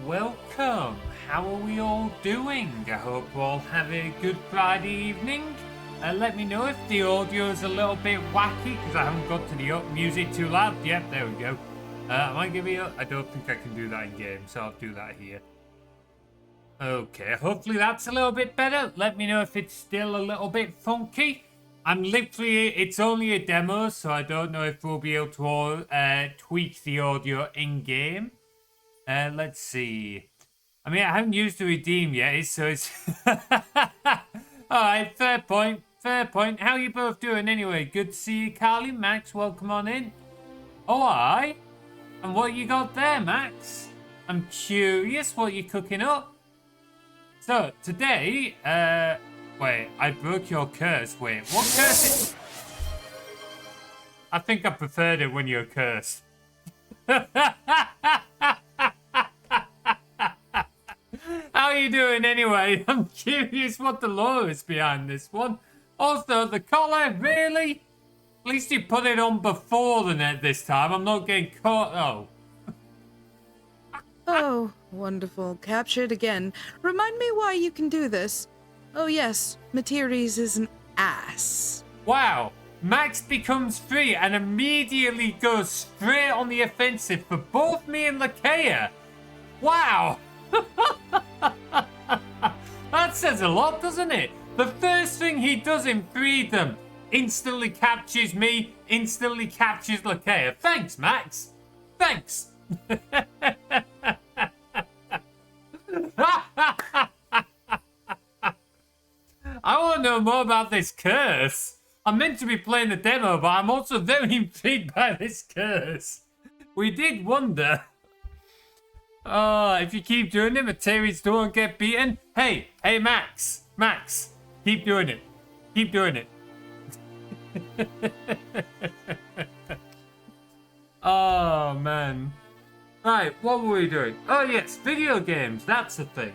welcome. How are we all doing? I hope you all have a good Friday evening. Let me know if the audio is a little bit wacky because I haven't got to the music too loud. Yep, there we go. I might give you. I don't think I can do that in game, so I'll do that here. Okay, hopefully that's a little bit better. Let me know if it's still a little bit funky. It's only a demo, so I don't know if we'll be able to tweak the audio in game. Let's see. I mean, I haven't used the redeem yet, so it's... Alright, fair point. Fair point. How you both doing anyway? Good to see you, Carly. Max, welcome on in. Oh, aye. And what you got there, Max? I'm curious what you're cooking up. So, today, wait, I broke your curse. Wait, what curse is... I think I preferred it when you're cursed. How are you doing anyway? I'm curious what the lore is behind this one. Also, the collar, really? At least you put it on before the net this time. I'm not getting caught. Oh. Oh, wonderful. Captured again. Remind me why you can do this. Oh yes, Materies is an ass. Wow. Max becomes free and immediately goes straight on the offensive for both me and Lakea. Wow. That says a lot, doesn't it? The first thing he does in freedom instantly captures me, instantly captures Lakea. Thanks, Max. Thanks. I want to know more about this curse. I'm meant to be playing the demo, but I'm also very intrigued by this curse. We did wonder. Oh, if you keep doing it, Materies don't get beaten. Hey, Max. Max, keep doing it. Keep doing it. Oh, man. Right, what were we doing? Oh, yes, video games. That's the thing.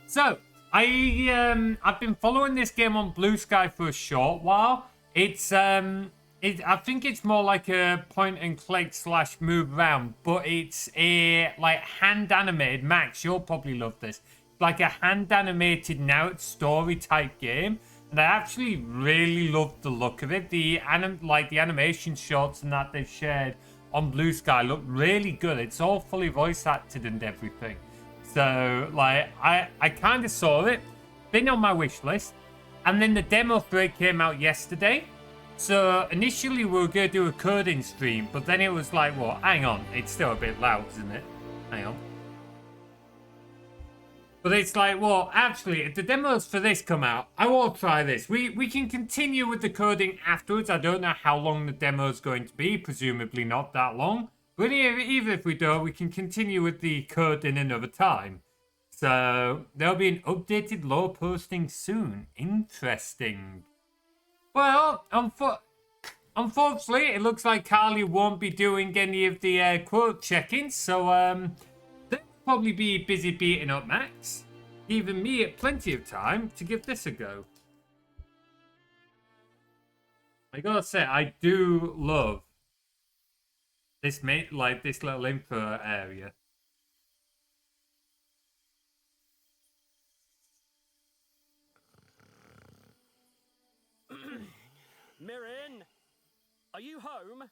So, I've been following this game on Blue Sky for a short while. I think it's more like a point and click / move around, but it's a like hand animated. Max, you'll probably love this. Like a hand animated narrative story type game, and I actually really love the look of it. The animation shots and that they've shared on Blue Sky look really good. It's all fully voice acted and everything. So like I kind of saw it, been on my wish list, and then the demo for it came out yesterday. So initially we were going to do a coding stream, but then it was like, well, hang on, it's still a bit loud, isn't it? Hang on. But it's like, well, actually, if the demos for this come out, I will try this. We can continue with the coding afterwards. I don't know how long the demo is going to be, presumably not that long. But even if we don't, we can continue with the coding another time. So there'll be an updated lore posting soon. Interesting. Well, unfortunately, it looks like Carly won't be doing any of the quote check-ins, so they'll probably be busy beating up Max, giving me plenty of time to give this a go. I gotta say, I do love this this little info area. Mirren, are you home?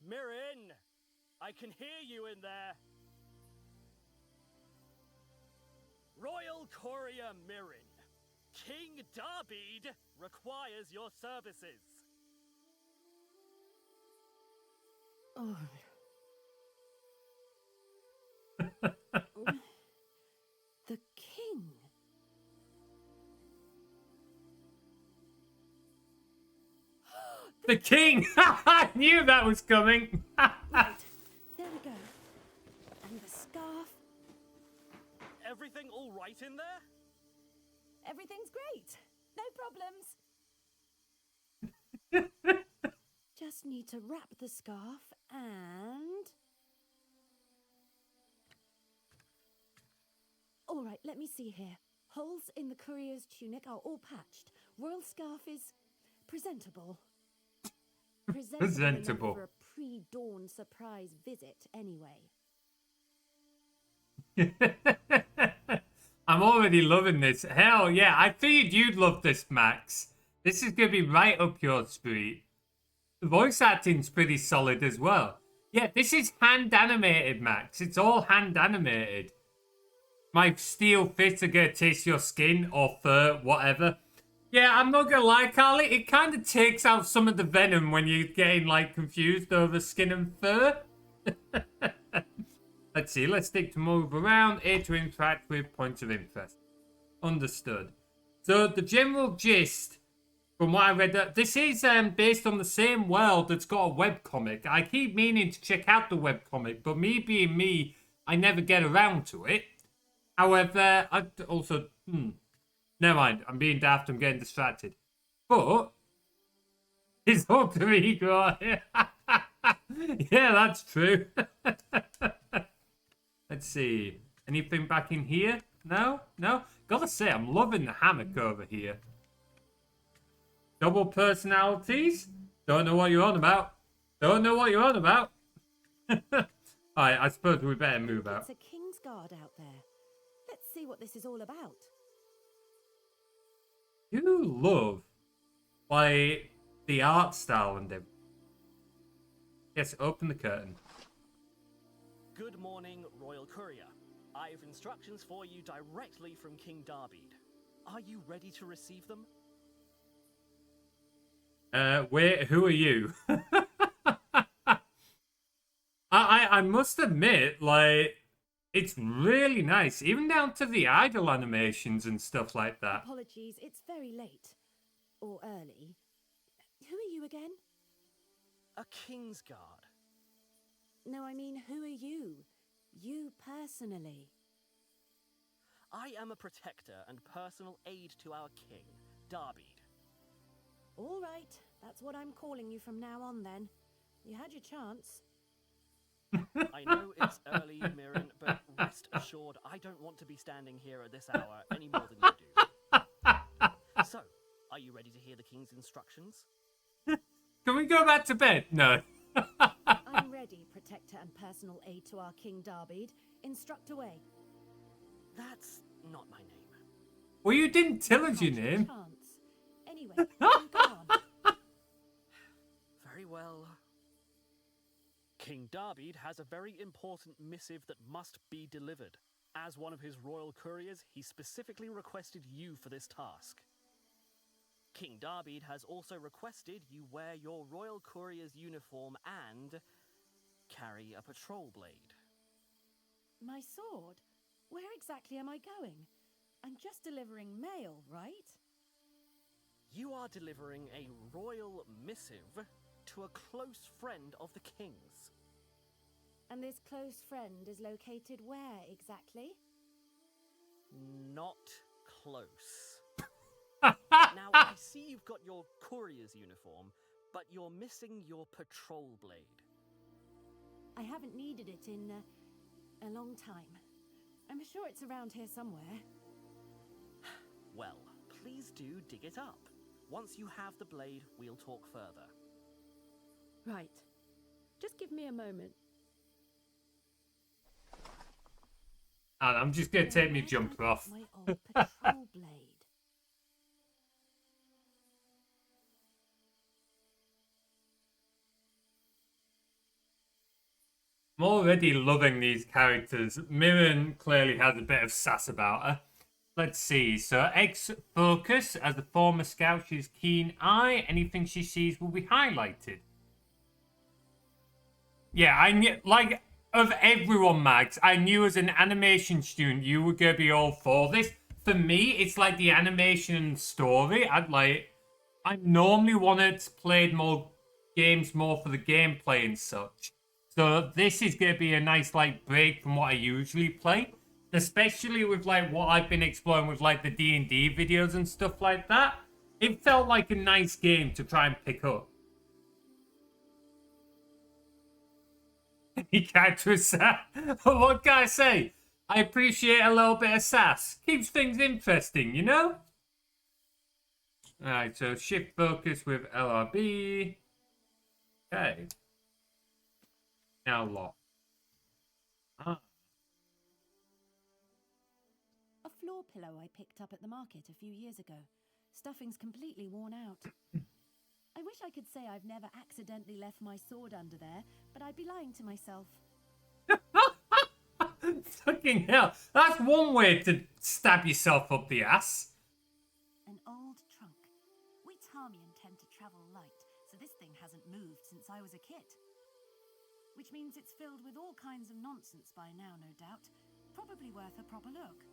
Mirren, I can hear you in there. Royal Courier Mirren, King Darbeed requires your services. Oh. The king. The king! I knew that was coming! Right. There we go. And the scarf. Everything all right in there? Everything's great. No problems. Just need to wrap the scarf and... All right, let me see here. Holes in the courier's tunic are all patched. Royal Scarf is presentable. Presentable. Enough for a pre-dawn surprise visit, anyway. I'm already loving this. Hell yeah, I figured you'd love this, Max. This is going to be right up your street. The voice acting's pretty solid as well. Yeah, this is hand animated, Max. It's all hand animated. My steel fists are going to taste your skin or fur, whatever. Yeah, I'm not going to lie, Carly. It kind of takes out some of the venom when you're getting, like, confused over skin and fur. Let's see. Let's stick to move around. A to interact with points of interest. Understood. So, the general gist, from what I read, this is based on the same world that's got a webcomic. I keep meaning to check out the webcomic, but me being me, I never get around to it. However, I also... Never mind. I'm being daft. I'm getting distracted. But... his alter ego... yeah, that's true. Let's see. Anything back in here? No? No? Gotta say, I'm loving the hammock over here. Double personalities? Don't know what you're on about. Don't know what you're on about. Alright, I suppose we better move out. It's a King's Guard out there. Let's see what this is all about. You love, like, the art style and everything. Yes, open the curtain. Good morning, Royal Courier. I have instructions for you directly from King Darbeed. Are you ready to receive them? Who are you? I must admit, like, it's really nice, even down to the idle animations and stuff like that. Apologies, it's very late. Or early. Who are you again? A King's Guard. No, I mean, who are you? You personally. I am a protector and personal aid to our king, Darbeed. All right, that's what I'm calling you from now on then. You had your chance. I know it's early, Mirren, but rest assured I don't want to be standing here at this hour any more than you do. So, are you ready to hear the king's instructions? Can we go back to bed? No. I'm ready, protector and personal aid to our King Darbeed. Instruct away. That's not my name. Well, you didn't tell us your Had name. chance. Anyway, go on. Very well. King Darbeed has a very important missive that must be delivered. As one of his royal couriers, he specifically requested you for this task. King Darbeed has also requested you wear your royal courier's uniform and carry a patrol blade. My sword? Where exactly am I going? I'm just delivering mail, right? You are delivering a royal missive to a close friend of the king's. And this close friend is located where exactly? Not close. Now, I see you've got your courier's uniform, but you're missing your patrol blade. I haven't needed it in a long time. I'm sure it's around here somewhere. Well, please do dig it up. Once you have the blade, we'll talk further. Right. Just give me a moment. And I'm just going to take my jumper off. My old patrol blade. I'm already loving these characters. Mirren clearly has a bit of sass about her. Let's see. So, X-Focus. As a former scout, she's keen eye. Anything she sees will be highlighted. Yeah, I knew, like, of everyone, Max, I knew as an animation student you were going to be all for this. For me, it's like the animation and story. I normally want to play more games more for the gameplay and such. So this is going to be a nice, like, break from what I usually play. Especially with, like, what I've been exploring with, like, the D&D videos and stuff like that. It felt like a nice game to try and pick up. He character is sass. What can I say? I appreciate a little bit of sass. Keeps things interesting, you know? Alright, so shift focus with LRB. Okay. Now lock. Ah. A floor pillow I picked up at the market a few years ago. Stuffing's completely worn out. I wish I could say I've never accidentally left my sword under there, but I'd be lying to myself. Fucking hell. That's one way to stab yourself up the ass. An old trunk. We Tarmian tend to travel light, so this thing hasn't moved since I was a kid. Which means it's filled with all kinds of nonsense by now, no doubt. Probably worth a proper look.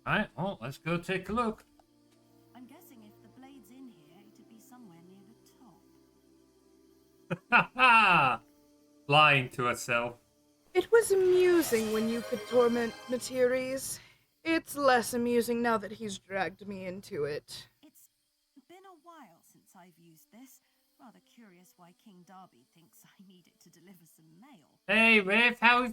Alright, well, let's go take a look. I'm guessing if the blade's in here, it'd be somewhere near the top. Ha ha! Lying to herself. It was amusing when you could torment Materies. It's less amusing now that he's dragged me into it. It's been a while since I've used this. Rather curious why King Darby thinks I need it to deliver some mail. Hey, Rafe, how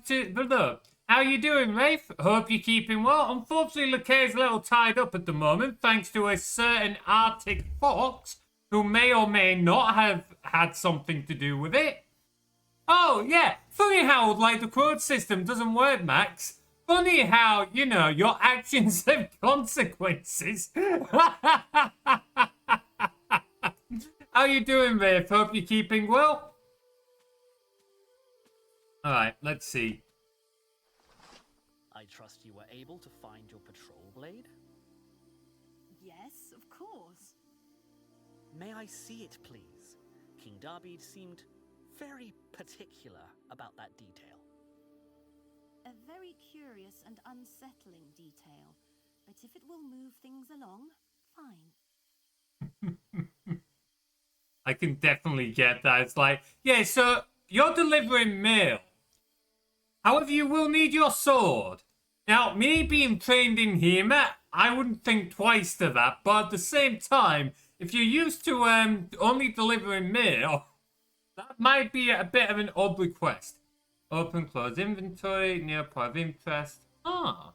you doing, Rafe? Hope you're keeping well. Unfortunately, Lakea's a little tied up at the moment, thanks to a certain Arctic fox, who may or may not have had something to do with it. Oh, yeah. Funny how, like, the quote system doesn't work, Max. Funny how, you know, your actions have consequences. How you doing, Rafe? Hope you're keeping well. Alright, let's see. I trust you were able to find your patrol blade? Yes, of course. May I see it, please? King Darby seemed very particular about that detail. A very curious and unsettling detail. But if it will move things along, fine. I can definitely get that. It's like, yeah, so you're delivering mail. However, you will need your sword. Now, me being trained in HEMA, I wouldn't think twice to that. But at the same time, if you're used to only delivering mail, that might be a bit of an odd request. Open, close inventory, near point of interest. Ah.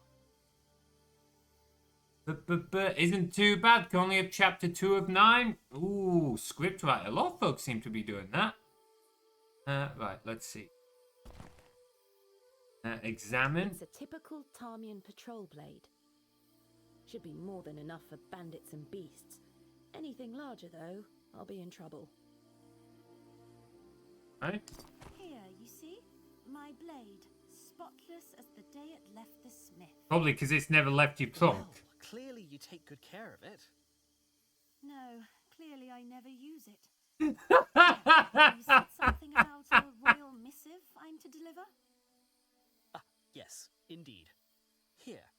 But isn't too bad. Can only have chapter 2 of 9. Ooh, scriptwriter. A lot of folks seem to be doing that. Right, let's see. Examine. It's a typical Tarmian patrol blade. Should be more than enough for bandits and beasts. Anything larger, though, I'll be in trouble. Right. Here, you see? My blade. Spotless as the day it left the smith. Probably because it's never left your trunk. Well, clearly you take good care of it. No, clearly I never use it. You said something about a royal missive I'm to deliver? Ah, yes, indeed. Here.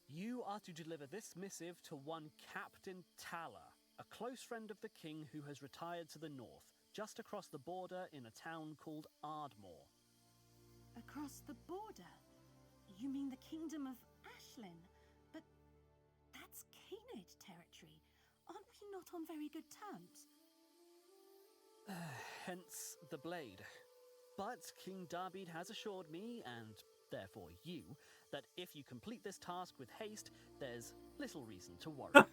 You are to deliver this missive to one Captain Tala, a close friend of the king who has retired to the north, just across the border in a town called Ardmore. Across the border? You mean the kingdom of Ashlyn? But that's Cainid territory. Aren't we not on very good terms? Hence the blade. But King Darby has assured me, and therefore you, that if you complete this task with haste, there's little reason to worry. I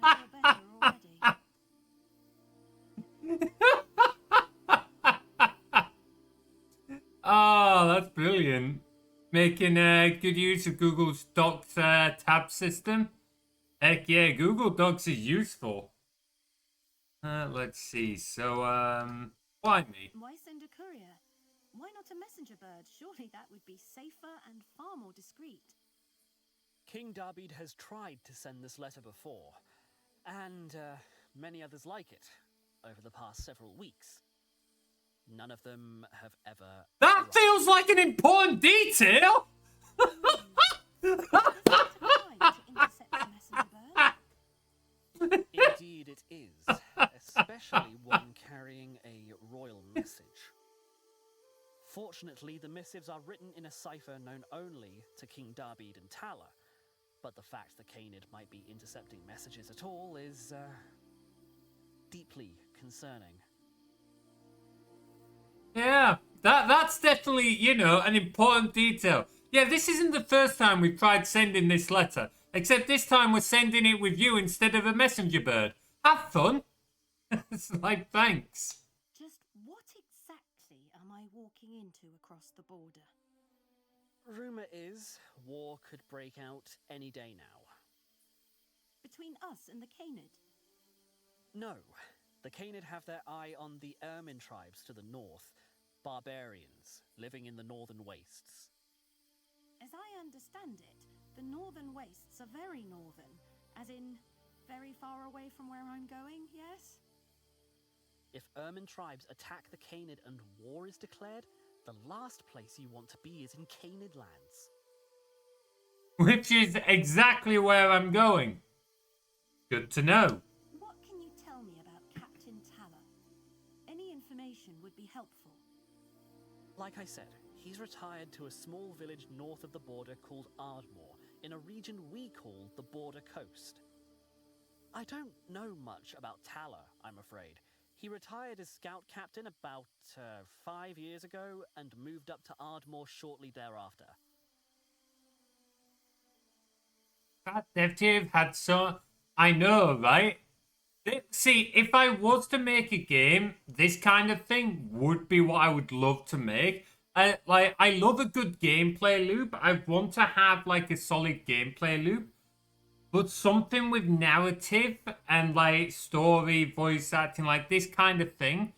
feel better already. Oh, that's brilliant. Making good use of Google's Docs tab system. Heck yeah, Google Docs is useful. Let's see. So, why me? Why send a courier? Why not a messenger bird? Surely that would be safer and far more discreet. King Darby has tried to send this letter before, and many others like it, over the past several weeks. None of them have ever... That feels like an important detail! Indeed it is, especially one carrying a royal message. Fortunately, the missives are written in a cipher known only to King Darby and Tala, but the fact that Cainid might be intercepting messages at all is deeply concerning. Yeah, that's definitely, you know, an important detail. Yeah, this isn't the first time we've tried sending this letter. Except this time we're sending it with you instead of a messenger bird. Have fun. It's like, thanks. Just what exactly am I walking into across the border? Rumor is war could break out any day now. Between us and the Canid? No, the Canid have their eye on the Ermin tribes to the north, barbarians living in the northern wastes. As I understand it, the northern wastes are very northern, as in very far away from where I'm going, yes? If Ermin tribes attack the Canid and war is declared, the last place you want to be is in Canid lands. Which is exactly where I'm going. Good to know. What can you tell me about Captain Tala? Any information would be helpful. Like I said, he's retired to a small village north of the border called Ardmore, in a region we call the Border Coast. I don't know much about Tala, I'm afraid. He retired as scout captain about 5 years ago and moved up to Ardmore shortly thereafter. That DevTiv had so... I know, right? See, if I was to make a game, this kind of thing would be what I would love to make. Like, I love a good gameplay loop. I want to have, like, a solid gameplay loop. But something with narrative and, like, story, voice acting, like, this kind of thing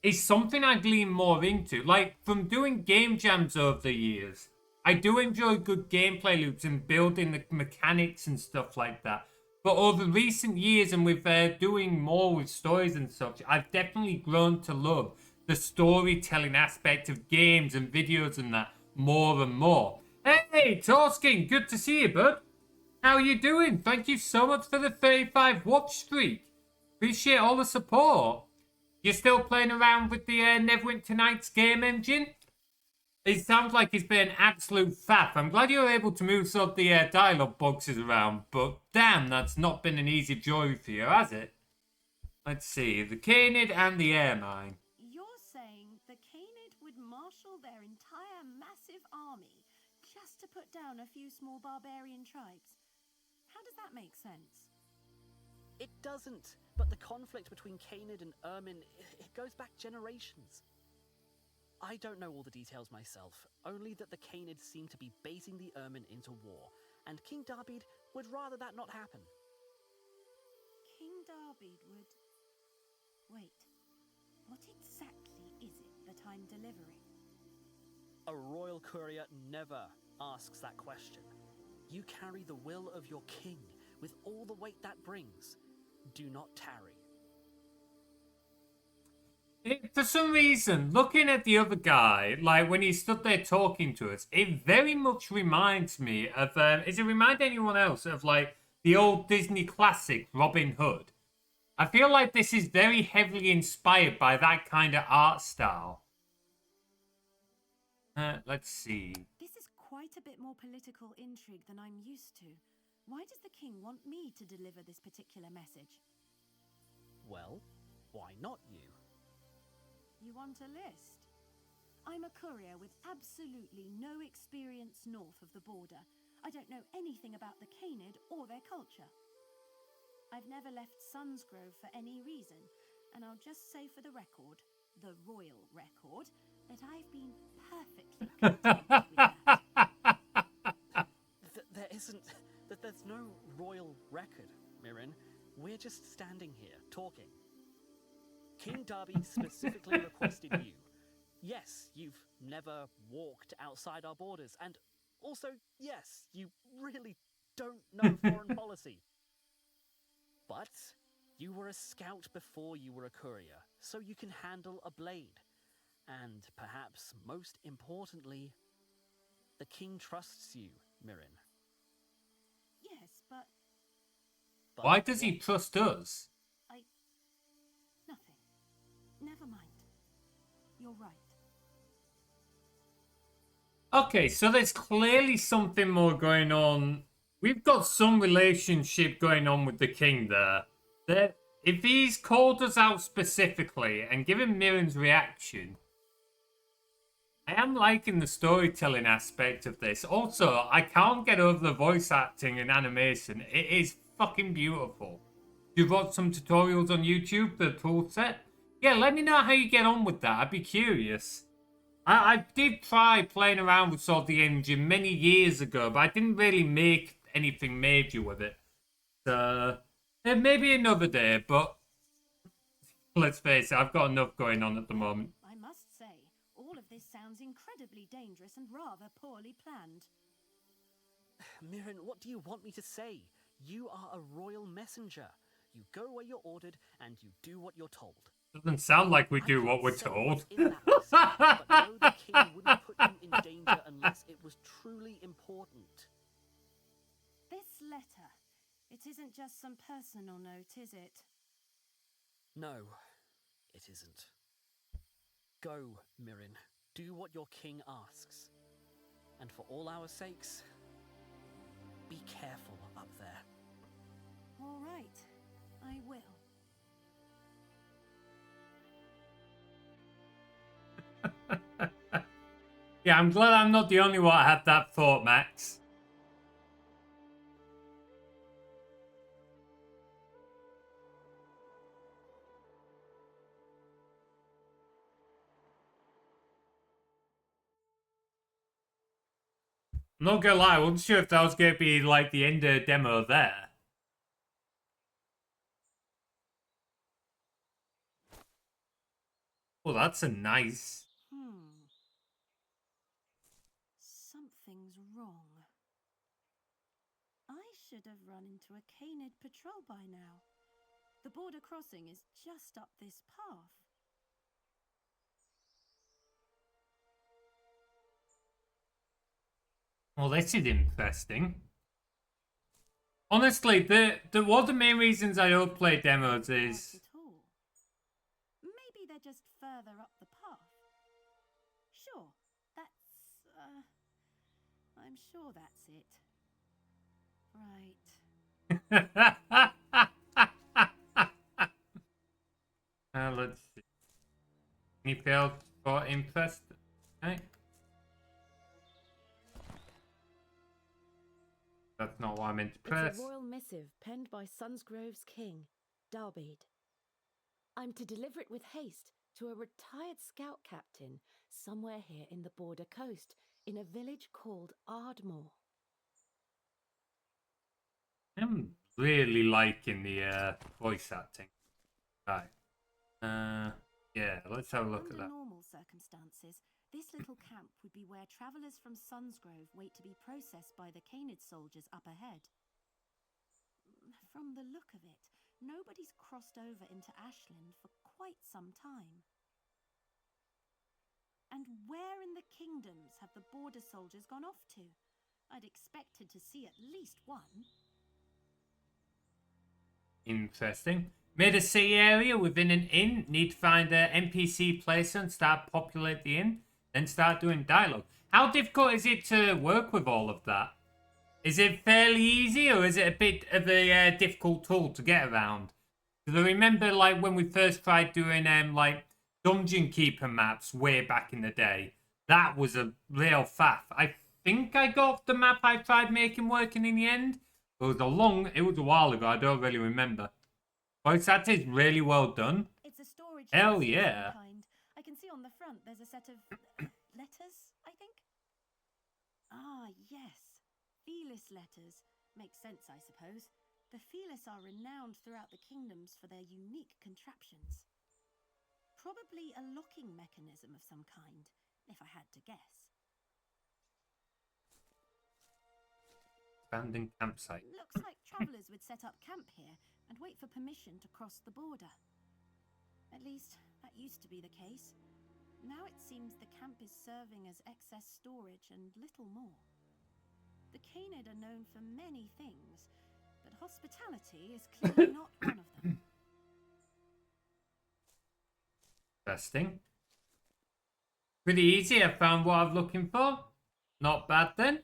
is something I'd lean more into. Like, from doing game jams over the years, I do enjoy good gameplay loops and building the mechanics and stuff like that. But over recent years and with doing more with stories and such, I've definitely grown to love the storytelling aspect of games and videos and that more and more. Hey, Torskin, good to see you, bud. How are you doing? Thank you so much for the 35 watch streak. Appreciate all the support. You're still playing around with the Neverwinter Nights game engine? It sounds like it's been an absolute faff. I'm glad you were able to move some of the dialogue boxes around, but damn, that's not been an easy joy for you, has it? Let's see, the Canid and the Airmine. You're saying the Canid would marshal their entire massive army just to put down a few small barbarian tribes? How does that make sense? It doesn't, but the conflict between Canid and Ermin, it goes back generations. I don't know all the details myself, only that the Canid seem to be baiting the Ermin into war, and King Darbid would rather that not happen. King Darbid would... Wait, what exactly is it that I'm delivering? A royal courier never asks that question. You carry the will of your king, with all the weight that brings. Do not tarry. For some reason, looking at the other guy, like when he stood there talking to us, it very much reminds me of, does it remind anyone else of like the old Disney classic Robin Hood? I feel like this is very heavily inspired by that kind of art style. Let's see. This is quite a bit more political intrigue than I'm used to. Why does the king want me to deliver this particular message? Well, why not you? You want a list? I'm a courier with absolutely no experience north of the border. I don't know anything about the Canid or their culture. I've never left Sunsgrove for any reason, and I'll just say for the record, the royal record, that I've been perfectly content with that. There's no royal record, Mirren. We're just standing here, talking. King Darby specifically requested you. Yes, you've never walked outside our borders, and also, yes, you really don't know foreign policy. But you were a scout before you were a courier, so you can handle a blade. And perhaps most importantly, the king trusts you, Mirren. Yes, but Why does he trust us? nothing. Never mind. You're right. Okay, so there's clearly something more going on. We've got some relationship going on with the king there. If he's called us out specifically and given Mirren's reaction, I am liking the storytelling aspect of this. Also, I can't get over the voice acting and animation. It is fucking beautiful. You've got some tutorials on YouTube, the tool set? Yeah, let me know how you get on with that. I'd be curious. I did try playing around with sort of the engine many years ago, but I didn't really make anything major with it. So, maybe another day, but let's face it, I've got enough going on at the moment. I must say, all of this sounds incredibly dangerous and rather poorly planned. Mirren, what do you want me to say? You are a royal messenger. You go where you're ordered and you do what you're told. Doesn't sound like we I do can't what we're say told. what's in that message, but know the king wouldn't put you in danger unless it was truly important. This letter, it isn't just some personal note, is it? No, it isn't. Go, Mirren. Do what your king asks. And for all our sakes, be careful up there. All right, I will. Yeah, I'm glad I'm not the only one that had that thought, Max. I'm not gonna lie, I wasn't sure if that was gonna be like the end of the demo there. Well, that's a nice... Something's wrong. I should have run into a canid patrol by now. The border crossing is just up this path. Well, this is interesting. Honestly, one of the main reasons I don't play demos is... At all. Maybe they're just further up the path. Sure, I'm sure that's it. Right. Let's see. Any failed for impressed? Okay. That's not what I meant to press. It's a royal missive penned by Sunsgrove's king, Darbeed. I'm to deliver it with haste to a retired scout captain somewhere here in the border coast, in a village called Ardmore. I'm really liking the voice acting. Right. Yeah, let's have a look at Under that. normal circumstances, this little camp would be where travellers from Sunsgrove wait to be processed by the canid soldiers up ahead. From the look of it, nobody's crossed over into Ashland for quite some time. And where in the kingdoms have the border soldiers gone off to? I'd expected to see at least one. Interesting. Made a city area within an inn. Need to find an NPC placer and start populate the inn. Then start doing dialogue. How difficult is it to work with all of that? Is it fairly easy, or is it a bit of a difficult tool to get around? Because I remember, like, when we first tried doing like dungeon keeper maps way back in the day, that was a real faff. I think I got the map I tried making working in the end. It was a while ago. I don't really remember. Voice acting is really well done. It's a storage Hell chest of yeah. some kind. I can see on the front there's a set of letters, I think. Ah, yes. Felis letters. Makes sense, I suppose. The Felis are renowned throughout the kingdoms for their unique contraptions. Probably a locking mechanism of some kind, if I had to guess. Abandoned campsite. Looks like travellers would set up camp here and wait for permission to cross the border. At least, that used to be the case. Now it seems the camp is serving as excess storage and little more. The canid are known for many things, but hospitality is clearly not one of them. Interesting. Pretty easy. I found what I'm looking for. Not bad then.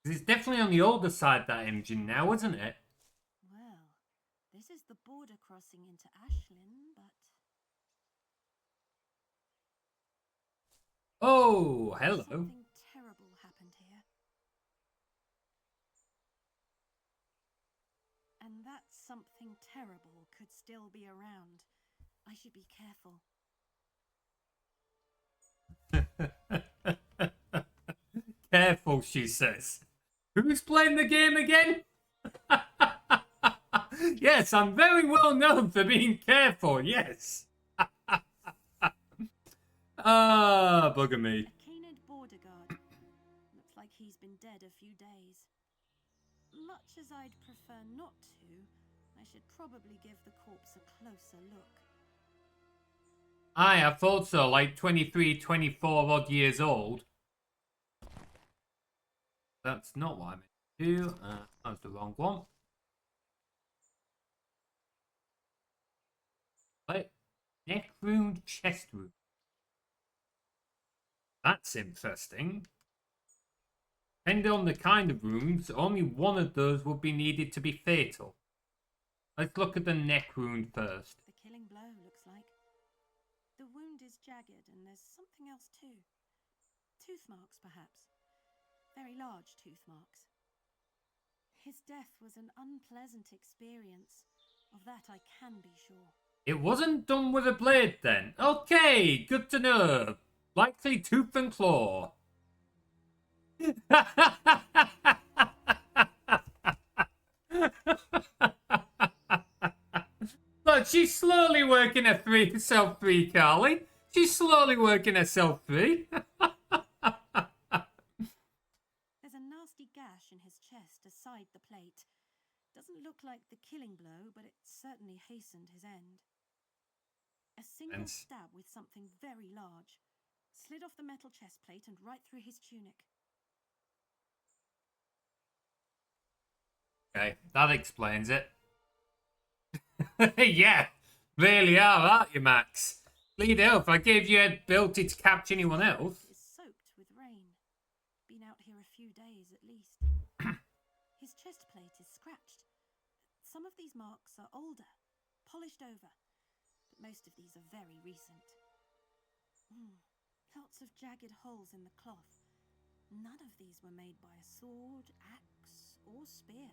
It's definitely on the older side, that engine now, isn't it? Well, this is the border crossing into Ashland, but... Oh, hello. Something terrible happened here. And that something terrible could still be around. I should be careful. Careful, she says. Who's playing the game again? Yes, I'm very well known for being careful, yes. Ah, bugger me. A canid border guard. Looks like he's been dead a few days. Much as I'd prefer not to, I should probably give the corpse a closer look. Aye, I thought so, like 23, 24 odd years old. That's not what I meant to do. That's the wrong one. Right. Neck wound, chest wound. That's interesting. Depending on the kind of wounds, only one of those would be needed to be fatal. Let's look at the neck wound first. The killing blow, looks like. The wound is jagged, and there's something else too. Tooth marks, perhaps. Very large tooth marks. His death was an unpleasant experience. Of that I can be sure. It wasn't done with a blade then. Okay, good to know. Likely tooth and claw. Look, she's slowly working herself free, Carly. She's slowly working herself free. There's a nasty gash in his chest aside the plate. Doesn't look like the killing blow, but it certainly hastened his end. A single stab with something very large. Slid off the metal chest plate and right through his tunic. Okay, that explains it. Yeah, really are, aren't you, Max? Bleed out if I gave you a ability to capture anyone else. Is soaked with rain. Been out here a few days at least. His chest plate is scratched. Some of these marks are older, polished over, but most of these are very recent. Lots of jagged holes in the cloth. None of these were made by a sword, axe, or spear.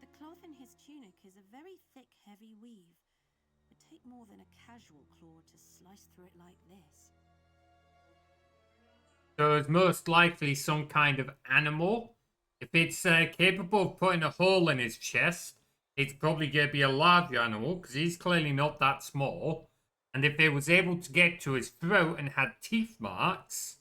The cloth in his tunic is a very thick, heavy weave. It would take more than a casual claw to slice through it like this. So it's most likely some kind of animal. If it's capable of putting a hole in his chest, it's probably going to be a larger animal, because he's clearly not that small. And if it was able to get to his throat and had teeth marks,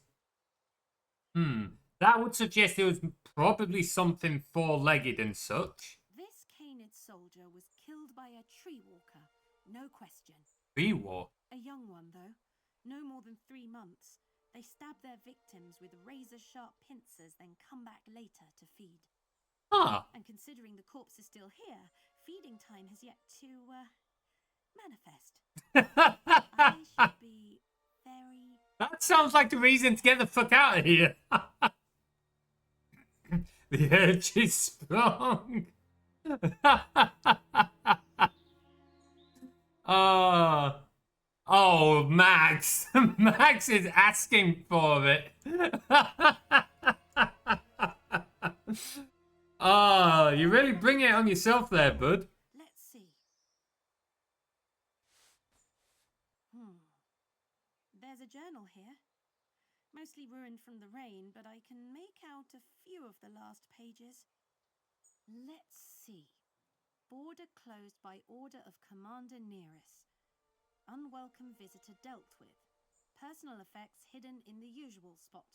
that would suggest it was probably something four-legged and such. This canid soldier was killed by a tree walker, no question. Tree walker? A young one, though. No more than 3 months. They stab their victims with razor-sharp pincers, then come back later to feed. Ah. And considering the corpse is still here, feeding time has yet to, manifest. I should be very... That sounds like the reason to get the fuck out of here. The urge is strong. Oh, Max. Max is asking for it. Oh, you really bring it on yourself there, bud. Let's see. There's a journal here. Mostly ruined from the rain, but I can make out a few of the last pages. Let's see. Border closed by order of Commander Nearest. Unwelcome visitor dealt with. Personal effects hidden in the usual spot.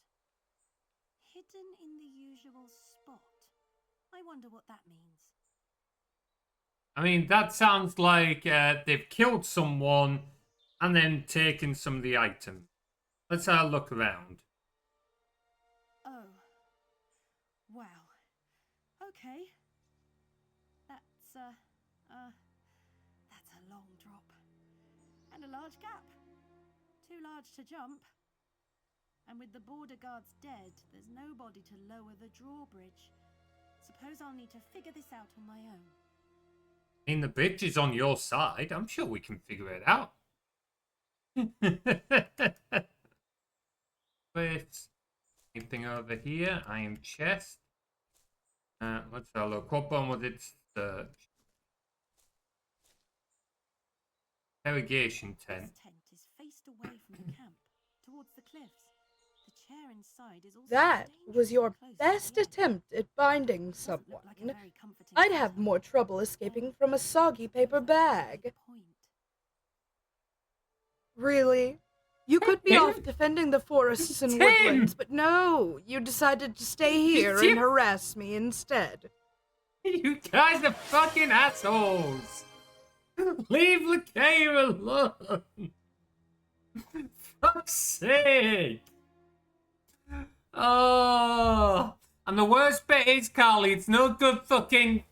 Hidden in the usual spot. I wonder what that means. I mean, that sounds like they've killed someone and then taken some of the items. Let's have a look around. Oh. Wow. Okay. That's a long drop. And a large gap. Too large to jump. And with the border guards dead, there's nobody to lower the drawbridge. Suppose I'll need to figure this out on my own. I mean, the bridge is on your side. I'm sure we can figure it out. Place. Anything over here? Iron chest. Let's have a look. What one was it? Search. Interrogation tent. This tent is faced away from the camp, towards the cliffs. The chair inside is also That was your dangerously close to best the edge. attempt at binding Doesn't look someone. like a very comforting I'd have setup. more trouble escaping from a soggy paper bag. Point. Really? You could be Tim? off defending the forests and Tim! woodlands, but no, you decided to stay here Tim! and harass me instead. You guys are fucking assholes! Leave Lakea alone! Fuck's sake! Oh! And the worst bit is, Carly, it's no good fucking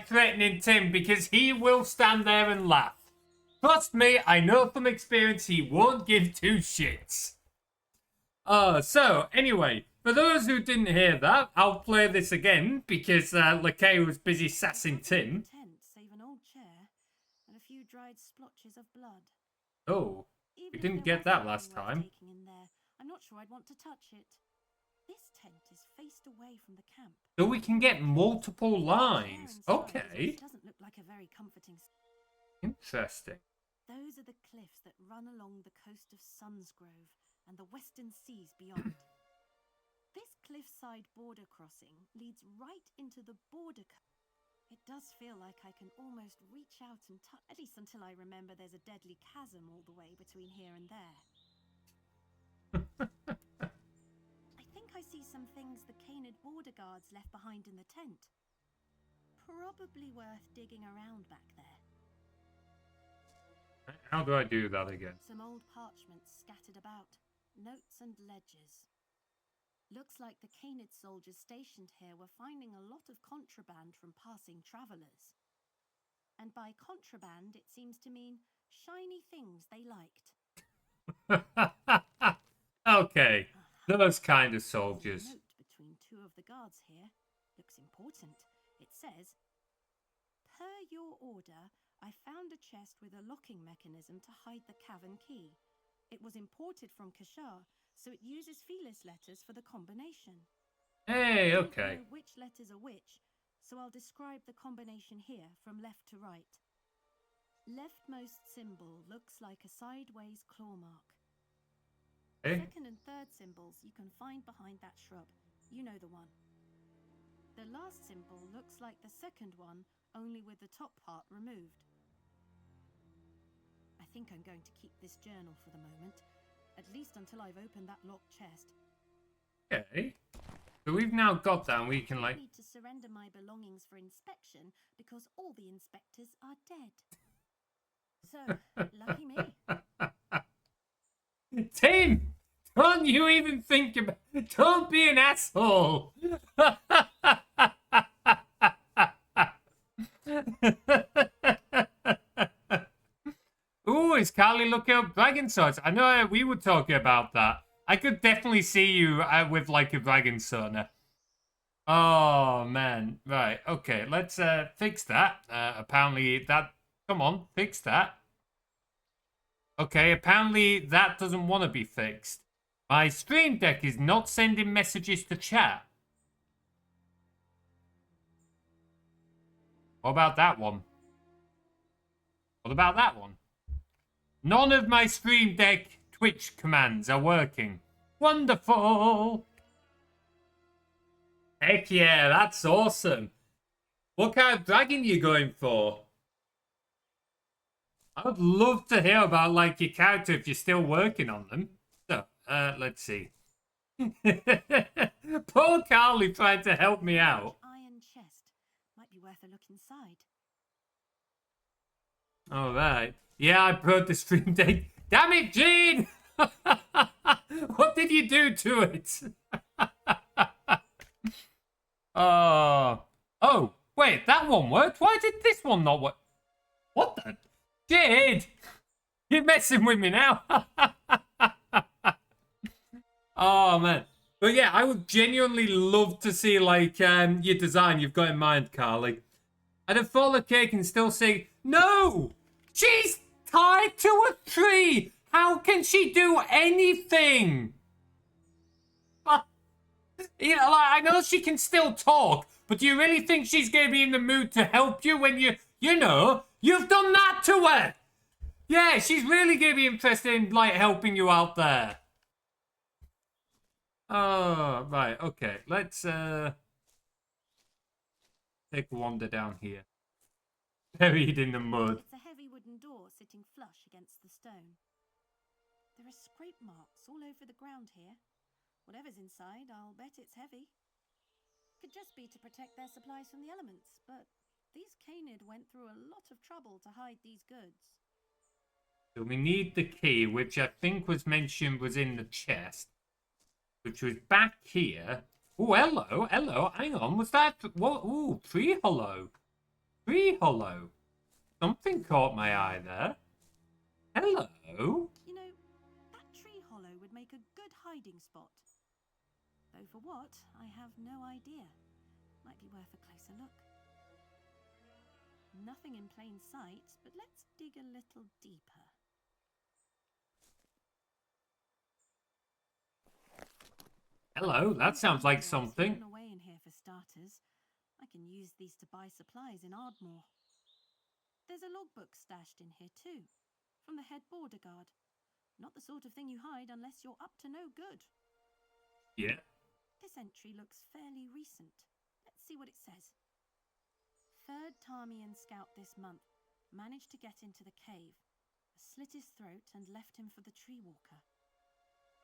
threatening Tim because he will stand there and laugh. Trust me, I know from experience he won't give two shits. So, anyway, for those who didn't hear that, I'll play this again because Lakea was busy sassing Tim. Tent, save an old chair and a few dried splotches of blood. Oh, Even we if didn't there get that wasn't last anything worth time. taking in there, I'm not sure I'd want to touch it. This tent is faced away from the camp. So we can get multiple The chair lines. inside Okay. doesn't look like a very comforting. Interesting. Those are the cliffs that run along the coast of Sunsgrove and the western seas beyond. This cliffside border crossing leads right into the border. It does feel like I can almost reach out and touch, at least until I remember there's a deadly chasm all the way between here and there. I think I see some things the Canid border guards left behind in the tent. Probably worth digging around back there. How do I do that again? Some old parchments scattered about, notes and ledgers. Looks like the Canid soldiers stationed here were finding a lot of contraband from passing travelers. And by contraband, it seems to mean shiny things they liked. Okay, those kind of There's a soldiers. note between two of the guards here. Looks important. It says, "Per your order, I found a chest with a locking mechanism to hide the cavern key. It was imported from Kashar, so it uses felis letters for the combination. Hey, Don't okay. know which letters are which, so I'll describe the combination here from left to right. Leftmost symbol looks like a sideways claw mark. Hey, Second and third symbols you can find behind that shrub. You know the one. The last symbol looks like the second one, only with the top part removed. I think I'm going to keep this journal for the moment, at least until I've opened that locked chest. okay. So we've now got that and we can I like... need to surrender my belongings for inspection because all the inspectors are dead. So, lucky me. Tim! Don't you even think about... Don't be an asshole! Ooh, is Carly looking up dragon swords? I know we were talking about that. I could definitely see you with like a dragon sword. Oh, man. Right, okay, let's fix that. Apparently that... Come on, fix that. Okay, apparently that doesn't want to be fixed. My stream deck is not sending messages to chat. What about that one? What about that one? None of my stream deck Twitch commands are working. Wonderful! Heck yeah, that's awesome. What kind of dragon are you going for? I would love to hear about like your character if you're still working on them. So, let's see. Poor Carly tried to help me out. Iron chest. Might be worth a look inside. All right. Yeah, I broke the stream deck. Damn it, Gene! What did you do to it? Oh, wait, that one worked. Why did this one not work? What the? Jade! You're messing with me now. Oh, man. But yeah, I would genuinely love to see, like, your design you've got in mind, Carly. I'd have thought Lakea can still say, no! She's tied to a tree! How can she do anything? You know, like, I know she can still talk, but do you really think she's going to be in the mood to help you when you know, you've done that to her? Yeah, she's really going to be interested in, like, helping you out there. Oh, right, okay. Let's, take a wander down here. Buried in the mud. It's a heavy wooden door sitting flush against the stone. There are scrape marks all over the ground here. Whatever's inside, I'll bet it's heavy. Could just be to protect their supplies from the elements, but these Canid went through a lot of trouble to hide these goods. So we need the key, which I think was mentioned was in the chest, which was back here. Oh, hello, hello. Hang on, was that what? Ooh, tree hollow, tree hollow. Something caught my eye there. Hello. You know, that tree hollow would make a good hiding spot. Though for what, I have no idea. Might be worth a closer look. Nothing in plain sight, but let's dig a little deeper. Hello, that sounds like something. Hidden away in here for starters. I can use these to buy supplies in Ardmore. There's a logbook stashed in here too, from the head border guard. Not the sort of thing you hide unless you're up to no good. Yeah. This entry looks fairly recent. Let's see what it says. Third Tarmian scout this month managed to get into the cave, slit his throat and left him for the tree walker.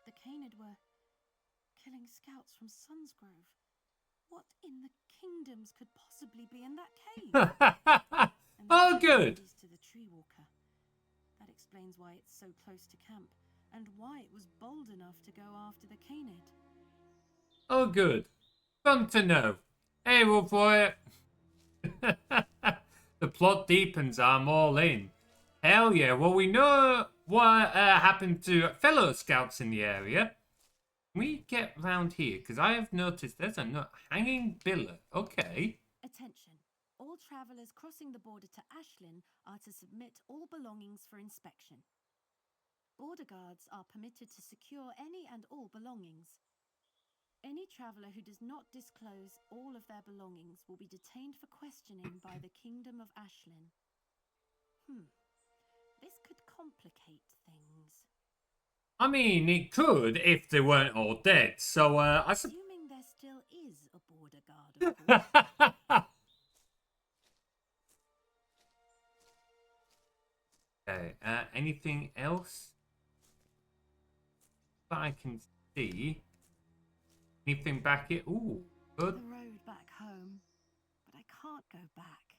The Canid were killing scouts from Sunsgrove. What in the kingdoms could possibly be in that cave? Oh, good. To the tree walker. That explains why it's so close to camp, and why it was bold enough to go after the Canid. Oh, good. Fun to know. Hey, Wolf Warrior. The plot deepens. I'm all in. Hell yeah. Well, we know what happened to fellow scouts in the area. We get round here, because I have noticed there's a hanging billet. Okay. Attention. All travellers crossing the border to Ashlyn are to submit all belongings for inspection. Border guards are permitted to secure any and all belongings. Any traveller who does not disclose all of their belongings will be detained for questioning by the Kingdom of Ashlyn. This could complicate things. I mean, it could if they weren't all dead. So, Assuming there still is a border guard, of course. Okay, anything else that I can see? Anything back here? Ooh, good. The road back home, but I can't go back.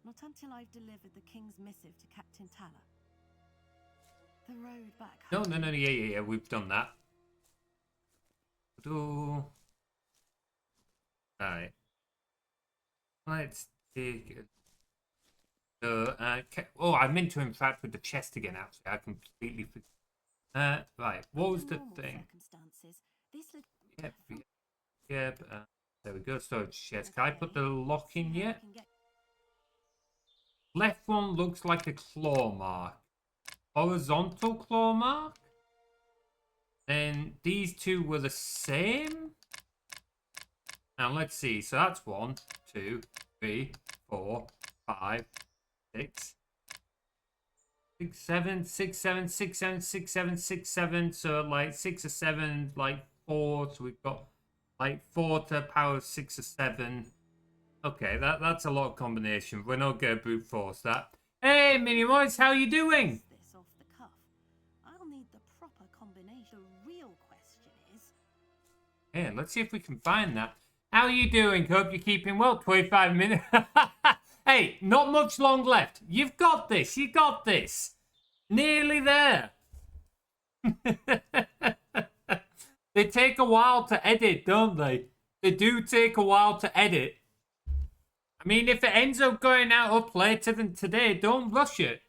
Not until I've delivered the King's missive to Captain Tala. The road back home. No, yeah, we've done that. Alright. Let's take oh, I meant to interact with the chest again, actually. I completely forgot. Right, what was the thing? Yep, there we go, storage chest. Can I put the lock in yet? Left one looks like a claw mark. Horizontal claw mark? Then these two were the same? Now let's see, so that's 1, 2, 3, 4, 5, 6, 7, 6, 7, 6, 7, 6, 7, 6, 7. So like 6 or 7, like 4. So we've got like 4 to the power of 6 or 7. Okay, that's a lot of combination. We're not going to brute force that. Hey, Mini Moise, how you doing? This off the cuff. I'll need the proper combination. The real question is. Yeah, let's see if we can find that. How are you doing? Hope you're keeping well. 25 minutes. Hey, not much long left. You've got this. You got this. Nearly there. They take a while to edit, don't they? They do take a while to edit. I mean, if it ends up going out up later than today, don't rush it.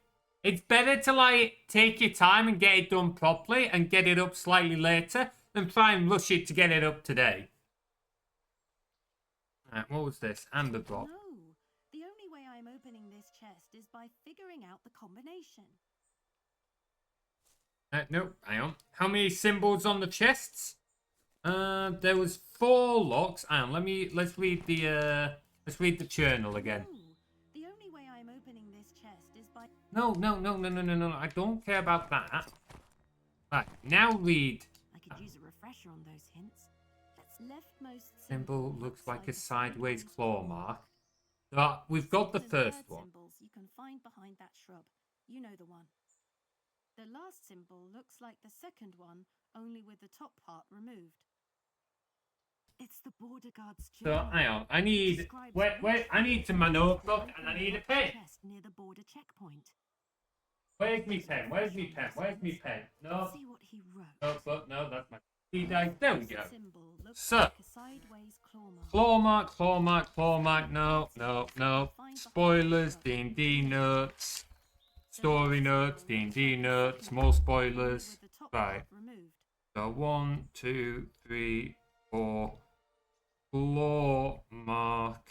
It's better to, like, take your time and get it done properly and get it up slightly later than try and rush it to get it up today. Alright, what was this? Amber drop. No, the only way I'm opening this chest is by figuring out the combination. No, hang on. How many symbols on the chests? There was 4 locks. And let's read the journal again. No, the only way I'm opening this chest is by. No. I don't care about that. Right, now read. I could use a refresher on those hints. Let's leftmost Symbol looks like a the sideways sideways claw mark. We've got the There's first bird one. symbols you can find behind that shrub. You know the one. The last symbol looks like the second one, only with the top part removed. It's the border guard's So hang on, I need I need to my notebook and I need a pen. Near the border checkpoint. Where's me pen? Where's me pen? Where's me pen? No. See what he wrote. No, that's my key dice. There we go. Symbol looks So like a sideways claw mark. claw mark. No. Spoilers, D&D notes, story notes, D&D notes, more spoilers. With the top Right. part removed. So 1, 2, 3, 4. Claw mark.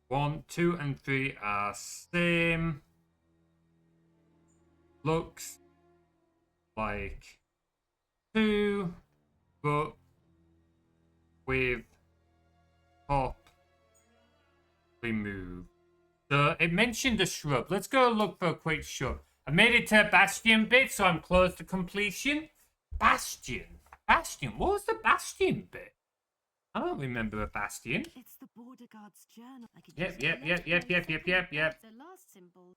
1, 2, and 3 are same. Looks like 2, but with top removed. So it mentioned a shrub. Let's go look for a quick shrub. I made it to Bastion bit, so I'm close to completion. Bastion. What was the Bastion bit? I don't remember a Bastion. It's the border guard's journal. I could Yep. The last symbol.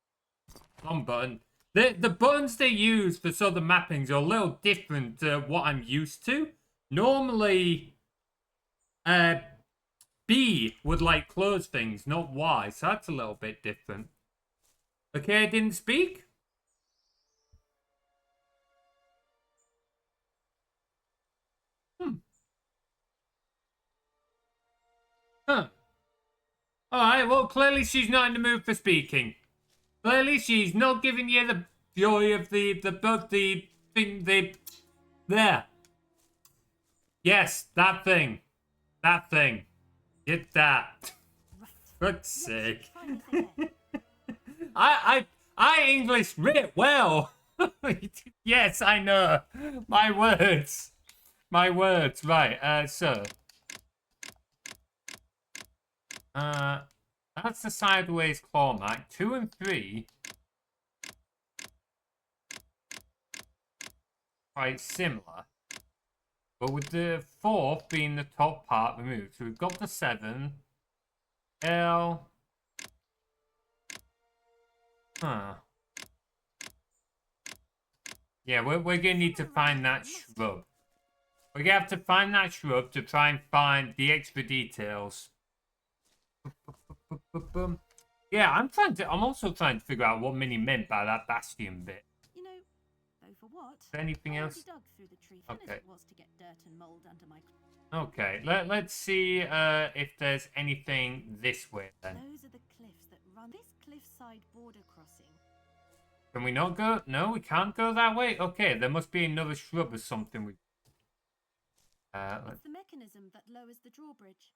Wrong button. The buttons they use for sort of mappings are a little different to what I'm used to. Normally, B would like close things, not Y, so that's a little bit different. Okay, I didn't speak. Huh. Alright, well, clearly she's not in the mood for speaking. Clearly she's not giving you the joy of the thing, there. Yes, that thing. Get that. For God's sake. I English read well. Yes, I know. My words. Right, so. That's the sideways claw mark. 2 and 3. Quite similar. But with the 4th being the top part removed. So we've got the 7. L. Huh. Yeah, we're going to need to find that shrub. We're going to have to find that shrub to try and find the extra details. Yeah, I'm also trying to figure out what Minnie meant by that Bastion bit. You know, though for what? Anything I else? dug through the tree Okay. it was to get dirt and mold under my. Okay, let's see if there's anything this way then. Those are the cliffs that run this cliffside border crossing. Can we not go? No, we can't go that way? Okay, there must be another shrub or something. It's the mechanism that lowers the drawbridge.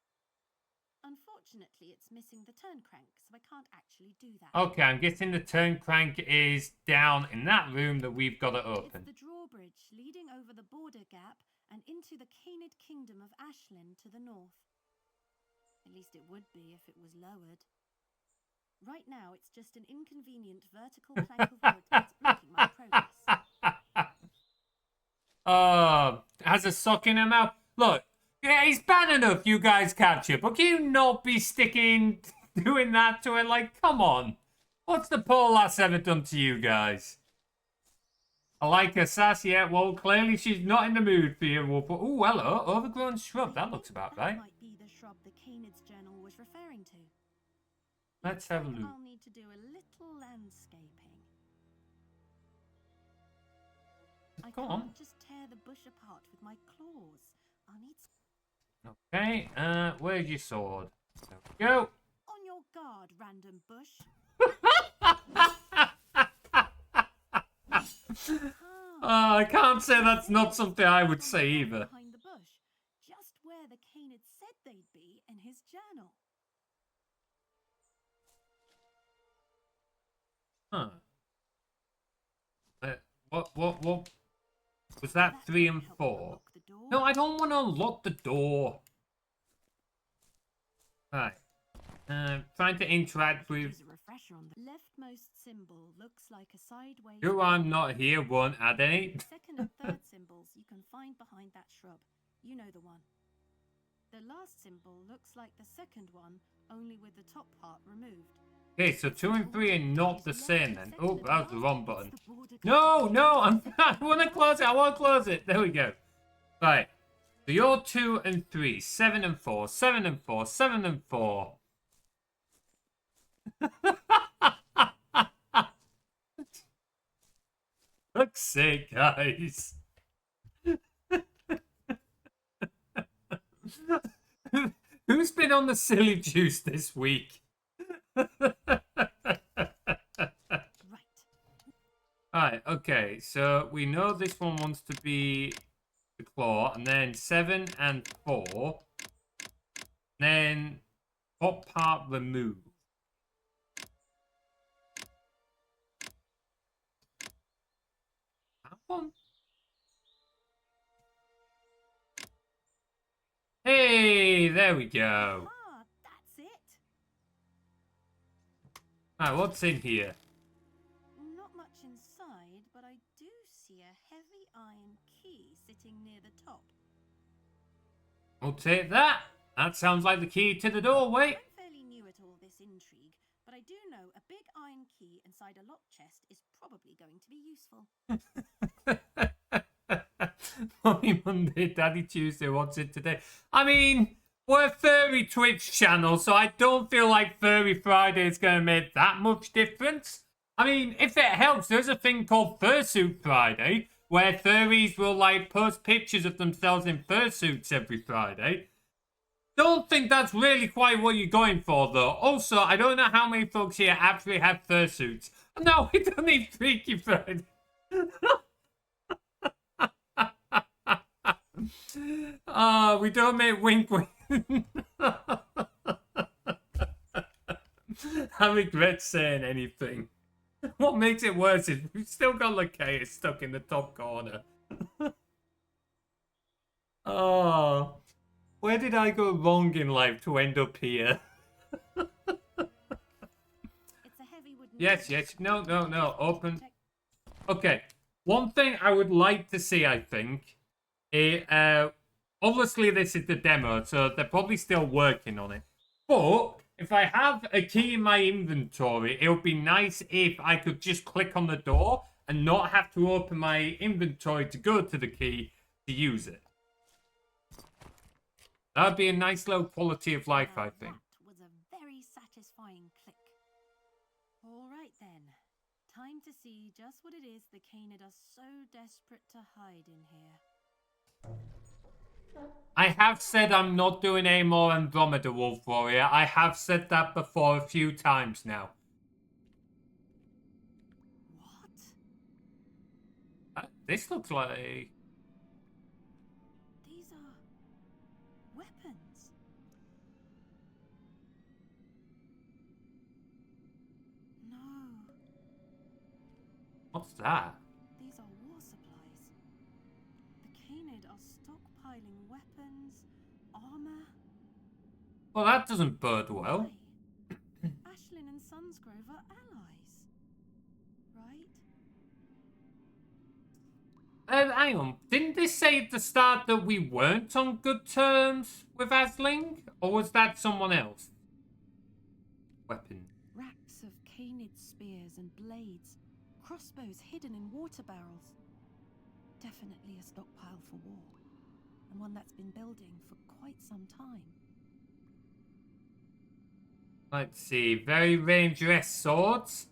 Unfortunately, it's missing the turn crank, so I can't actually do that. Okay, I'm guessing the turn crank is down in that room that we've got to open. It's the drawbridge leading over the border gap and into the Canid kingdom of Ashlyn to the north. At least it would be if it was lowered. Right now, it's just an inconvenient vertical plank of wood that's blocking my progress. Oh, has a sock in her mouth. Look, yeah, it's bad enough you guys capture, but can you not be doing that to her? Like, come on. What's the poor lass ever done to you guys? I like her sass, yeah. Well, clearly she's not in the mood for you, Wolf. Oh, hello, overgrown shrub. That looks about right. That might be the shrub the Canid's journal was referring to. Let's have a look. I'll need to do a little landscaping. I Go can't on. just tear the bush apart with my claws. I'll need. Okay, where's your sword? There we go. On your guard, random bush. I can't say that's not something I would say either. Behind the bush, just where the Canid said they'd be in his journal. Huh. What was that 3 and 4? door. No, I don't want to unlock the door. Right. Trying to interact with... Here's a refresher on the leftmost symbol looks like a sideways. You, I'm not here, won't add any. The second and third symbols you can find behind that shrub. You know the one. The last symbol looks like the second one, only with the top part removed. Okay, so 2 and 3 are not the same then. Oh, that was the wrong button. No, I want to close it. I want to close it. There we go. Right. So you're 2 and 3, 7 and 4, 7 and 4, 7 and 4. Fuck's sake, guys. Who's been on the silly juice this week? Right, okay, so we know this one wants to be the claw, and then 7 and 4, then top part remove. That one? Hey, there we go. Ah, that's it. Alright, what's in here? Not much inside, but I do see a heavy iron key sitting near the top. We'll take that. That sounds like the key to the doorway. I'm fairly new at all this intrigue, but I do know a big iron key inside a locked chest is probably going to be useful. Mommy Monday, Daddy Tuesday, what's it today? I mean, we're a furry Twitch channel, so I don't feel like Furry Friday is going to make that much difference. I mean, if it helps, there's a thing called Fursuit Friday, where furries will, like, post pictures of themselves in fursuits every Friday. Don't think that's really quite what you're going for, though. Also, I don't know how many folks here actually have fursuits. No, we don't need Freaky Friday. We don't make wink wink. I regret saying anything. What makes it worse is we've still got Lakea stuck in the top corner. Oh, where did I go wrong in life to end up here? It's a heavy wooden Yes, no, open. Okay, one thing I would like to see, I think, obviously this is the demo, so they're probably still working on it. But if I have a key in my inventory, it would be nice if I could just click on the door and not have to open my inventory to go to the key to use it. That would be a nice little quality of life, I think. That was a very satisfying click. All right then. Time to see just what it is the Canid are so desperate to hide in here. I have said I'm not doing any more Andromeda Wolf Warrior. I have said that before a few times now. What? This looks like... These are weapons. No, What's that? these are war supplies. The Canid are stockpiling weapons, armor. Well, that doesn't bode well. Why? Ashlyn and Sunsgrove are allies, right? Hang on. Didn't they say at the start that we weren't on good terms with Aisling? Or was that someone else? Weapon. Racks of Canid spears and blades, crossbows hidden in water barrels. Definitely a stockpile for war, and one that's been building for quite some time. Let's see. Very dangerous swords.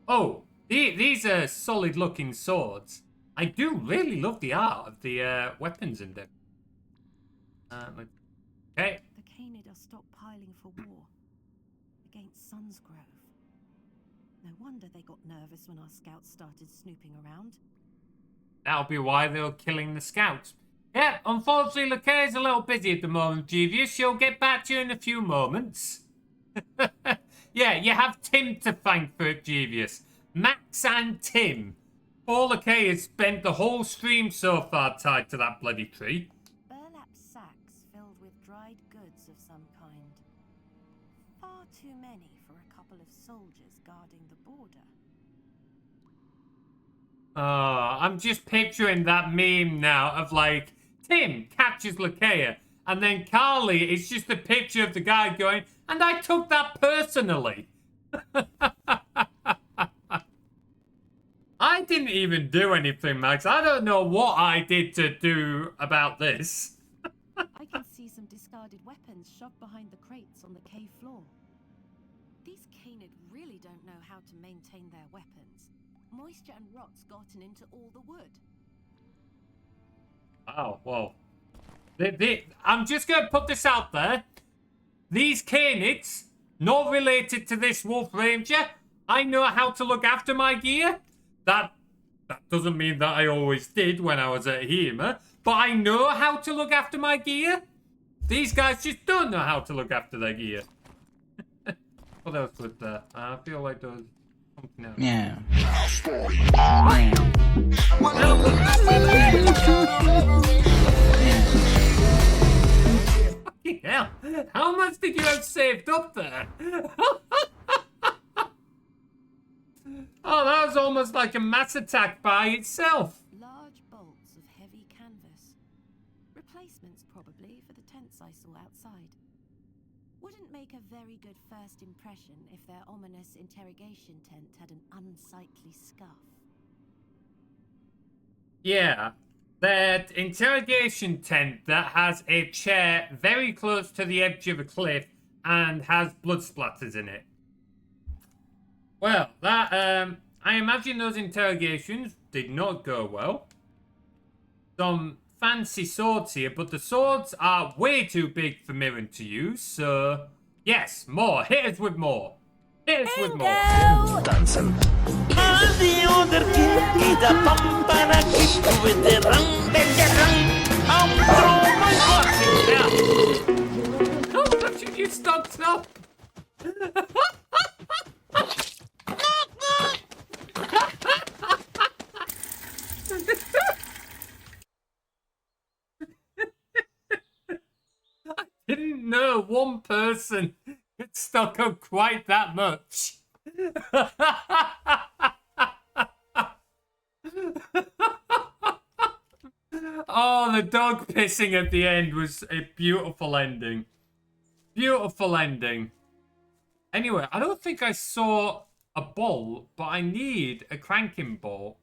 Oh, these are solid looking swords. I do really love the art of the weapons in them. Okay. The Canid are stockpiling for war against Sunsgrove. No wonder they got nervous when our scouts started snooping around. That'll be why they were killing the scouts. Yeah, unfortunately, Lakea's a little busy at the moment, Jeevious. She'll get back to you in a few moments. Yeah, you have Tim to thank for it, Jeevious. Max and Tim. Poor Lakea has spent the whole stream so far tied to that bloody tree. too many for a couple of soldiers guarding the border. I'm just picturing that meme now of like Tim catches Lakea, and then Carly is just a picture of the guy going, and I took that personally. I didn't even do anything, Max. I don't know what I did to do about this. I can see some discarded weapons shoved behind the crates on the cave floor. These Canid really don't know how to maintain their weapons. Moisture and rot's gotten into all the wood. Oh, well. I'm just going to put this out there. These Canids, not related to this Wolf Ranger. I know how to look after my gear. That doesn't mean that I always did when I was at Hema, but I know how to look after my gear. These guys just don't know how to look after their gear. What else was there? I feel like there was something else. Yeah. Fucking hell. How much did you have saved up there? Oh, that was almost like a mass attack by itself. Large bolts of heavy canvas. Replacements, probably, for the tents I saw outside. Wouldn't make a very good first impression if their ominous interrogation tent had an unsightly scuff. Yeah, that interrogation tent that has a chair very close to the edge of a cliff and has blood splatters in it. Well, that, I imagine those interrogations did not go well. Some fancy swords here, but the swords are way too big for Mirren to use, so yes, more. Hit us with more. Hit us with more. Dancing. How much have you stocked up? I didn't know one person could stock up quite that much. Oh, the dog pissing at the end was a beautiful ending. Beautiful ending. Anyway, I don't think I saw a bolt, but I need a cranking bolt.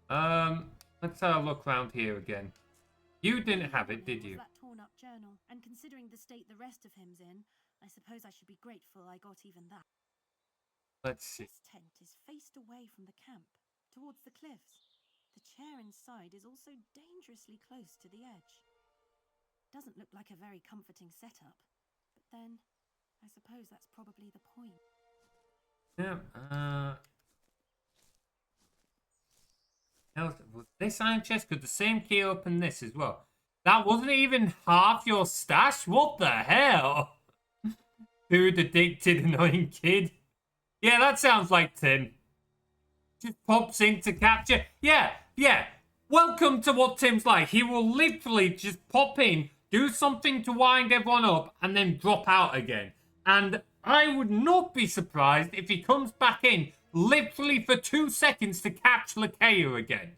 Let's have a look around here again. You didn't have it, did you? That torn-up journal, and considering the state the rest of him's in, I suppose I should be grateful I got even that. Let's see. This tent is faced away from the camp, towards the cliffs. The chair inside is also dangerously close to the edge. Doesn't look like a very comforting setup, but then, I suppose that's probably the point. Yeah, was this iron chest? Could the same key open this as well? That wasn't even half your stash? What the hell? Food addicted annoying kid. Yeah, that sounds like Tim. Just pops in to capture. Yeah. Welcome to what Tim's like. He will literally just pop in, do something to wind everyone up, and then drop out again. And I would not be surprised if he comes back in literally for 2 seconds to catch Lakea again.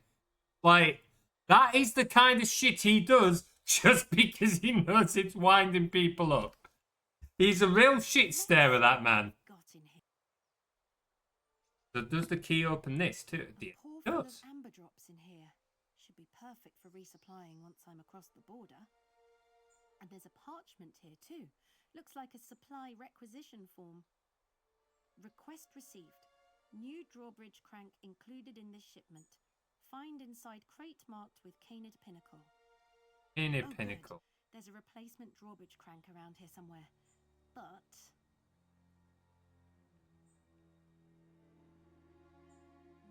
Like, that is the kind of shit he does just because he knows it's winding people up. He's a real shit starer, that man. So does the key open this too? It does. Amber drops in here. Should be perfect for resupplying once I'm across the border. And there's a parchment here too. Looks like a supply requisition form. Request received. New drawbridge crank included in this shipment. Find inside crate marked with Canid Pinnacle. Canid Pinnacle. Good. There's a replacement drawbridge crank around here somewhere. But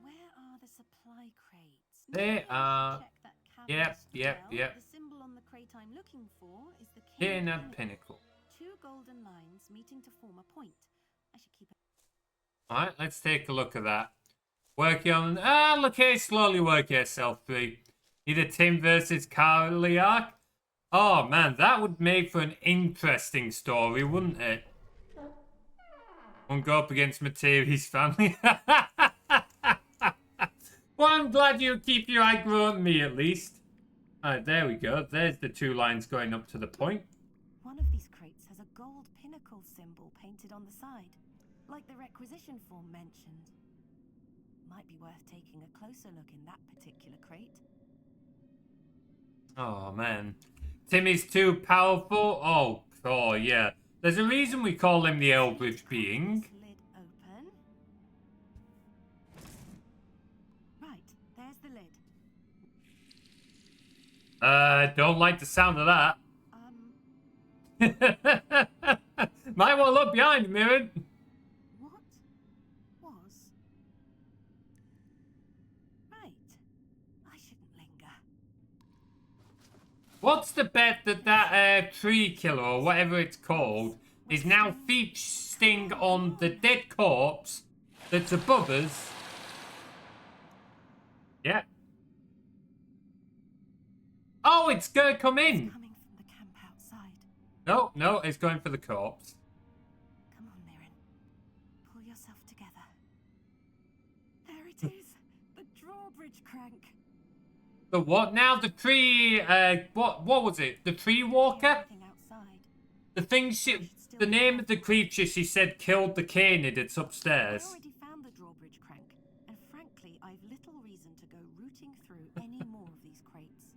where are the supply crates? They are. Yep. The symbol on the crate I'm looking for is the Canid Pinnacle. 2 golden lines meeting to form a point. I should keep it. Alright, let's take a look at that. Working on... look here, slowly work yourself through. Need a Tim versus Carly arc? Oh man, that would make for an interesting story, wouldn't it? Won't go up against Materies' family. Well, I'm glad you keep your aggro on me at least. Alright, there we go. There's the 2 lines going up to the point. One of these crates has a gold pinnacle symbol painted on the side, like the requisition form mentioned. Might be worth taking a closer look in that particular crate. Oh, man. Timmy's too powerful? Oh, yeah. There's a reason we call him the Eldritch Being. Lid open. Right, there's the lid. Don't like the sound of that. Might want to look behind, Mirren. What was? Right, I shouldn't linger. What's the bet that tree killer, or whatever it's called, is now feasting on the dead corpse that's above us? Yeah. Oh, it's gonna come in. Coming from the camp outside. No, it's going for the corpse. Come on, Mirren. Pull yourself together. There it is. The drawbridge crank. The what now? The tree, what was it? The tree walker? Everything outside. The thing the name of the creature she said killed the canid that's I upstairs. already found the drawbridge crank, and frankly, I've little reason to go rooting through any more of these crates.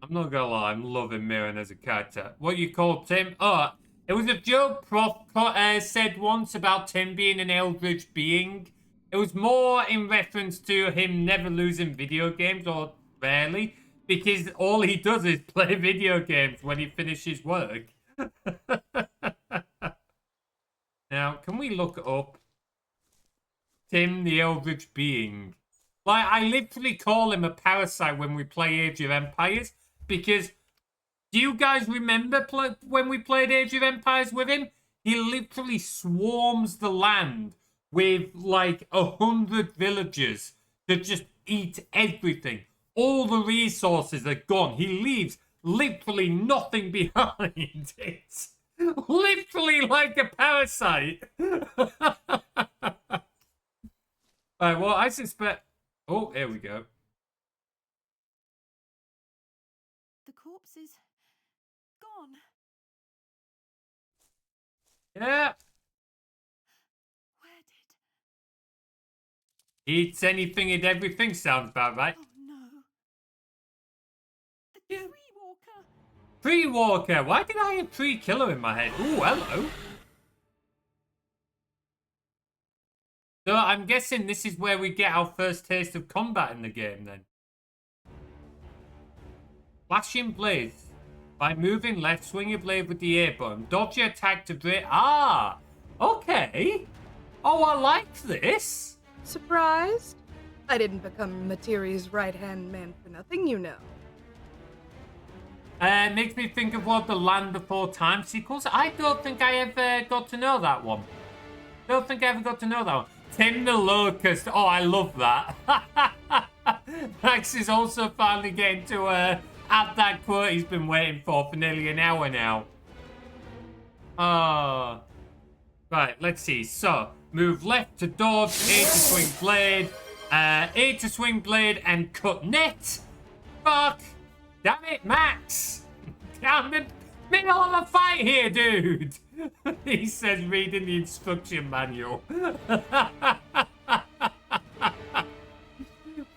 I'm not gonna lie, I'm loving Mirren as a character. What you call Tim? Oh, it was a joke Prof said once about Tim being an eldritch being. It was more in reference to him never losing video games, or rarely, because all he does is play video games when he finishes work. Now, can we look up Tim the Eldritch Being? Like, I literally call him a parasite when we play Age of Empires, because do you guys remember when we played Age of Empires with him? He literally swarms the land with like 100 villagers that just eat everything. All the resources are gone. He leaves literally nothing behind. It's literally like a parasite. Right, well, I suspect... Oh, here we go. The corpse is gone. Yeah. Where did? Eats anything and everything sounds about right. Oh no. The tree walker. Tree walker. Why did I have tree killer in my head? Ooh, hello. So I'm guessing this is where we get our first taste of combat in the game then. Flashing blades. By moving left, swing your blade with the A button. Dodge your attack to break. Ah, okay. Oh, I like this. Surprised? I didn't become Materies' right-hand man for nothing, you know. Makes me think of what the Land Before Time sequels. I don't think I ever got to know that one. Don't think I ever got to know that one. Tim the Locust. Oh, I love that. Max is also finally getting to add that quote he's been waiting for nearly an hour now. Oh. Right, let's see. So, move left to dodge, A to swing blade, A to swing blade and cut net. Fuck. Damn it, Max. Down the middle of a fight here, dude. He says reading the instruction manual.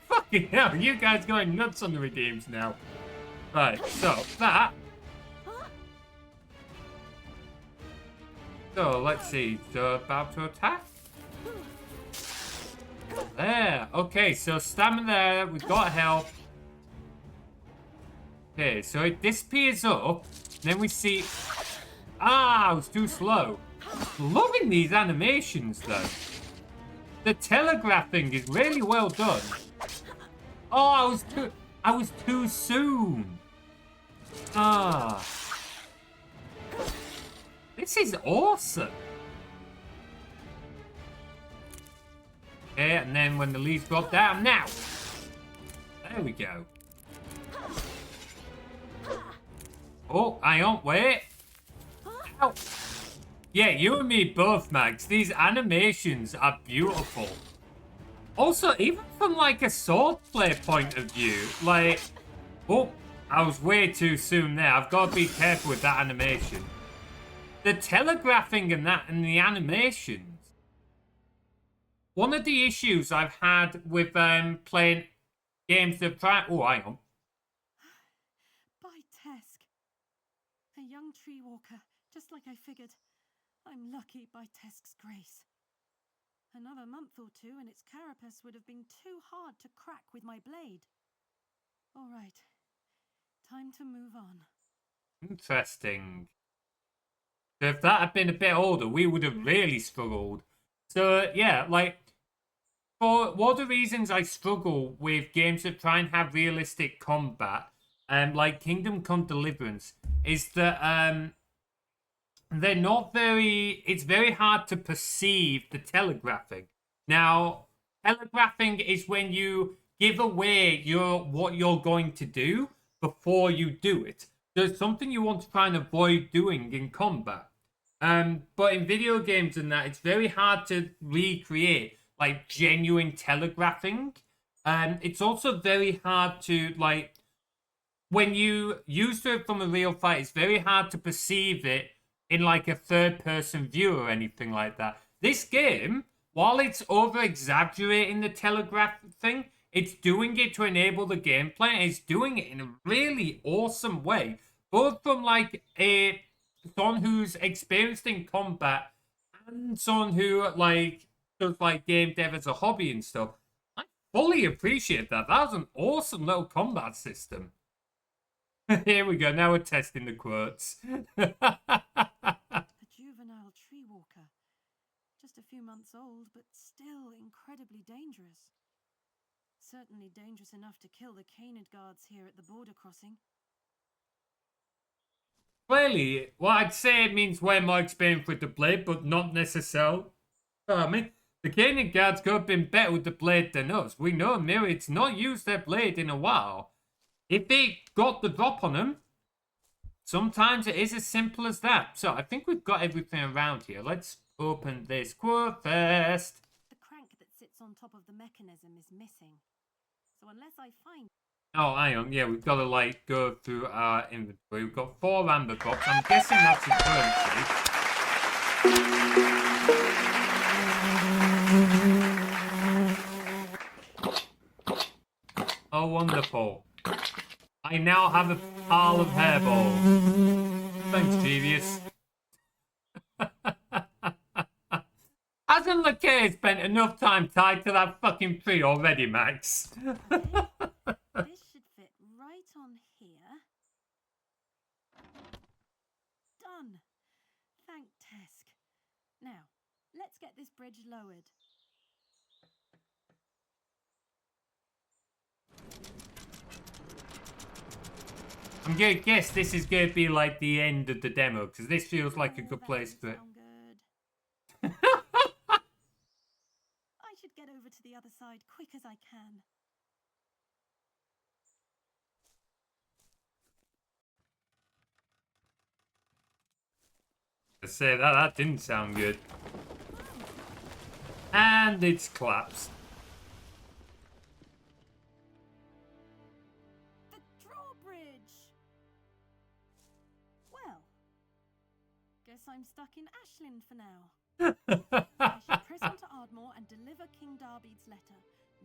Fucking hell, you guys going nuts on the redeems now. Right, so that. So let's see. So about to attack. There. Okay, so stamina there. We've got health. Okay, so it disappears up. Then we see. Ah, I was too slow. Loving these animations though. The telegraphing is really well done. Oh, I was too soon. Ah. This is awesome. Okay, and then when the leaves drop down, now. There we go. Oh, hang on, wait. Ow. Yeah, you and me both, Max. These animations are beautiful. Also, even from like a swordplay point of view, like, oh, I was way too soon there. I've got to be careful with that animation. The telegraphing and that and the animations. One of the issues I've had with playing games that try. Oh, hang on. By Tesk. A young tree walker, just like I figured. I'm lucky by Tesk's grace. Another month or two and its carapace would have been too hard to crack with my blade. All right. Time to move on. Interesting. So if that had been a bit older, we would have really struggled. So, yeah, like, for one of the reasons I struggle with games that try and have realistic combat, like Kingdom Come Deliverance, is that they're not very... It's very hard to perceive the telegraphing. Now, telegraphing is when you give away what you're going to do before you do it. So it's something you want to try and avoid doing in combat. But in video games and that, it's very hard to recreate like genuine telegraphing. It's also very hard to like when you use it from a real fight. It's very hard to perceive it in like a third-person view or anything like that. This game, while it's over-exaggerating the telegraph thing, it's doing it to enable the gameplay. And it's doing it in a really awesome way, both from like someone who's experienced in combat and someone who like does like game dev as a hobby and stuff. I fully appreciate that. That was an awesome little combat system. Here we go. Now we're testing the quotes. A juvenile tree walker. Just a few months old, but still incredibly dangerous. Certainly dangerous enough to kill the Canid guards here at the border crossing. Clearly, well, I'd say it means way more experience with the blade, but not necessarily. I mean, the Canaan guards could have been better with the blade than us. We know Myriad's not used their blade in a while. If they got the drop on them, sometimes it is as simple as that. So I think we've got everything around here. Let's open this quote first. The crank that sits on top of the mechanism is missing. So unless I find... Oh, hang on. Yeah, we've got to, like, go through our inventory. We've got 4 amber drops. I'm guessing that's a currency. Oh, wonderful. I now have a pile of hairballs. Thanks, Devious. Hasn't Lakea spent enough time tied to that fucking tree already, Max? This should fit right on here. Done. Thank Tesk. Now, let's get this bridge lowered. I'm gonna guess this is gonna be like the end of the demo, because this feels like a good place for it. I should get over to the other side quick as I can. I say that didn't sound good. And it's collapsed. The drawbridge! Well, guess I'm stuck in Ashlyn for now. I should press on to Ardmore and deliver King Darbeed's letter.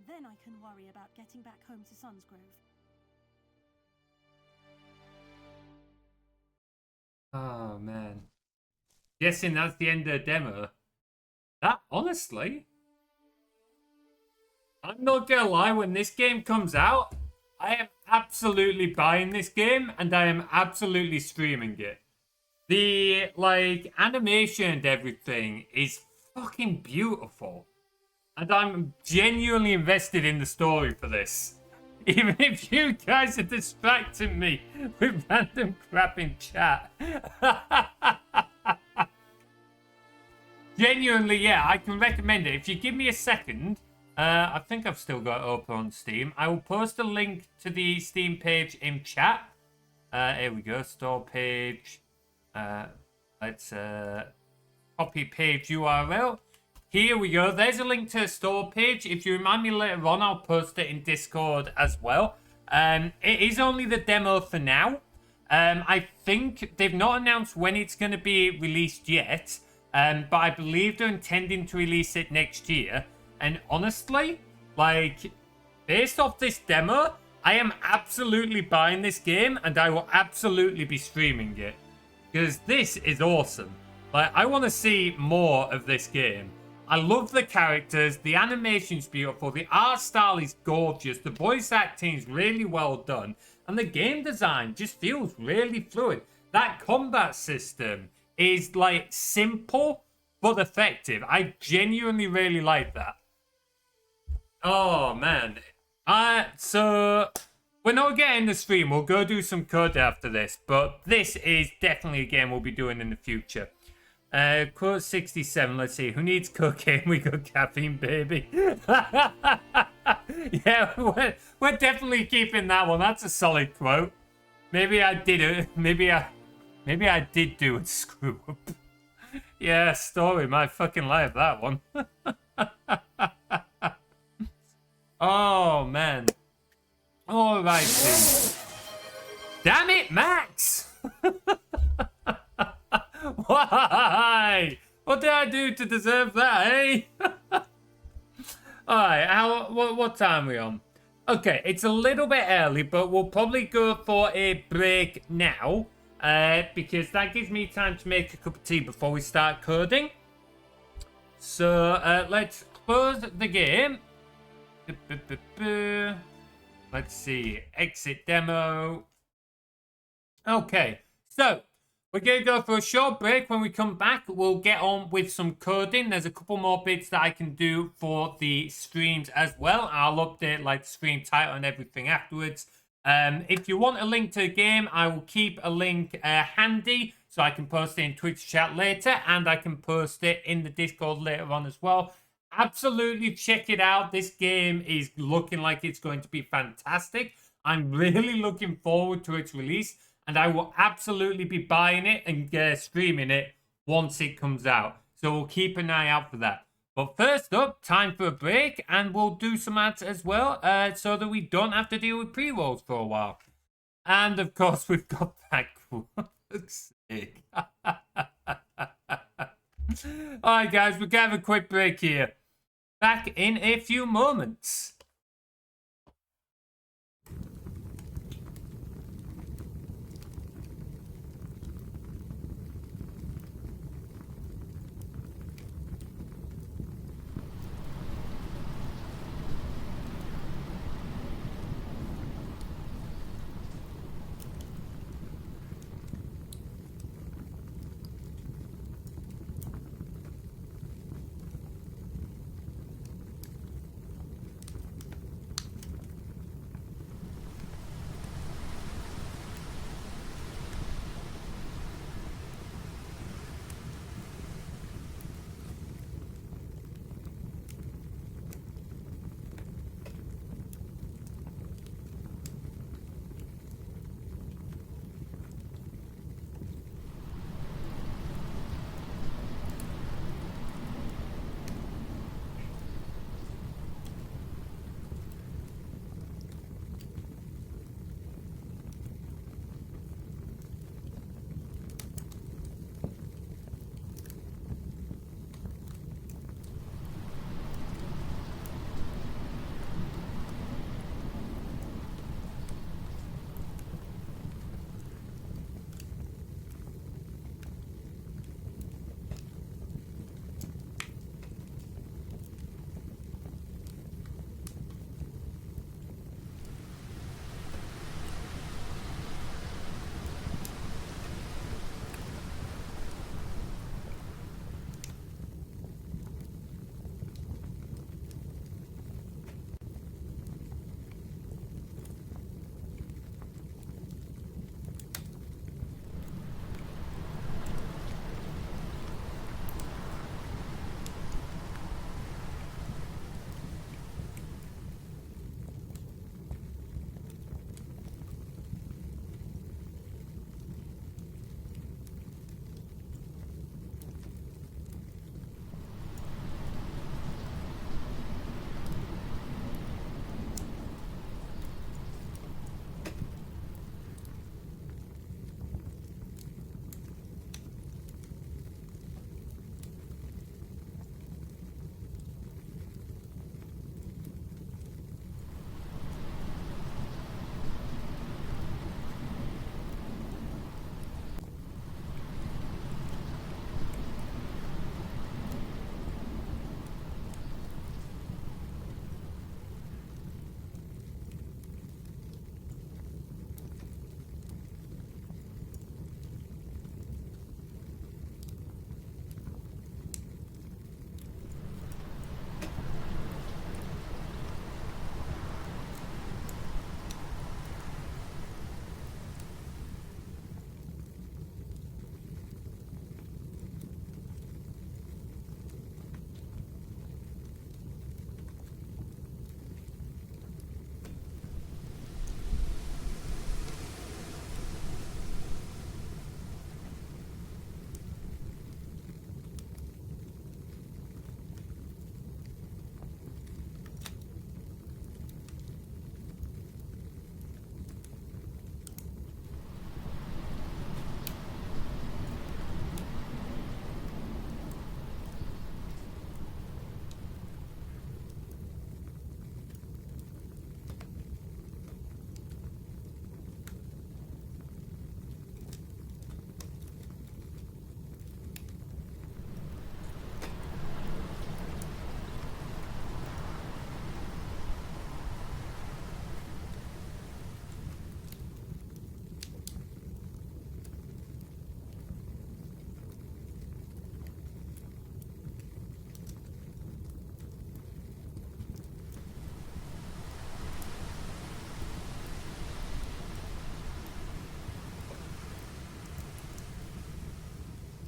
Then I can worry about getting back home to Sunsgrove. Oh, man. Guessing that's the end of the demo. That, honestly... I'm not gonna lie, when this game comes out, I am absolutely buying this game, and I am absolutely streaming it. The, like, animation and everything is fucking beautiful. And I'm genuinely invested in the story for this. Even if you guys are distracting me with random crap in chat. Genuinely, yeah, I can recommend it. If you give me a second, I think I've still got it open on Steam. I will post a link to the Steam page in chat. Here we go, store page. Let's copy page URL. Here we go. There's a link to a store page. If you remind me later on, I'll post it in Discord as well. It is only the demo for now. I think they've not announced when it's going to be released yet. But I believe they're intending to release it next year. And honestly, like, based off this demo, I am absolutely buying this game and I will absolutely be streaming it. Because this is awesome. Like, I want to see more of this game. I love the characters, the animation's beautiful, the art style is gorgeous, the voice acting is really well done, and the game design just feels really fluid. That combat system is, like, simple but effective. I genuinely really like that. Oh, man. So we're not getting the stream. We'll go do some code after this, but this is definitely a game we'll be doing in the future. Quote 67. Let's see. Who needs cocaine? We got caffeine, baby. Yeah, we're definitely keeping that one. That's a solid quote. Maybe I did it. Maybe I did do a screw up. Yeah, story. My fucking life, that one. Oh, man. All right, damn it, Max! Why? What did I do to deserve that, eh? Alright, what time are we on? Okay, it's a little bit early, but we'll probably go for a break now. Because that gives me time to make a cup of tea before we start coding. So, let's close the game. Let's see. Exit demo. Okay, so we're going to go for a short break. When we come back, we'll get on with some coding. There's a couple more bits that I can do for the streams as well. I'll update like the stream title and everything afterwards. If you want a link to the game, I will keep a link handy so I can post it in Twitch chat later, and I can post it in the Discord later on as well. Absolutely check it out. This game is looking like it's going to be fantastic. I'm really looking forward to its release, and I will absolutely be buying it and streaming it once it comes out. So we'll keep an eye out for that. But first up, time for a break, and we'll do some ads as well, so that we don't have to deal with pre-rolls for a while. And of course, we've got that looks sick. Alright guys, we're gonna have a quick break here. Back in a few moments.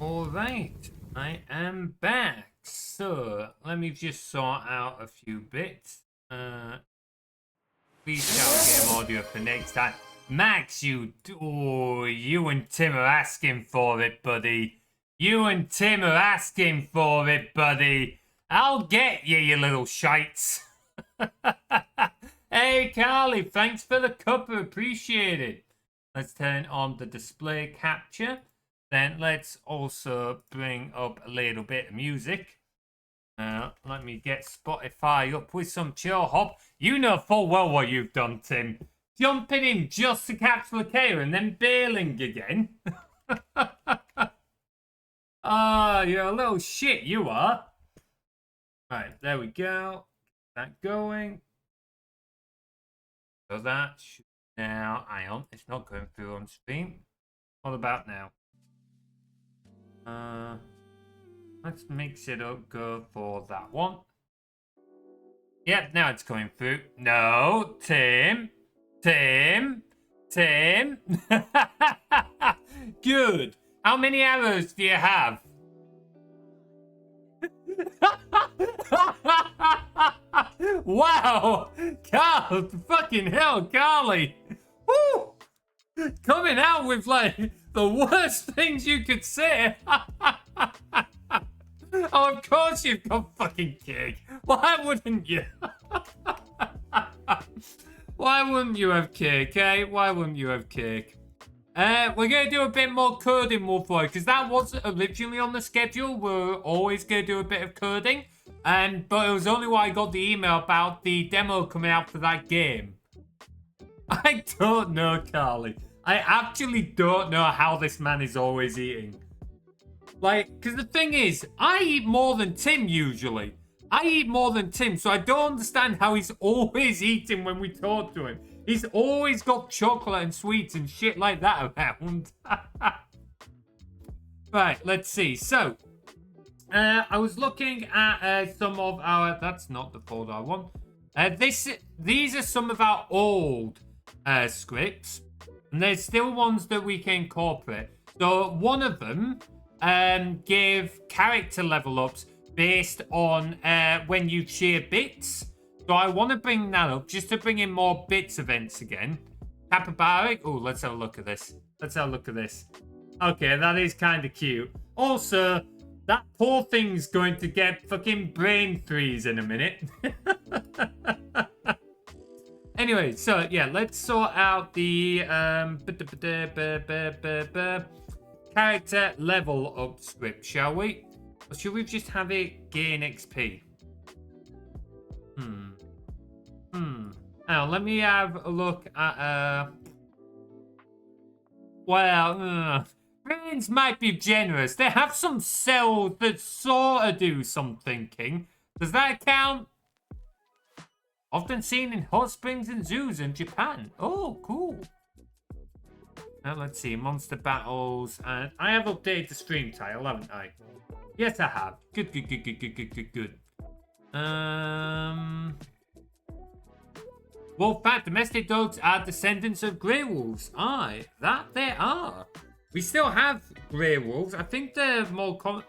Alright, I am back. So, let me just sort out a few bits. Please shout game audio for next time. Max, you and Tim are asking for it, buddy. You and Tim are asking for it, buddy. I'll get you, you little shites. Hey, Carly, thanks for the cuppa. Appreciate it. Let's turn on the display capture. Then let's also bring up a little bit of music. Let me get Spotify up with some chill hop. You know full well what you've done, Tim. Jumping in just to catch Lakea and then bailing again. Ah, you're a little shit, you are. Right, there we go. That going. So that should now, hang on, it's not going through on stream. What about now? Let's mix it up, go for that one. Yep, now it's going through. No, Tim. Good. How many arrows do you have? Wow! Carl, fucking hell, Carly! Woo! Coming out with like the worst things you could say. Oh, of course you've got fucking cake. Why wouldn't you? Why wouldn't you have cake, eh? Why wouldn't you have cake? We're going to do a bit more coding, Wolfboy, because that wasn't originally on the schedule. We're always going to do a bit of coding. But it was only why I got the email about the demo coming out for that game. I don't know, Carly. I actually don't know how this man is always eating. Like, because the thing is, I eat more than Tim usually. I eat more than Tim, so I don't understand how he's always eating when we talk to him. He's always got chocolate and sweets and shit like that around. Right, let's see. So, I was looking at some of our... That's not the folder I want. These are some of our old scripts. And there's still ones that we can incorporate. So, one of them gave character level ups based on when you share bits. So I want to bring that up just to bring in more bits events again. Capybara. Oh, let's have a look at this. Let's have a look at this. Okay, that is kind of cute. Also, that poor thing's going to get fucking brain freeze in a minute. Anyway, so yeah, let's sort out the character level up script, shall we? Or should we just have it gain XP? Now, let me have a look at, well, brains might be generous. They have some cells that sort of do some thinking. Does that count? Often seen in hot springs and zoos in Japan. Oh, cool. Now, let's see. Monster battles. And I have updated the stream title, haven't I? Yes, I have. Good. Wolf fact, domestic dogs are descendants of grey wolves. Aye, that they are. We still have grey wolves. I think they're more common.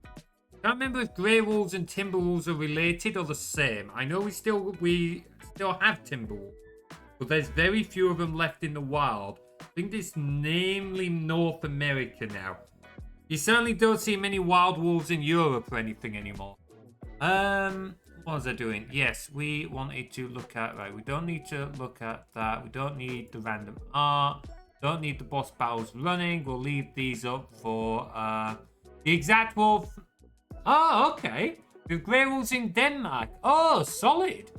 I can't remember if grey wolves and timber wolves are related or the same. I know we still have timber wolves, but there's very few of them left in the wild. I think it's namely North America now. You certainly don't see many wild wolves in Europe or anything anymore. What was I doing? Yes, we wanted to look at... Right, we don't need to look at that. We don't need the random art. Don't need the boss battles running. We'll leave these up for the exact wolf. Oh, okay. The grey wolves in Denmark. Oh, solid.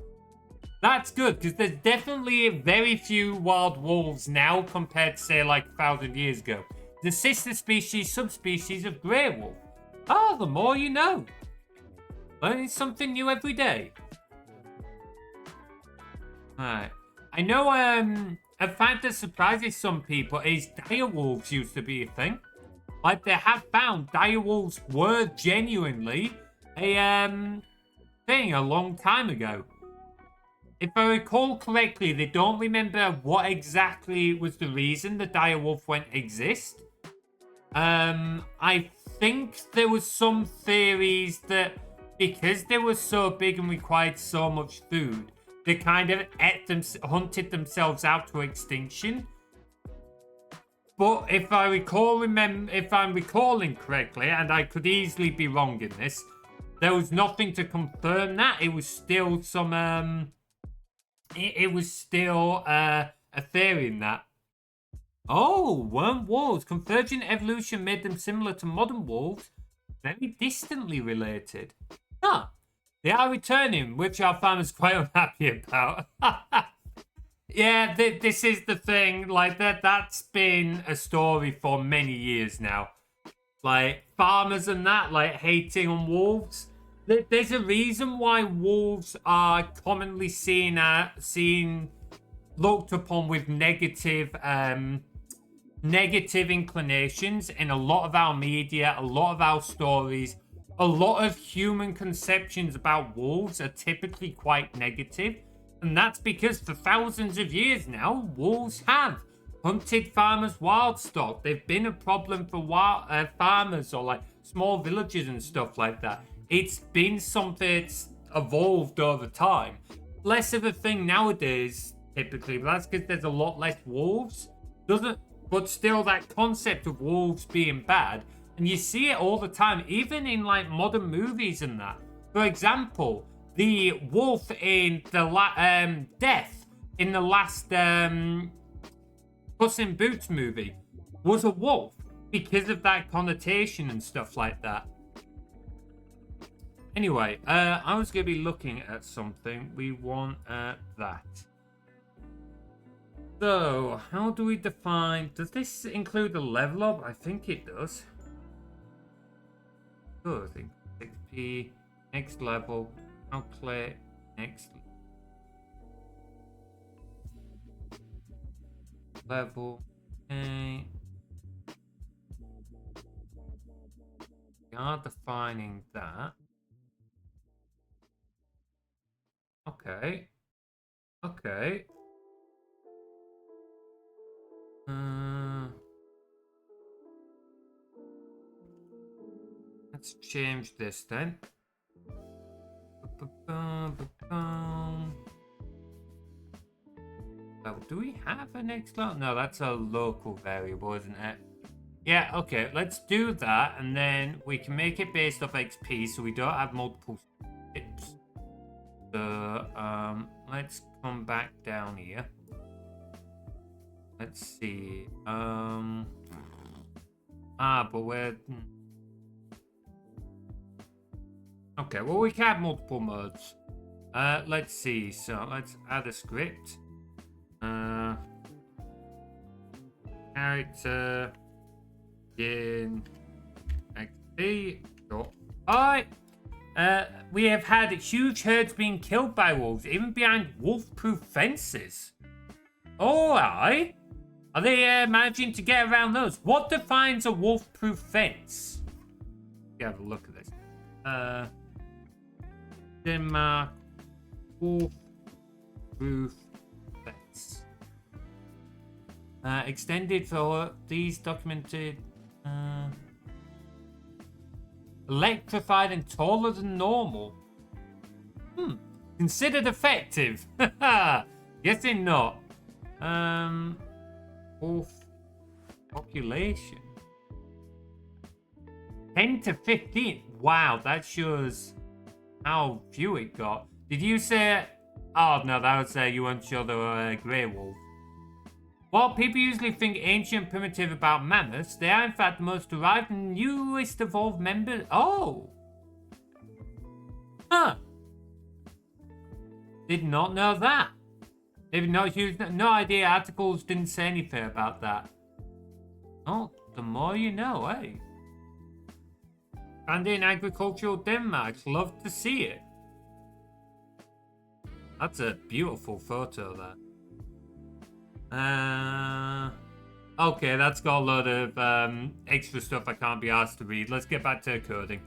That's good, because there's definitely very few wild wolves now compared to, say, like 1,000 years ago. The sister species, subspecies of grey wolf. Oh, the more you know. Learning something new every day. Alright. I know a fact that surprises some people is dire wolves used to be a thing. Like, they have found dire wolves were genuinely a thing a long time ago. If I recall correctly, they don't remember what exactly was the reason the dire wolf went exist. I think there was some theories that because they were so big and required so much food, they kind of hunted themselves out to extinction. But if I'm recalling correctly, and I could easily be wrong in this, there was nothing to confirm that. It was still some it was still a theory in that. Oh, weren't wolves? Convergent evolution made them similar to modern wolves, very distantly related. Huh. They are returning, which our farmers quite unhappy about. Yeah, this is the thing. Like that's been a story for many years now. Like farmers and that, like hating on wolves. There's a reason why wolves are commonly looked upon with negative inclinations in a lot of our media, a lot of our stories. A lot of human conceptions about wolves are typically quite negative. And that's because for thousands of years now, wolves have hunted farmers' wild stock. They've been a problem for farmers or like small villages and stuff like that. It's been something that's evolved over time. Less of a thing nowadays, typically, but that's because there's a lot less wolves. But still, that concept of wolves being bad, and you see it all the time, even in like modern movies and that. For example, the wolf in the Death in the last Puss in Boots movie was a wolf because of that connotation and stuff like that. Anyway, I was going to be looking at something. We want that. So, how do we define... Does this include a level up? I think it does. Good. 6p, next level, calculate, next level. Okay. We are defining that. Okay. Okay. Let's change this then. Oh, do we have an next level? No, that's a local variable, isn't it? Yeah, okay, let's do that, and then we can make it based off XP, so we don't have multiple tips. So, let's come back down here. Let's see. But we're... Okay, well, we can have multiple modes. Let's see. So, let's add a script. Character in XP. Alright. We have had huge herds being killed by wolves, even behind wolf-proof fences. Alright. Are they managing to get around those? What defines a wolf-proof fence? Let's have a look at this. Denmark wolf-proof fence. Extended for these documented. Electrified and taller than normal. Considered effective. Guessing not. Wolf population 10 to 15. Wow, that shows how few it got. Did you say? Oh no, that would say you weren't sure they were grey wolves. While people usually think ancient and primitive about mammoths, they are in fact the most derived and newest evolved members. Oh, huh? Did not know that. Maybe not huge. No idea. Articles didn't say anything about that. Oh, the more you know, eh? And in agricultural Denmark, love to see it. That's a beautiful photo there. Okay, that's got a lot of extra stuff I can't be asked to read. Let's get back to coding.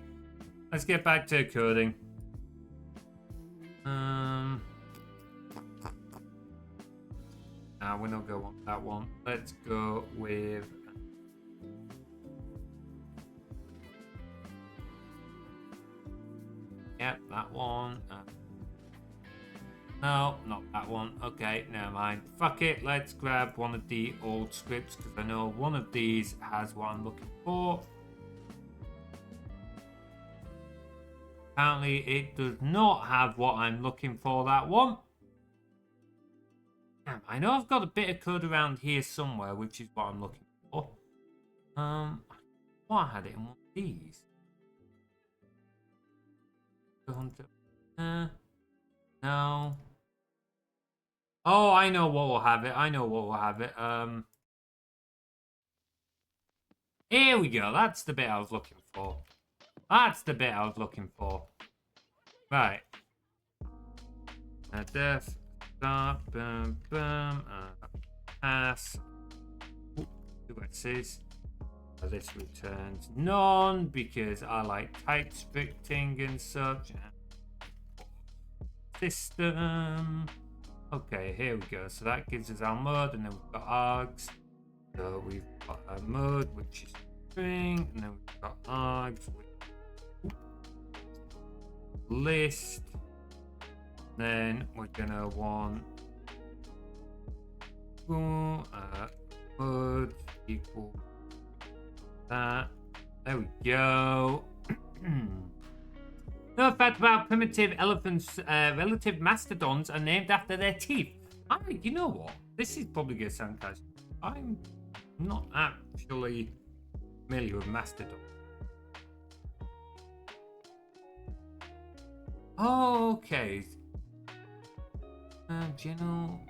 Nah, we're not going on that one. Let's go with Yep, that one. No, not that one. Okay, never mind. Fuck it, let's grab one of the old scripts because I know one of these has what I'm looking for. Apparently, it does not have what I'm looking for, that one. Damn, I know I've got a bit of code around here somewhere, which is what I'm looking for. I thought I had it in one of these. No. Oh, I know what will have it. I know what will have it. Here we go. That's the bit I was looking for. That's the bit I was looking for. Right. Def. Stop. Boom. Boom. Pass. Ooh, 2 X's. This returns none because I like type scripting and such. System. Okay, here we go. So that gives us our mode, and then we've got args. So we've got a mode, which is string, and then we've got args, which list. Then we're gonna want mode equal that. There we go. No fact about primitive elephants' relative mastodons are named after their teeth. You know what? This is probably going to sound casual. I'm not actually familiar with mastodon. Oh, okay. General.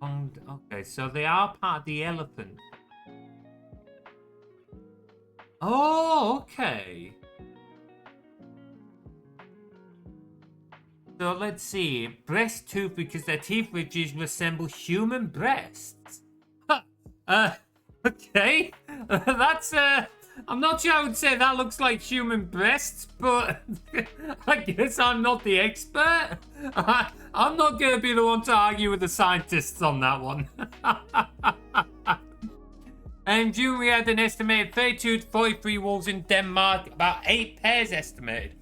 Okay, so they are part of the elephant. Oh, okay. So let's see. Breast tooth because their teeth ridges resemble human breasts. Okay. That's I'm not sure I would say that looks like human breasts, but I guess I'm not the expert. I'm not going to be the one to argue with the scientists on that one. In June, we had an estimated 32 to 43 wolves in Denmark, about 8 pairs estimated.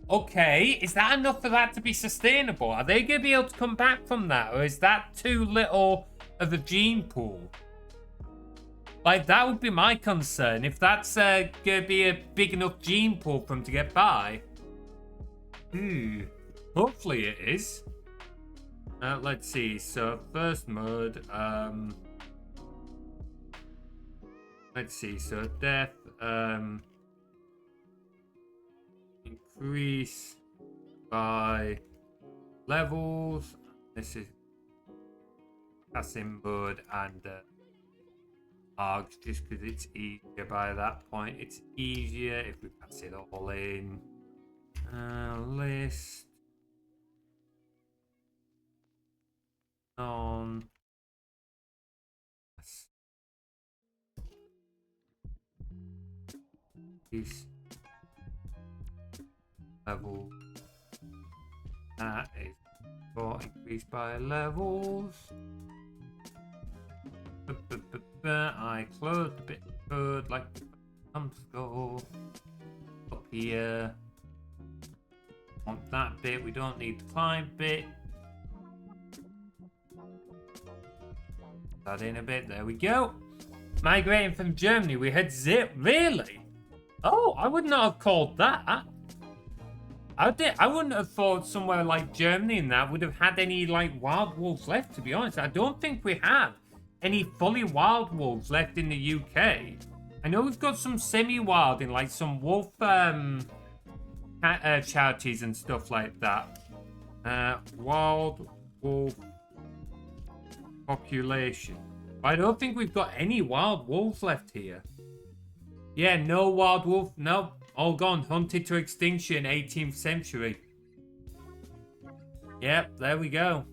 Okay, is that enough for that to be sustainable? Are they going to be able to come back from that, or is that too little of a gene pool? Like, that would be my concern, if that's going to be a big enough gene pool for them to get by. Hopefully it is. Let's see, so first mode, let's see, so death, increase by levels. This is passing mode and args, just because it's easier by that point. It's easier if we pass it all in. List on this level. That is for increased by levels. I closed a bit of code like thumbs go up here. Want that bit, we don't need the climb bit. That in a bit, there we go. Migrating from Germany, we had zip. Really? Oh, I would not have called that. I wouldn't have thought somewhere like Germany and that would have had any like wild wolves left, to be honest. I don't think we have any fully wild wolves left in the UK. I know we've got some semi-wild in like some wolf charities and stuff like that. Wild wolf population. But I don't think we've got any wild wolves left here. Yeah, no wild wolf. No, all gone. Hunted to extinction, 18th century. Yep, there we go.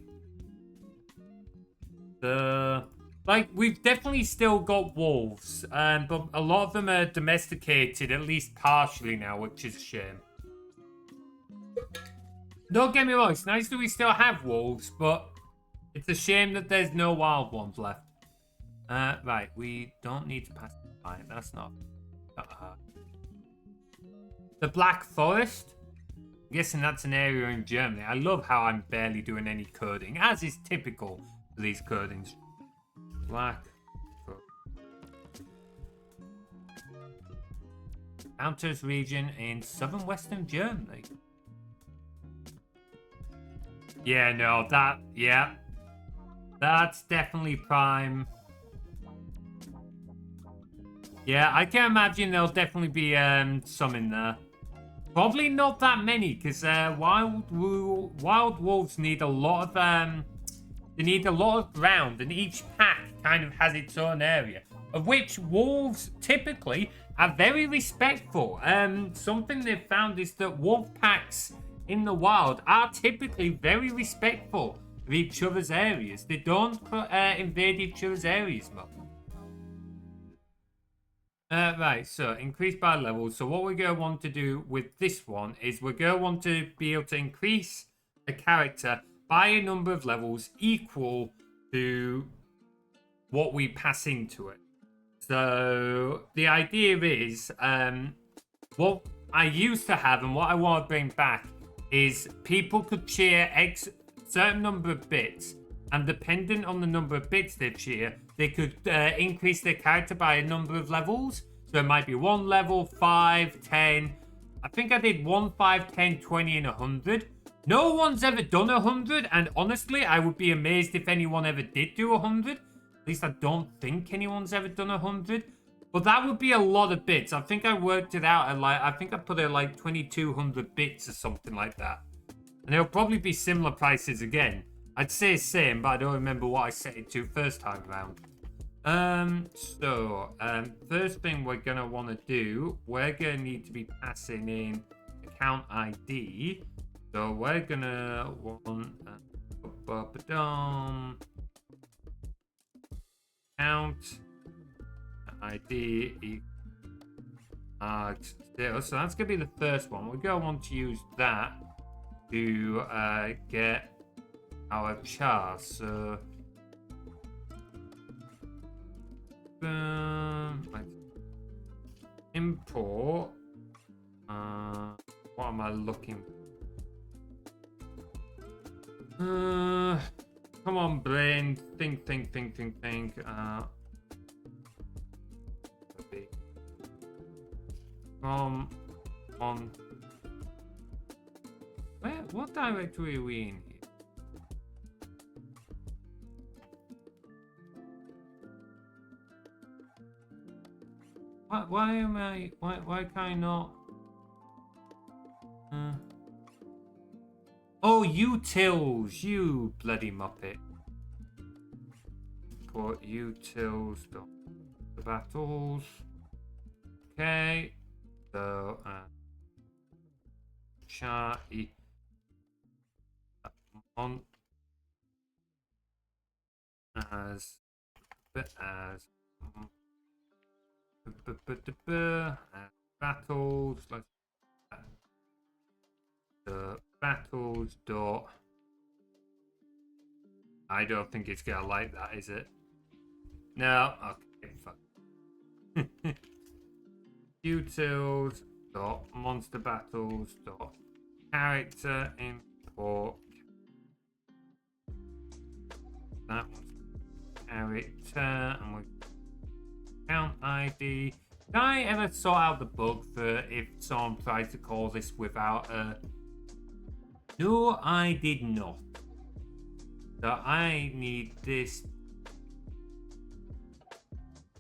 Like, we've definitely still got wolves, but a lot of them are domesticated, at least partially now, which is a shame. Don't get me wrong, it's nice that we still have wolves, but it's a shame that there's no wild ones left. Right, we don't need to pass by. That's not hard. The Black Forest? I'm guessing that's an area in Germany. I love how I'm barely doing any coding, as is typical for these codings. Black. Counters region in southern western Germany. Yeah, no, yeah. That's definitely prime. Yeah, I can imagine there'll definitely be some in there. Probably not that many, because wild wolves need a lot of they need a lot of ground, and each pack kind of has its own area, of which wolves typically are very respectful. Something they've found is that wolf packs in the wild are typically very respectful of each other's areas. They don't invade each other's areas much. Right, so increase by level. So what we're going to want to do with this one is we're going to want to be able to increase a character by a number of levels equal to what we pass into it. So the idea is, what I used to have and what I want to bring back is people could cheer certain number of bits, and dependent on the number of bits they cheer, they could increase their character by a number of levels. So it might be 1 level, 5, 10. I think I did 1, 5, 10, 20, and 100. No one's ever done 100, and honestly, I would be amazed if anyone ever did do 100. At least I don't think anyone's ever done 100. But that would be a lot of bits. I think I worked it out at I think I put it at like 2,200 bits or something like that. And it'll probably be similar prices again. I'd say same, but I don't remember what I set it to first time around. First thing we're going to want to do, we're going to need to be passing in account ID. So we're going to want account ID so that's going to be the first one. We're going to want to use that to get our char. So import. What am I looking? Come on, brain. Think. From on. What directory are we in here? Why am I? Why can I not? Oh, utils, you bloody muppet. Put utils. The battles. Okay. So char on as battles. Let's the battles dot. I don't think it's gonna like that, is it? No. Okay. Fuck. Utils dot monster battles dot character import. That one's character, and we account ID. Did I ever sort out the bug for if someone tries to call this without a? No, I did not. So I need this.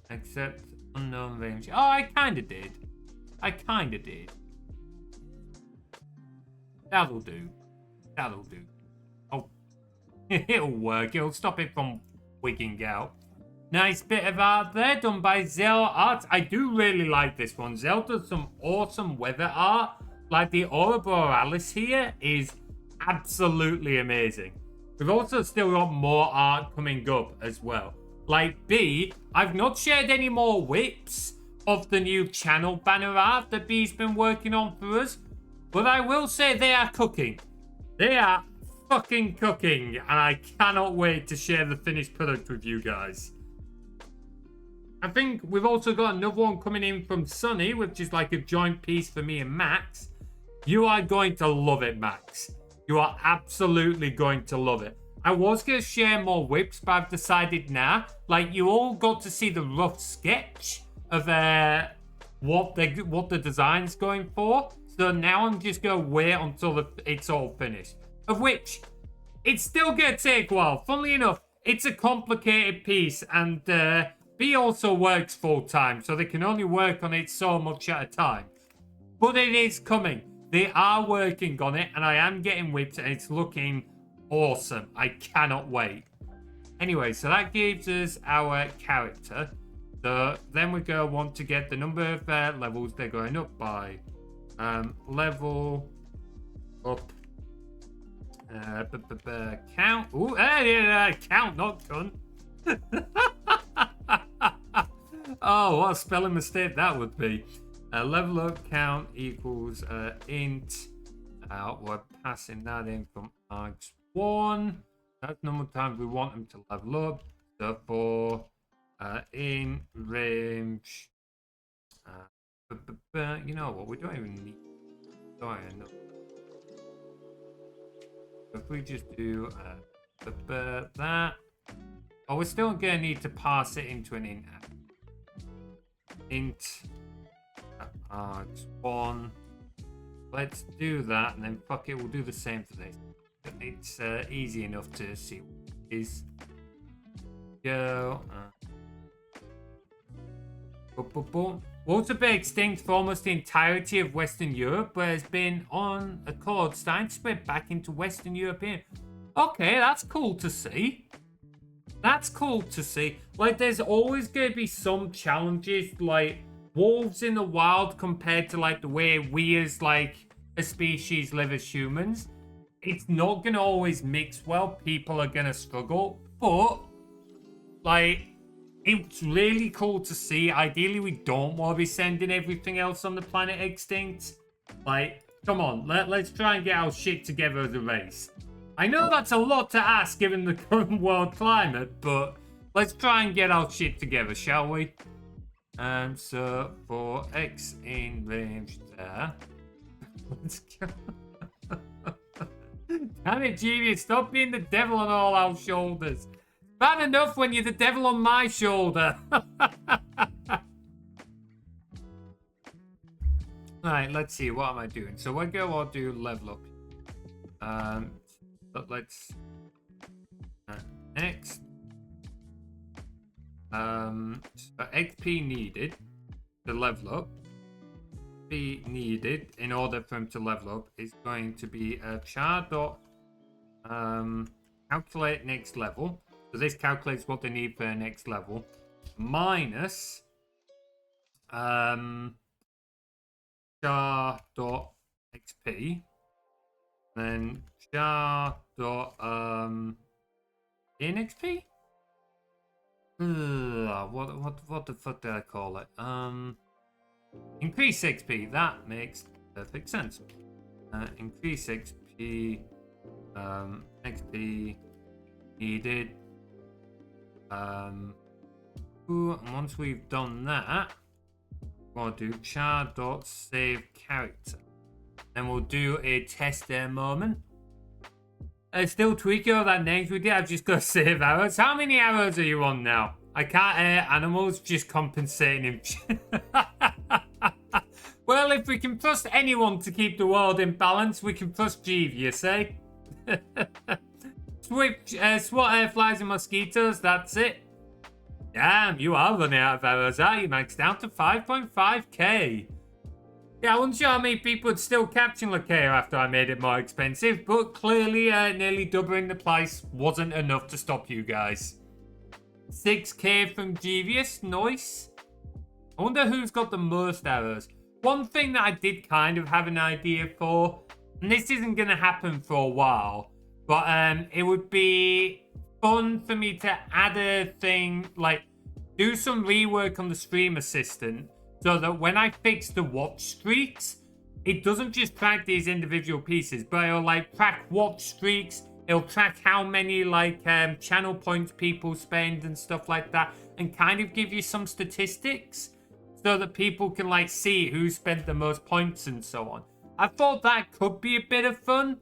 Accept unknown range. Oh, I kind of did. That'll do. Oh, it'll work. It'll stop it from wigging out. Nice bit of art there done by Zell Art. I do really like this one. Zell does some awesome weather art. Like the Aurora Borealis here is absolutely amazing. We've also still got more art coming up as well. Like B, I've not shared any more whips of the new channel banner art that B's been working on for us. But I will say they are cooking. They are fucking cooking. And I cannot wait to share the finished product with you guys. I think we've also got another one coming in from Sunny, which is like a joint piece for me and Max. You are going to love it, Max. You are absolutely going to love it. I was going to share more whips, but I've decided now. Like, you all got to see the rough sketch of what the design's going for. So now I'm just going to wait until it's all finished. Of which, it's still going to take a while. Funnily enough, it's a complicated piece, and B also works full-time, so they can only work on it so much at a time. But it is coming. They are working on it, and I am getting whips, and it's looking awesome. I cannot wait. Anyway, so that gives us our character. So then we're going to want to get the number of levels they're going up by. Level up. Count. Ooh, count, not cunt. Oh, what a spelling mistake that would be. Level up count equals int. We're passing that in from args1. That's the number of times we want them to level up. So for in range. You know what? We don't even need. Sorry, no. If we just do that. Oh, we're still going to need to pass it into an int. Int args1. Let's do that, and then fuck it, we'll do the same for this. It's easy enough to see what it is. Go. Water been extinct for almost the entirety of Western Europe, but has been on a chord starting to spread back into Western European. Okay, that's cool to see. That's cool to see. Like, there's always going to be some challenges, like wolves in the wild compared to like the way we as like a species live as humans. It's not going to always mix well. People are going to struggle, but like, it's really cool to see. Ideally, we don't want to be sending everything else on the planet extinct. Like, come on, let's try and get our shit together as a race. I know that's a lot to ask given the current world climate, but let's try and get our shit together, shall we? So for X in range there. Let's go. Damn it, Genius, stop being the devil on all our shoulders. Bad enough when you're the devil on my shoulder. Alright, let's see. What am I doing? So we'll go or do level up. But let's next. So XP needed to level up. XP needed in order for him to level up is going to be a char dot calculate next level. So this calculates what they need for next level. Minus char dot XP. Then char dot in XP? What the fuck did I call it? Increase XP. That makes perfect sense. Increase XP. XP needed. And once we've done that, we'll do char dot save character. Then we'll do a test there moment. Still tweaking all that names we did. I've just got to save arrows. How many arrows are you on now? I can't air animals, just compensating him. Well, if we can trust anyone to keep the world in balance, we can trust Jeeve, you say? SWAT flies and mosquitoes, that's it. Damn, you are running out of arrows, are you, Max? Down to 5.5k. Yeah, I wasn't sure how many people would still capture Lakea after I made it more expensive, but clearly nearly doubling the price wasn't enough to stop you guys. 6k from Devious, nice. I wonder who's got the most arrows. One thing that I did kind of have an idea for, and this isn't going to happen for a while, but it would be fun for me to add a thing, like do some rework on the stream assistant, so that when I fix the watch streaks, it doesn't just track these individual pieces, but it'll like track watch streaks. It'll track how many like channel points people spend and stuff like that, and kind of give you some statistics so that people can like see who spent the most points and so on. I thought that could be a bit of fun.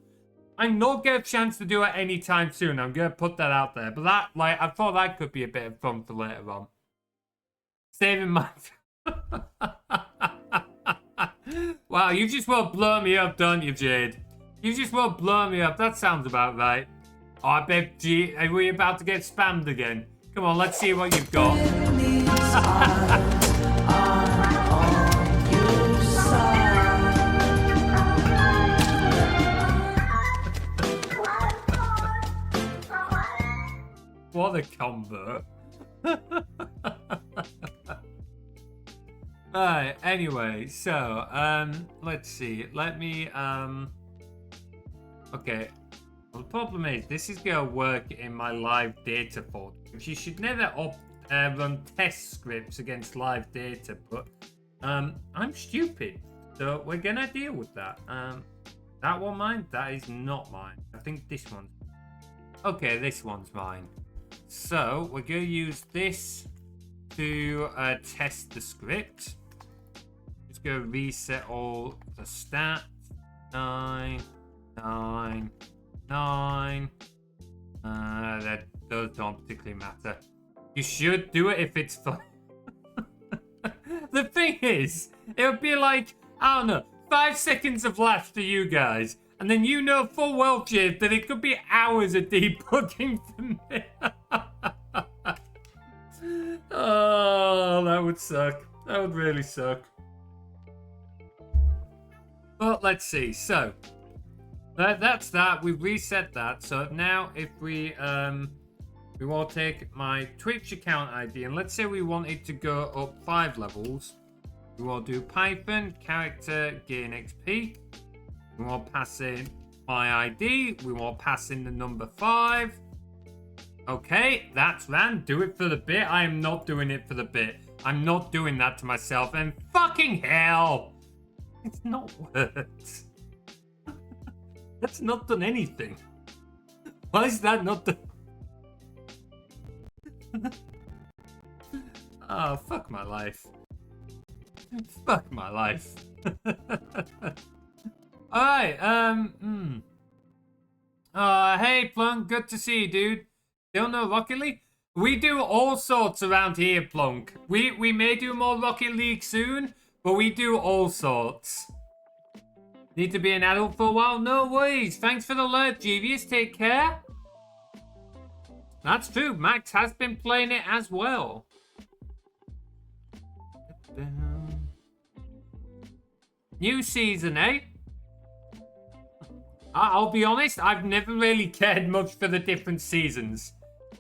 I not get a chance to do it anytime soon. I'm going to put that out there. But that, like, I thought that could be a bit of fun for later on. Saving my... Wow, you just want to blow me up, don't you, Jade? You just want to blow me up. That sounds about right. Oh, I bet, gee, are we about to get spammed again? Come on, let's see what you've got. What a combo. Alright, anyway, so, let's see. Let me, okay. Well, the problem is, this is going to work in my live data folder. You should never run test scripts against live data, but, I'm stupid. So, we're going to deal with that. That one mine? That is not mine. I think this one's... Okay, this one's mine. So, we're going to use this to test the script. Just going to reset all the stats. 9, 9, 9. Those don't particularly matter. You should do it if it's fun. The thing is, it would be like, I don't know, 5 seconds of laughs to you guys. And then you know full well, Jade, that it could be hours of debugging for me. Oh, that would suck. That would really suck. But let's see. So, that's that. We've reset that. So now if we want to take my Twitch account ID, and let's say we wanted to go up 5 levels. We will do Python, character, gain XP. We want to pass in my ID. We want to pass in the number 5. Okay, that's ran. Do it for the bit. I am not doing it for the bit. I'm not doing that to myself. And fucking hell! It's not worked. That's not done anything. Why is that not done? Oh, fuck my life. Fuck my life. Alright, hey, Plunk, good to see you, dude. Don't know Rocket League? We do all sorts around here, Plunk. We may do more Rocket League soon, but we do all sorts. Need to be an adult for a while? No worries. Thanks for the alert, Jeevious. Take care. That's true. Max has been playing it as well. New season, eh? I'll be honest, I've never really cared much for the different seasons.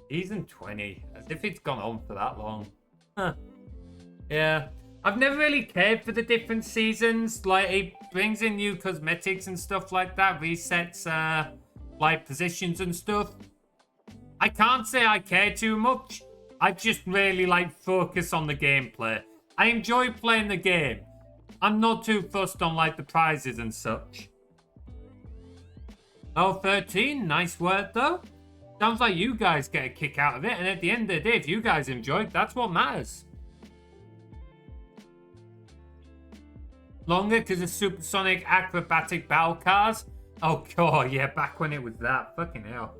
Season 20, as if it's gone on for that long. Huh. Yeah, I've never really cared for the different seasons. Like, it brings in new cosmetics and stuff like that, resets, like, positions and stuff. I can't say I care too much. I just really, like, focus on the gameplay. I enjoy playing the game. I'm not too fussed on, like, the prizes and such. Oh, 13. Nice work, though. Sounds like you guys get a kick out of it. And at the end of the day, if you guys enjoy it, that's what matters. Longer because of supersonic acrobatic battle cars. Oh, God. Yeah, back when it was that. Fucking hell.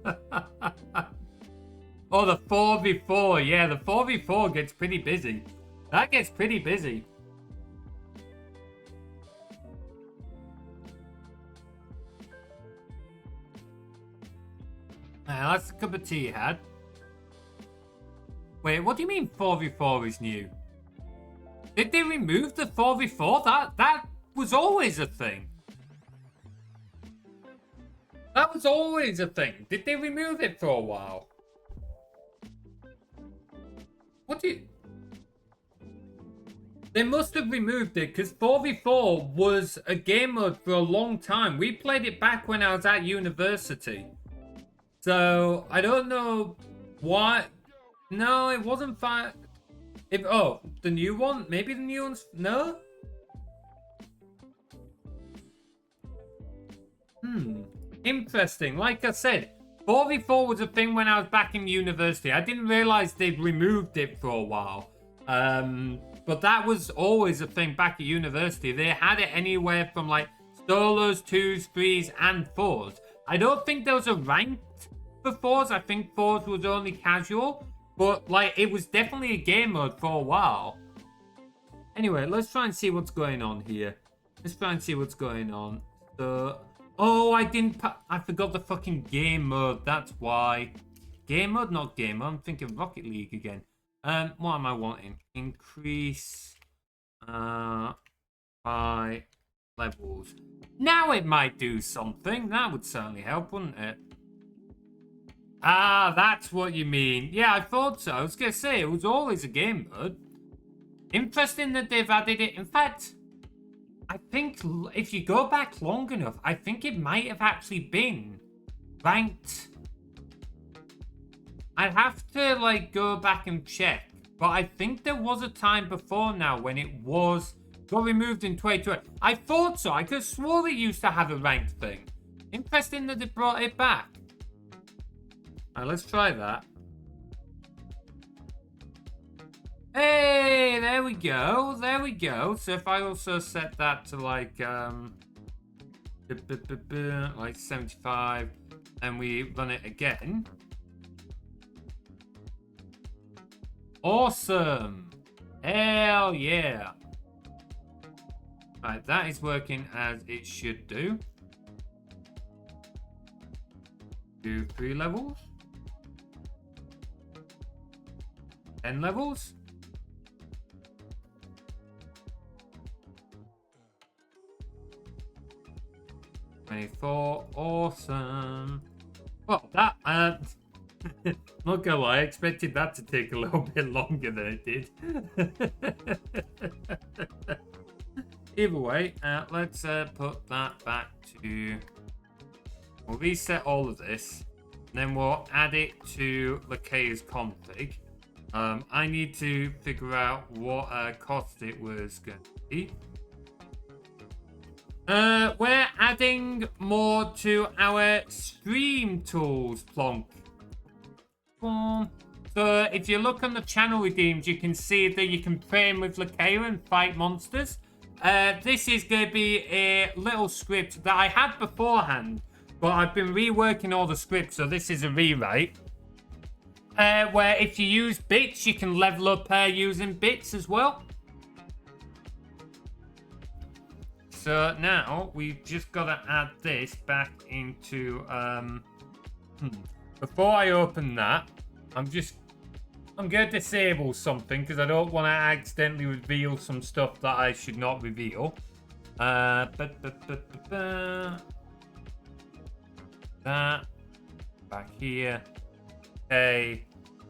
Oh, the 4v4. Yeah, the 4v4 gets pretty busy. That gets pretty busy. That's the cup of tea you had. Wait, what do you mean 4v4 is new? Did they remove the 4v4? That was always a thing. That was always a thing. Did they remove it for a while? What do you... They must have removed it because 4v4 was a game mode for a long time. We played it back when I was at university. So, I don't know why. No, it wasn't fine. Oh, the new one? Maybe the new one's... No? Interesting. Like I said, 4v4 was a thing when I was back in university. I didn't realize they'd removed it for a while. But that was always a thing back at university. They had it anywhere from like solos, 2s, 3s, and 4s. I don't think there was a ranked for 4s. I think 4s was only casual. But, like, it was definitely a game mode for a while. Anyway, let's try and see what's going on here. Let's try and see what's going on. So, oh, I forgot the fucking game mode. That's why. Game mode, not game mode. I'm thinking Rocket League again. What am I wanting? Increase by levels. Now it might do something. That would certainly help, wouldn't it? Ah, that's what you mean. Yeah, I thought so. I was going to say, it was always a game mode. Interesting that they've added it. In fact, I think if you go back long enough, I think it might have actually been ranked. I'd have to, like, go back and check. But I think there was a time before now when it got removed in 2020. I thought so. I could have swore it used to have a ranked thing. Interesting that they brought it back. Alright, let's try that. Hey, there we go. There we go. So if I also set that to like 75 and we run it again. Awesome. Hell yeah. Right, that is working as it should do. Do 3 levels. 10 levels. 24. Awesome. Well, that not gonna lie, I expected that to take a little bit longer than it did. Either way, let's put that back to... We'll reset all of this. And then we'll add it to Lakea's config. I need to figure out what cost it was going to be. We're adding more to our stream tools, Plonk. So if you look on the channel redeems, you can see that you can train with Lakea and fight monsters. This is going to be a little script that I had beforehand, but I've been reworking all the scripts, so this is a rewrite. Where if you use bits, you can level up using bits as well. So now we've just got to add this back into... Before I open that, I'm going to disable something because I don't want to accidentally reveal some stuff that I should not reveal. That back here. Okay,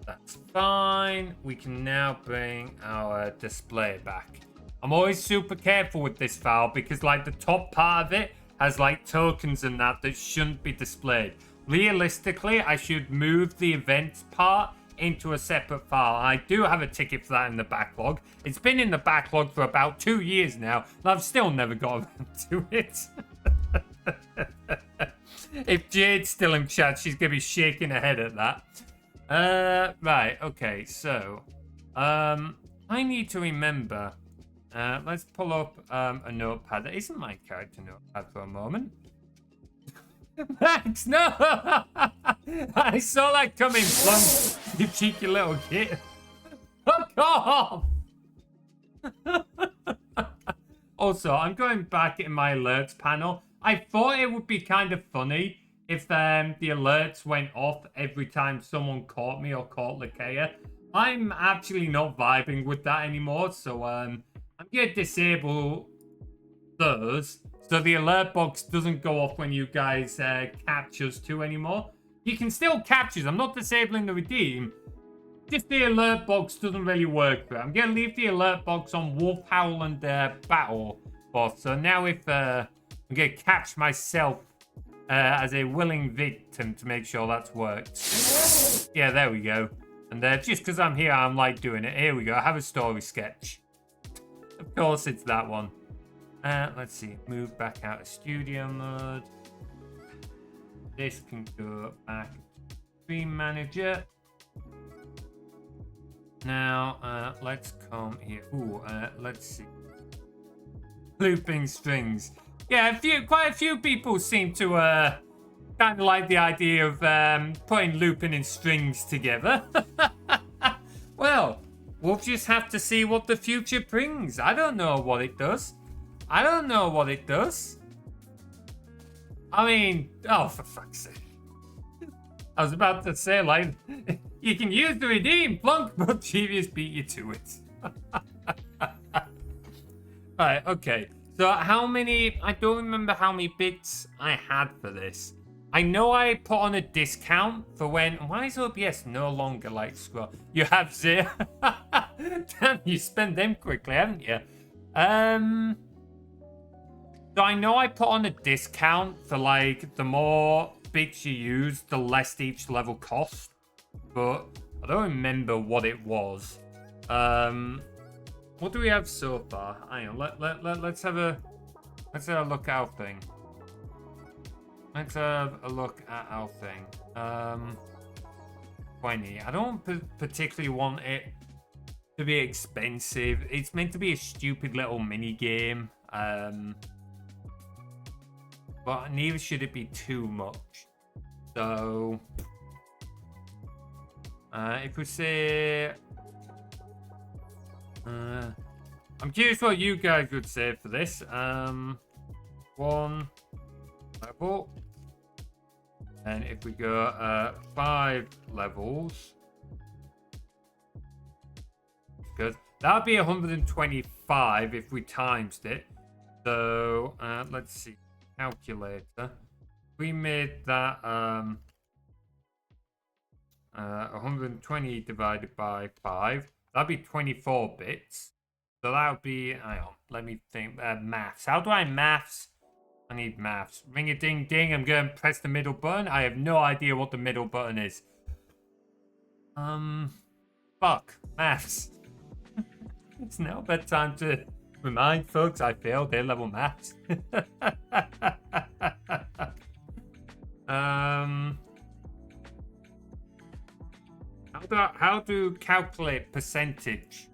that's fine. We can now bring our display back. I'm always super careful with this file because like the top part of it has like tokens and that shouldn't be displayed. Realistically, I should move the events part into a separate file. I do have a ticket for that in the backlog. It's been in the backlog for about 2 years now, and I've still never got around to it. If Jade's still in chat, she's going to be shaking her head at that. Right, okay, so I need to remember. Let's pull up a notepad. That isn't my character notepad for a moment. Max, no! I saw that coming, Plum, you cheeky little kid. Fuck off! Also, I'm going back in my alerts panel. I thought it would be kind of funny if the alerts went off every time someone caught me or caught Lakea. I'm actually not vibing with that anymore, so I'm going to disable those. So the alert box doesn't go off when you guys captures too anymore. You can still captures. I'm not disabling the redeem. Just the alert box doesn't really work for it. I'm going to leave the alert box on Wolf Howl and Battle Boss. So now if I'm going to catch myself as a willing victim to make sure that's worked. Yeah, there we go. And just because I'm here, I'm like doing it. Here we go. I have a story sketch. Of course it's that one. Let's see. Move back out of studio mode. This can go back to Stream Manager. Now, let's come here. Ooh, let's see. Looping strings. Yeah, quite a few people seem to kind of like the idea of putting looping and strings together. Well, we'll just have to see what the future brings. I don't know what it does. I don't know what it does. I mean, oh, for fuck's sake. I was about to say, like, you can use the redeem, plunk, but Genius beat you to it. Alright, okay. So how many, I don't remember how many bits I had for this. I know I put on a discount for when, why is OBS no longer like scroll? You have 0. Damn, you spend them quickly, haven't you? So I know I put on a discount for like the more bits you use, the less each level cost. But I don't remember what it was. What do we have so far? Hang on, let's have a look at our thing. Let's have a look at our thing. 20. I don't particularly want it to be expensive. It's meant to be a stupid little mini game. But neither should it be too much. So if we say I'm curious what you guys would say for this. 1 level. And if we go 5 levels. Good. That would be 125 if we times it. So let's see. Calculator. We made that 120 divided by 5. That'd be 24 bits. So that would be, hang on, let me think. Maths. How do I maths? I need maths. Ring a ding ding. I'm going to press the middle button. I have no idea what the middle button is. Fuck. Maths. It's now bedtime to remind folks I failed A-level maths. How to calculate percentage?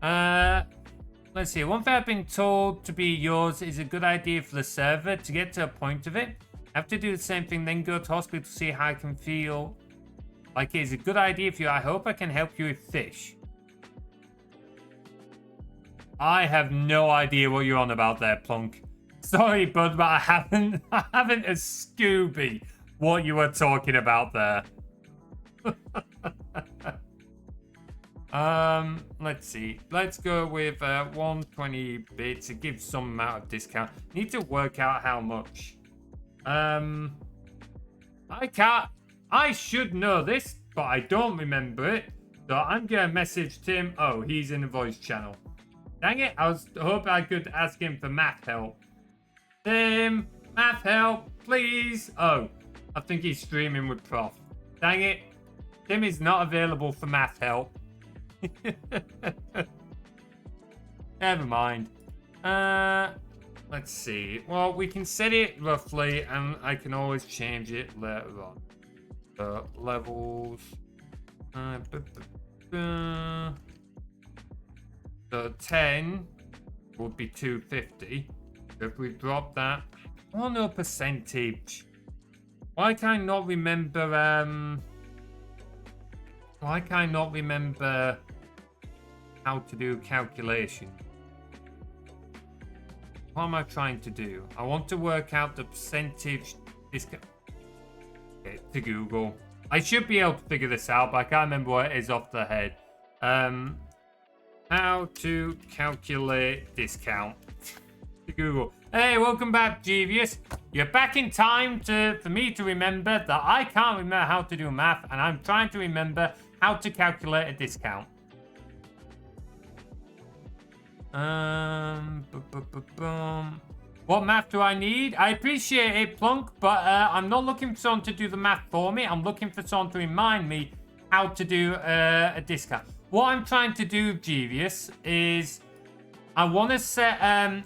Let's see. One thing I've been told to be yours is a good idea for the server. To get to a point of it, I have to do the same thing, then go to hospital to see how I can feel. Like, it is a good idea for you. I hope I can help you with fish. I have no idea what you're on about there, Plunk. Sorry, bud, but I haven't a Scooby what you were talking about there. Let's see. Let's go with 120 bits. It gives some amount of discount. Need to work out how much. I should know this, but I don't remember it. So I'm gonna message Tim. Oh, he's in the voice channel. Dang it, I was hoping I could ask him for math help. Tim, math help, please. Oh, I think he's streaming with Prof. Dang it. Tim is not available for math help. Never mind. Let's see. Well, we can set it roughly, and I can always change it later on. Levels. So 10 would be 250. If we drop that, oh no, percentage. Why can I not remember? Why can I not remember how to do calculation? What am I trying to do? I want to work out the percentage discount. Okay, to Google. I should be able to figure this out, but I can't remember what it is off the head. How to calculate discount. To Google. Hey, welcome back, Jeevious. You're back in time for me to remember that I can't remember how to do math, and I'm trying to remember how to calculate a discount. What math do I need? I appreciate it, Plunk, but I'm not looking for someone to do the math for me. I'm looking for someone to remind me how to do a discount. What I'm trying to do, Jeevious, is I want to set a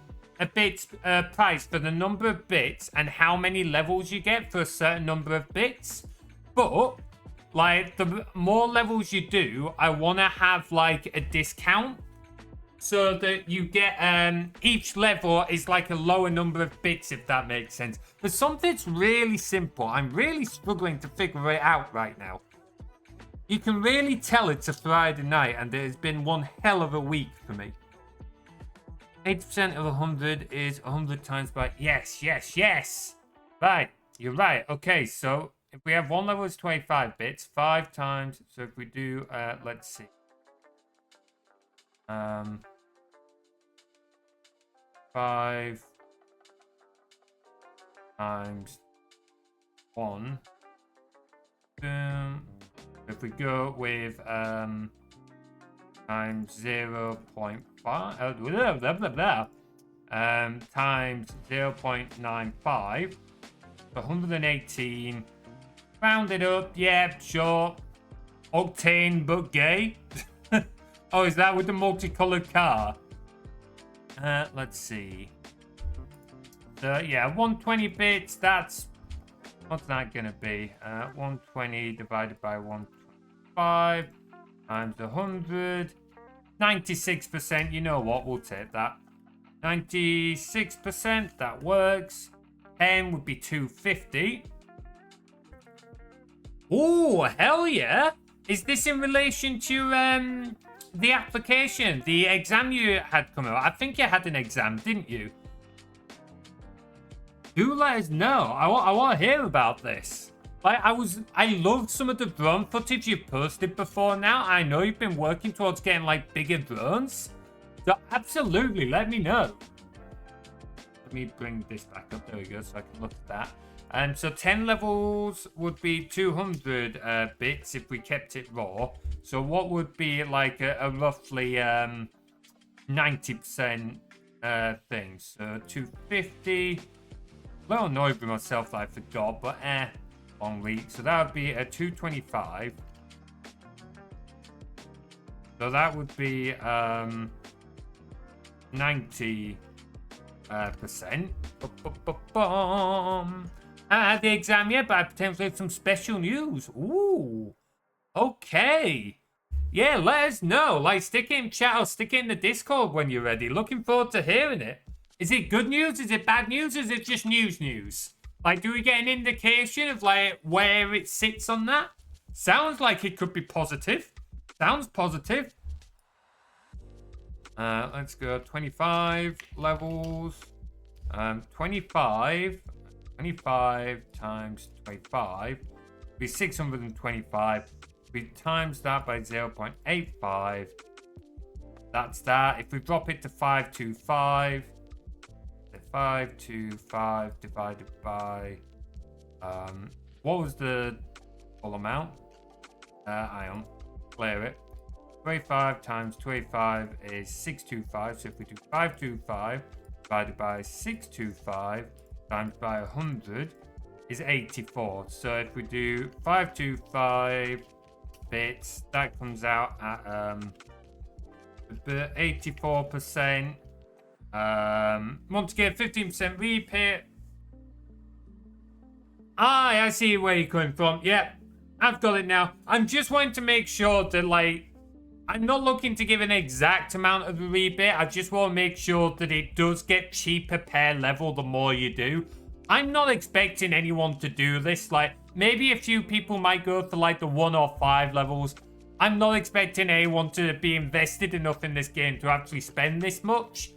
bit price for the number of bits and how many levels you get for a certain number of bits. But like the more levels you do, I want to have like a discount. so that you get each level is like a lower number of bits, if that makes sense. But something's really simple. I'm really struggling to figure it out right now. You can really tell it's a Friday night, and it has been one hell of a week for me. 80% of 100 is 100 times by... Yes, yes, yes! Right, you're right. Okay, so if we have one level is 25 bits, 5 times... So if we do, let's see. 5 times 1. Boom. If we go with times 0.5, times 0.95, 118. Round it up, yeah, sure. Octane but gay. Oh, is that with the multicolored car? Let's see. So yeah, 120 bits. That's what's that gonna be? 120 divided by 125 times 100. 96%. You know what? We'll take that. 96%. That works. 10 would be 250. Oh, hell yeah! Is this in relation to the application, the exam you had come out? I think you had an exam, didn't you? Do let us know. I want to hear about this. Like, I loved some of the drone footage you've posted before now. I know you've been working towards getting, like, bigger drones. So, absolutely, let me know. Let me bring this back up. There we go, so I can look at that. So 10 levels would be 200 bits if we kept it raw. So what would be like a roughly 90% thing? So 250. A little annoyed with myself that I forgot, but long week. So that would be a 225. So that would be 90%. I had the exam yet, but I potentially have some special news. Ooh. Okay. Yeah, let us know. Like, stick it in chat or stick it in the Discord when you're ready. Looking forward to hearing it. Is it good news? Is it bad news? Is it just news? Like, do we get an indication of, like, where it sits on that? Sounds like it could be positive. Sounds positive. Let's go 25 levels. 25 times 25 would be 625. We times that by 0.85. That's that. If we drop it to 525, 525 divided by what was the full amount? Ion, clear it. 25 times 25 is 625. So if we do 525 divided by 625 times by 100 is 84. So if we do 525 bits, that comes out at 84%. Want to get 15% repeat. I see where you're coming from. Yep, I've got it now. I'm just wanting to make sure that, like, I'm not looking to give an exact amount of a rebate. I just want to make sure that it does get cheaper per level the more you do. I'm not expecting anyone to do this. Like, maybe a few people might go for, like, the 1 or 5 levels. I'm not expecting anyone to be invested enough in this game to actually spend this much.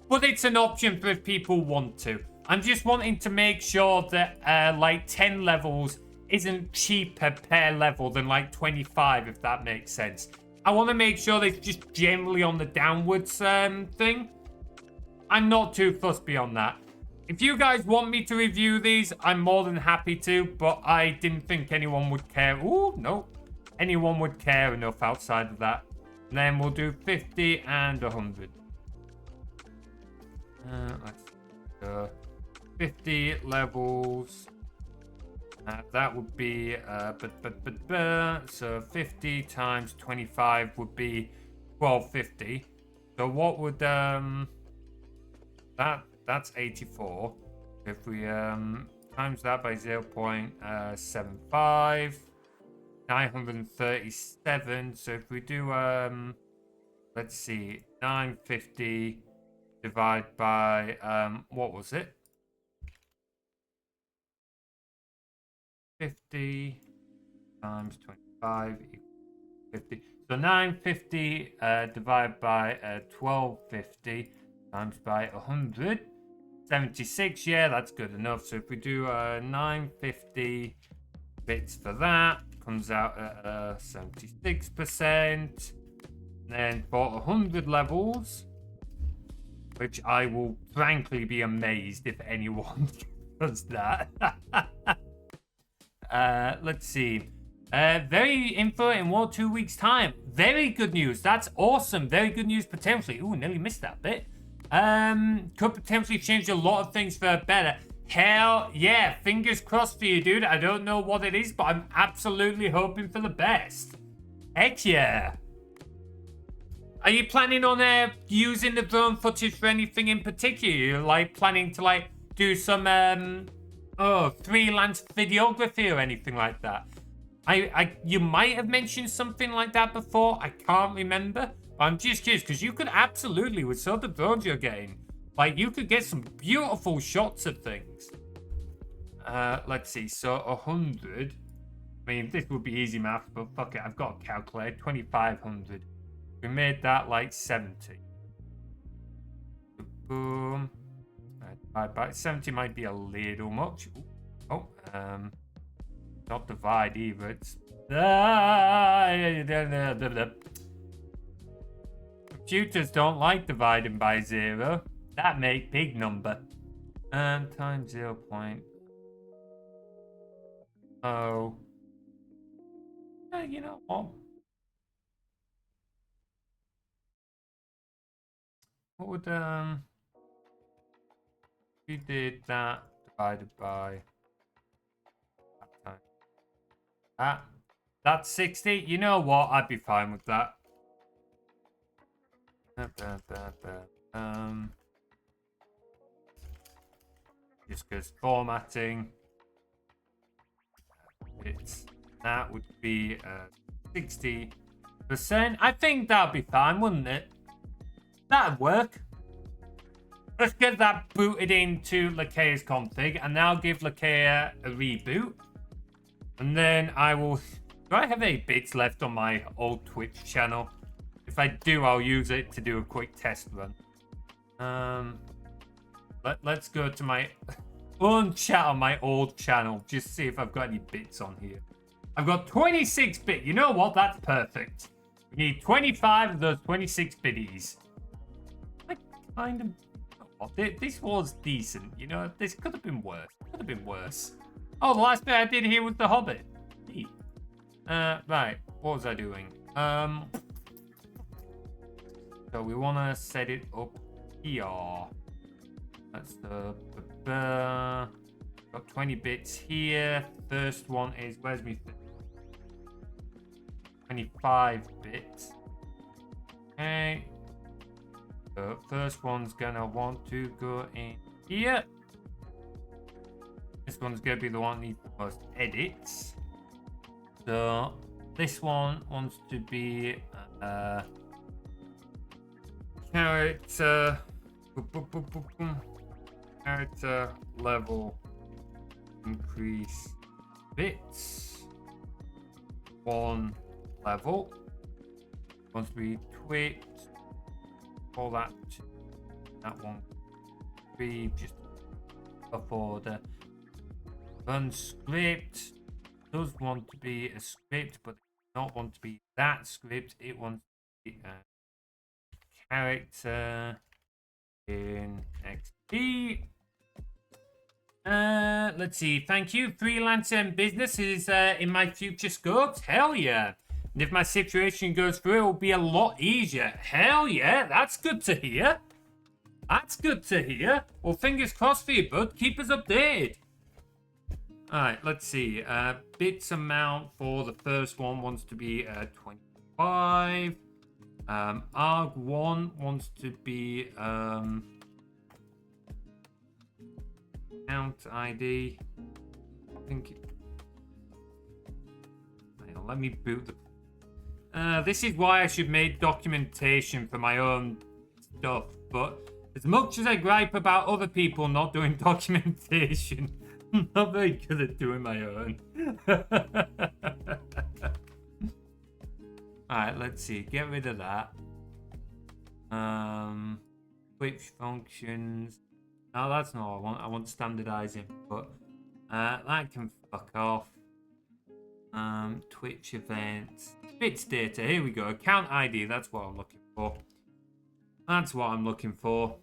But it's an option for if people want to. I'm just wanting to make sure that, like, 10 levels isn't cheaper per level than, like, 25, if that makes sense. I want to make sure that it's just generally on the downwards thing. I'm not too fussed beyond that. If you guys want me to review these, I'm more than happy to, but I didn't think anyone would care. Ooh, no. Anyone would care enough outside of that. And then we'll do 50 and 100. Let's go 50 levels. That would be, so 50 times 25 would be 1250. So what would, that's 84. If we, times that by 0.75, 937. So if we do, let's see, 950 divided by, what was it? 50 times 25 equals 50. So 950 divided by 1250 times by 100. 76, yeah, that's good enough. So if we do 950 bits for that, comes out at 76%. Then for 100 levels, which I will frankly be amazed if anyone does that. Let's see. Very info in 1 or 2 weeks' time. Very good news. That's awesome. Very good news potentially. Ooh, nearly missed that bit. Could potentially change a lot of things for better. Hell yeah. Fingers crossed for you, dude. I don't know what it is, but I'm absolutely hoping for the best. Heck yeah. Are you planning on using the drone footage for anything in particular? You're like planning to like do some freelance videography or anything like that? You might have mentioned something like that before. I can't remember. But I'm just curious because you could absolutely, with some of the drones you're getting, like you could get some beautiful shots of things. Let's see. So 100. I mean, this would be easy math, but fuck it. I've got a calculator. 2,500. We made that like 70. Boom. About 70 might be a little much. Oh, not divide either. It's computers don't like dividing by 0. That make big number. Times 0. Oh. You know what? What would we did that divided by that time. That's 60. You know what? I'd be fine with that. Just because formatting. That would be 60%. I think that'd be fine, wouldn't it? That'd work. Let's get that booted into Lakea's config, and now give Lakea a reboot. And then I will... Do I have any bits left on my old Twitch channel? If I do, I'll use it to do a quick test run. Let's go to my own chat on my old channel. Just see if I've got any bits on here. I've got 26 bit. You know what? That's perfect. We need 25 of those 26 bitties. I kind of... This was decent, you know. This could have been worse. Could have been worse. Oh, the last bit I did here was the Hobbit. Neat. Right. What was I doing? So we want to set it up here. That's the... got 20 bits here. First one is... Where's me? 25 bits. Okay. The first one's gonna want to go in here. This one's gonna be the one that needs the most edits. So this one wants to be character level increase bits 1 level. Wants to be twit. All that one be just before the run script. Does want to be a script, but not want to be that script. It wants to be a character in XP. Let's see. Thank you. Freelance and business is in my future scopes. Hell yeah. And if my situation goes through, it will be a lot easier. Hell yeah, that's good to hear. That's good to hear. Well, fingers crossed for you, bud. Keep us updated. Alright, let's see. Bits amount for the first one wants to be 25. ARG1 wants to be count ID. I think... Let me boot the... this is why I should make documentation for my own stuff, but as much as I gripe about other people not doing documentation, I'm not very good at doing my own. Alright, let's see. Get rid of that. Twitch functions. No, that's not what I want. I want standardizing, but that can fuck off. Twitch events. Bits data. Here we go. Account ID. That's what I'm looking for. That's what I'm looking for.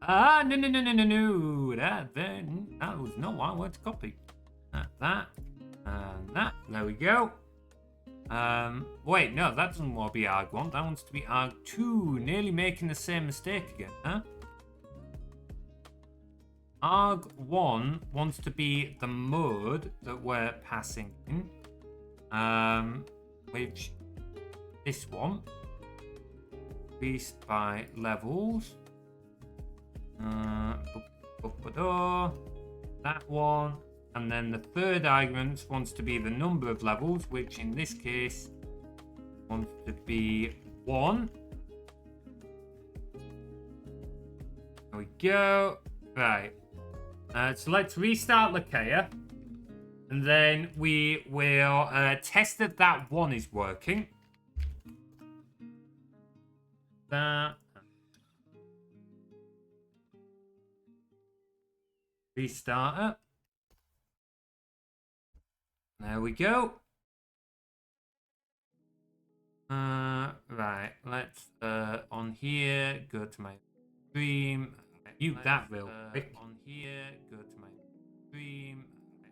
No. That was not what I wanted to copy. That. And that. There we go. Wait, no, that doesn't want to be ARG1. That wants to be ARG2. Nearly making the same mistake again, huh? ARG1 wants to be the mode that we're passing in. Which this one. Increased by levels. That one. And then the third argument wants to be the number of levels, which in this case wants to be 1. There we go. Right. So let's restart Lakea. And then we will test that 1 is working. That. Restart it. There we go. Right, let's on here go to my stream. Mute that real quick. On here, go to my stream.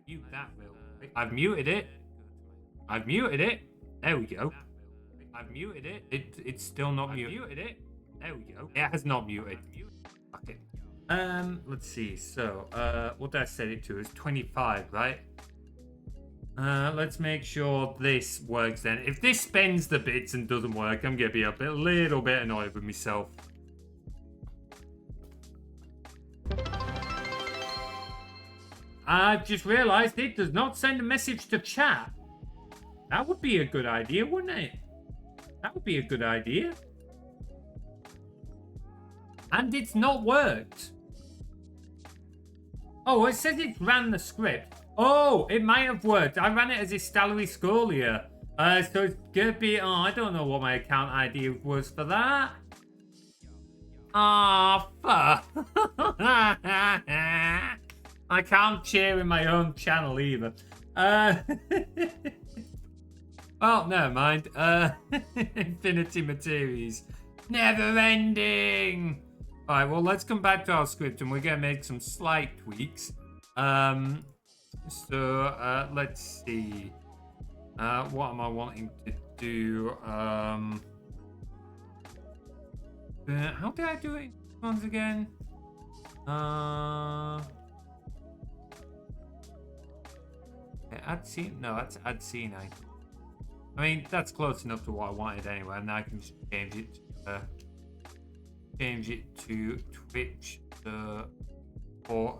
Mute that real quick. I've muted it. I've muted it. There we go. I've muted it. It's still not muted. Muted it. There we go. It has not muted. Fuck it. Let's see. So, what did I set it to? It's 25, right? Let's make sure this works then. If this spends the bits and doesn't work, I'm gonna be a little bit annoyed with myself. I've just realized it does not send a message to chat. That would be a good idea, wouldn't it? That would be a good idea. And it's not worked. Oh, it says it ran the script. Oh, it might have worked. I ran it as Istalery Scolia. So it's gonna be... Oh, I don't know what my account ID was for that. Ah, fuck. I can't cheer in my own channel either. Well, never mind. Infinity Materies. Never ending. Alright, well, let's come back to our script and we're going to make some slight tweaks. So, let's see. What am I wanting to do? How did I do it once again? Add scene? No, that's add scene. I mean, that's close enough to what I wanted anyway, and I can just change it to Twitch. Or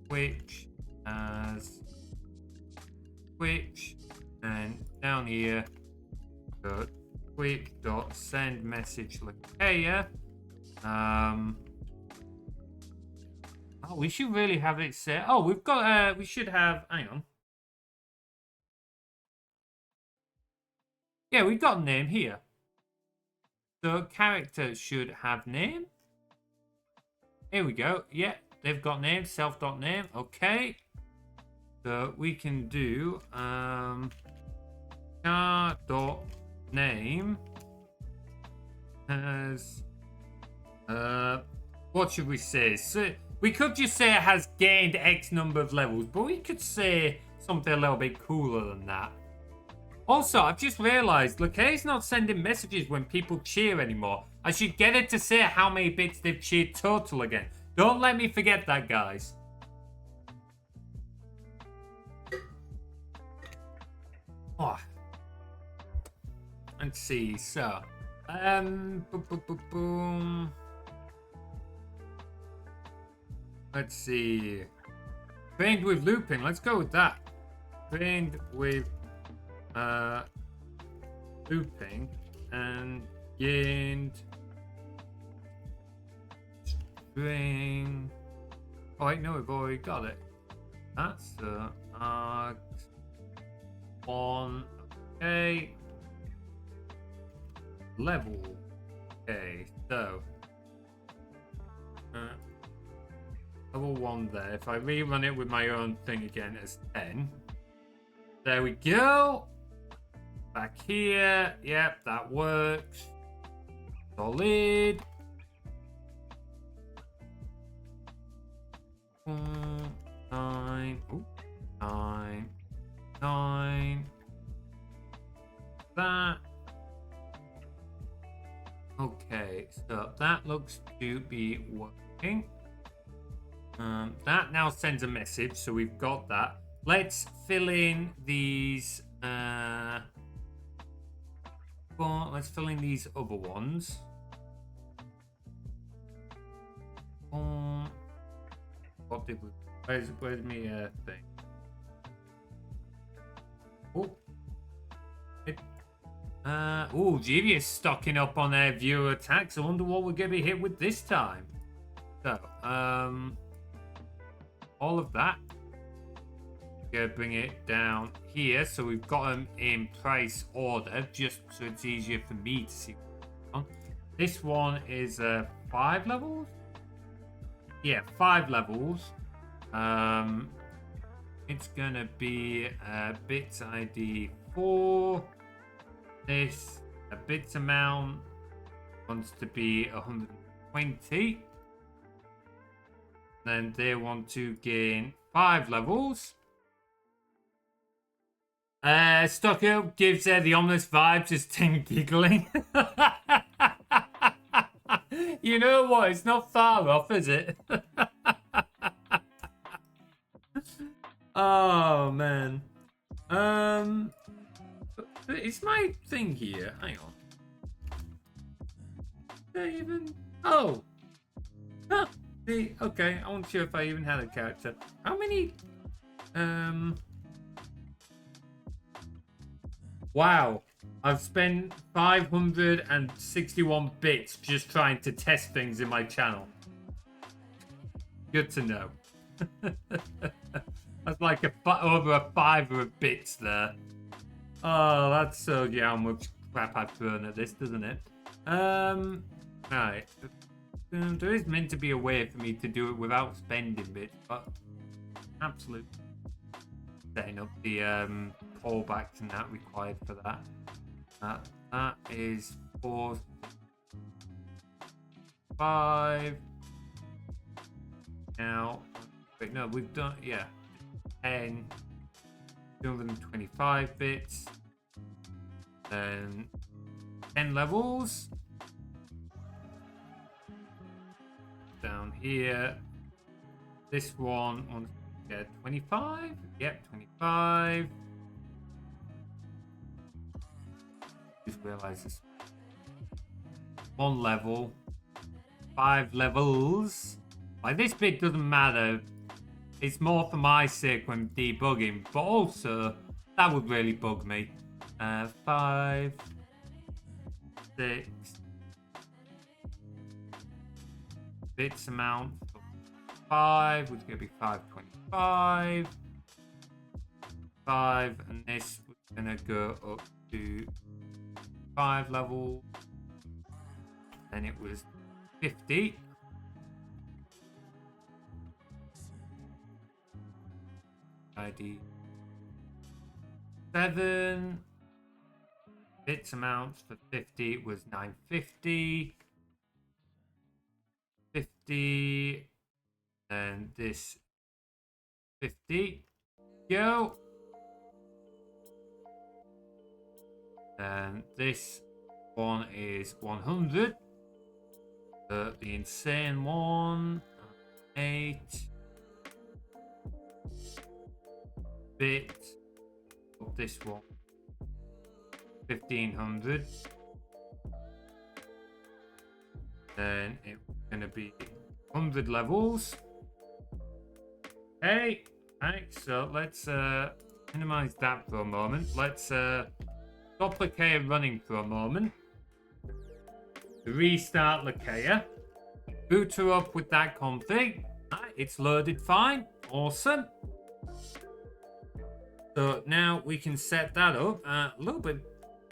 Twitch as Twitch, and down here go Twitch.send message Lakea. Oh, we should really have it set. Oh, we've got we should have, hang on. Yeah, we've got a name here. So character should have name. Here we go. Yeah, they've got name, self.name. Okay. So we can do car.name has what should we say? So we could just say it has gained X number of levels, but we could say something a little bit cooler than that. Also, I've just realised Lakea's not sending messages when people cheer anymore. I should get it to say how many bits they've cheered total again. Don't let me forget that, guys. Oh. Let's see, so... boom. Let's see. Trained with looping, let's go with that. Trained with... looping, and gained. String. Oh wait, no, we've already got it. That's args 1. Okay. Level. Okay, so level 1 there. If I rerun it with my own thing again as 10. There we go. Back here. Yep, that works. Solid. 9. Ooh, 9. 9. That. Okay, so that looks to be working. That now sends a message, so we've got that. Let's fill in these. Well, let's fill in these other ones. What did we? Where's me thing? Oh. Genius stocking up on their viewer attacks. I wonder what we're going to be hit with this time. So, all of that. Gonna bring it down here, so we've got them in price order, just so it's easier for me to see what's on. This one is 5 levels. Yeah, 5 levels. It's gonna be bits ID 4. This bits amount wants to be 120. Then they want to gain 5 levels. Stocker gives the ominous vibes as Tim giggling. You know what? It's not far off, is it? Oh man. It's my thing here. Hang on. Did I even? Oh. Huh. Okay. I wasn't sure if I even had a character. How many? Wow. I've spent 561 bits just trying to test things in my channel. Good to know. That's like over a $5 of bits there. Oh, that's so yeah, how much crap I've thrown at this, doesn't it? Right. There is meant to be a way for me to do it without spending bits, but absolutely setting up the callbacks and that required for that. That is 4, 5. Now, wait, no, we've done, yeah, 10, 225 bits, then 10 levels. Down here, this one wants to get 25. Yep, 25. Just realize this. 1 level, 5 levels. Like, this bit doesn't matter. It's more for my sake when debugging, but also that would really bug me. 5, 6. Bits amount for 5, which is going to be 525. 5, and this was going to go up to 5 level. Then it was 50. ID 7. Bits amounts for 50 was 950. 50. And this 50. Go. And this one is 100. The insane one. 8. Bit of this one. 1500. Then it's gonna be 100 levels. Hey, right, so let's minimize that for a moment. Let's stop Lakea running for a moment. restart Lakea. Boot her up with that config. Right, it's loaded fine. Awesome. So now we can set that up. A little bit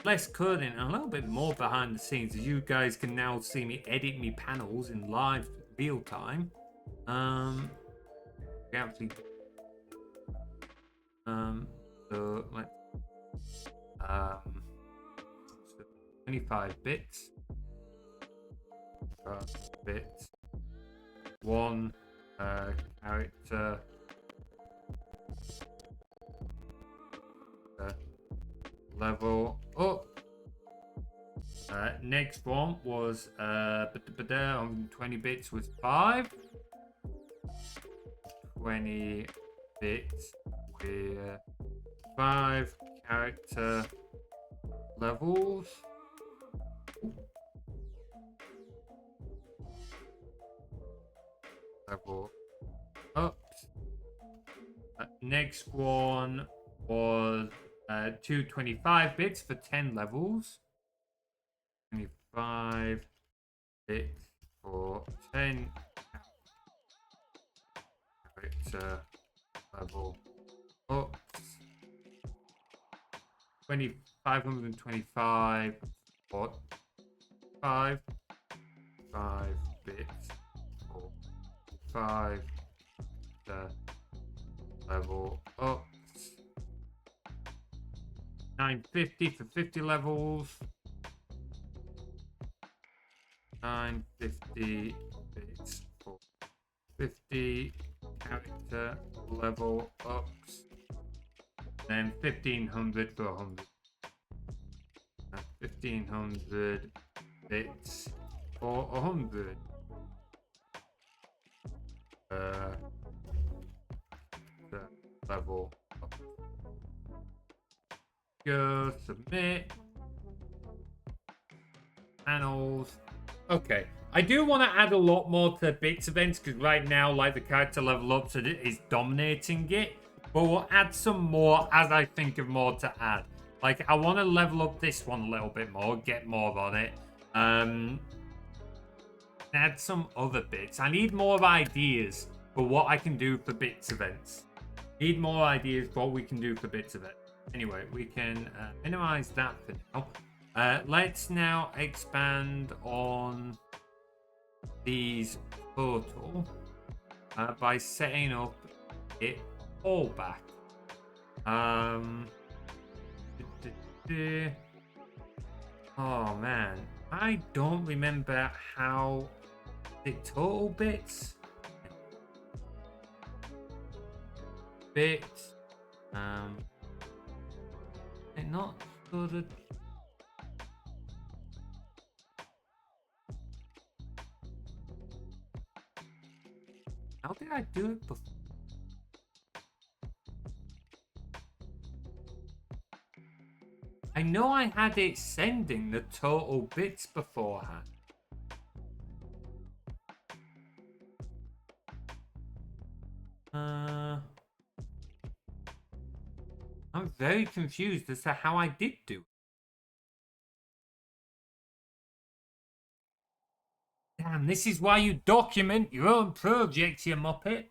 less coding and a little bit more behind the scenes, as you guys can now see me edit me panels in live real time. We actually so let's so 25 bits. Bits. One character level up. Next one was 120 bits was 5. 20 bits with 5 character levels. Level up. Next one was 225 bits for 10 levels. 25 bits for 10 character level up. 525 for 5 bits for 5 level up. 950 for 50 levels. 950 bits for 50 character level ups. Then 1500 for 100. 1500 bits for 100. The level up. Go submit. Panels. Okay, I do want to add a lot more to bits events because right now, like, the character level ups is dominating it. But we'll add some more as I think of more to add. Like, I want to level up this one a little bit more, get more on it. Add some other bits. I need more ideas for what I can do for bits events. Need more ideas for what we can do for bits events. Anyway, we can minimize that for now. Let's now expand on these total by setting up it all back. Oh man, I don't remember how the total bits. Bits. They're not sort of. How did I do it before? I know I had it sending the total bits beforehand. I'm very confused as to how I did do it. Damn, this is why you document your own project, you muppet.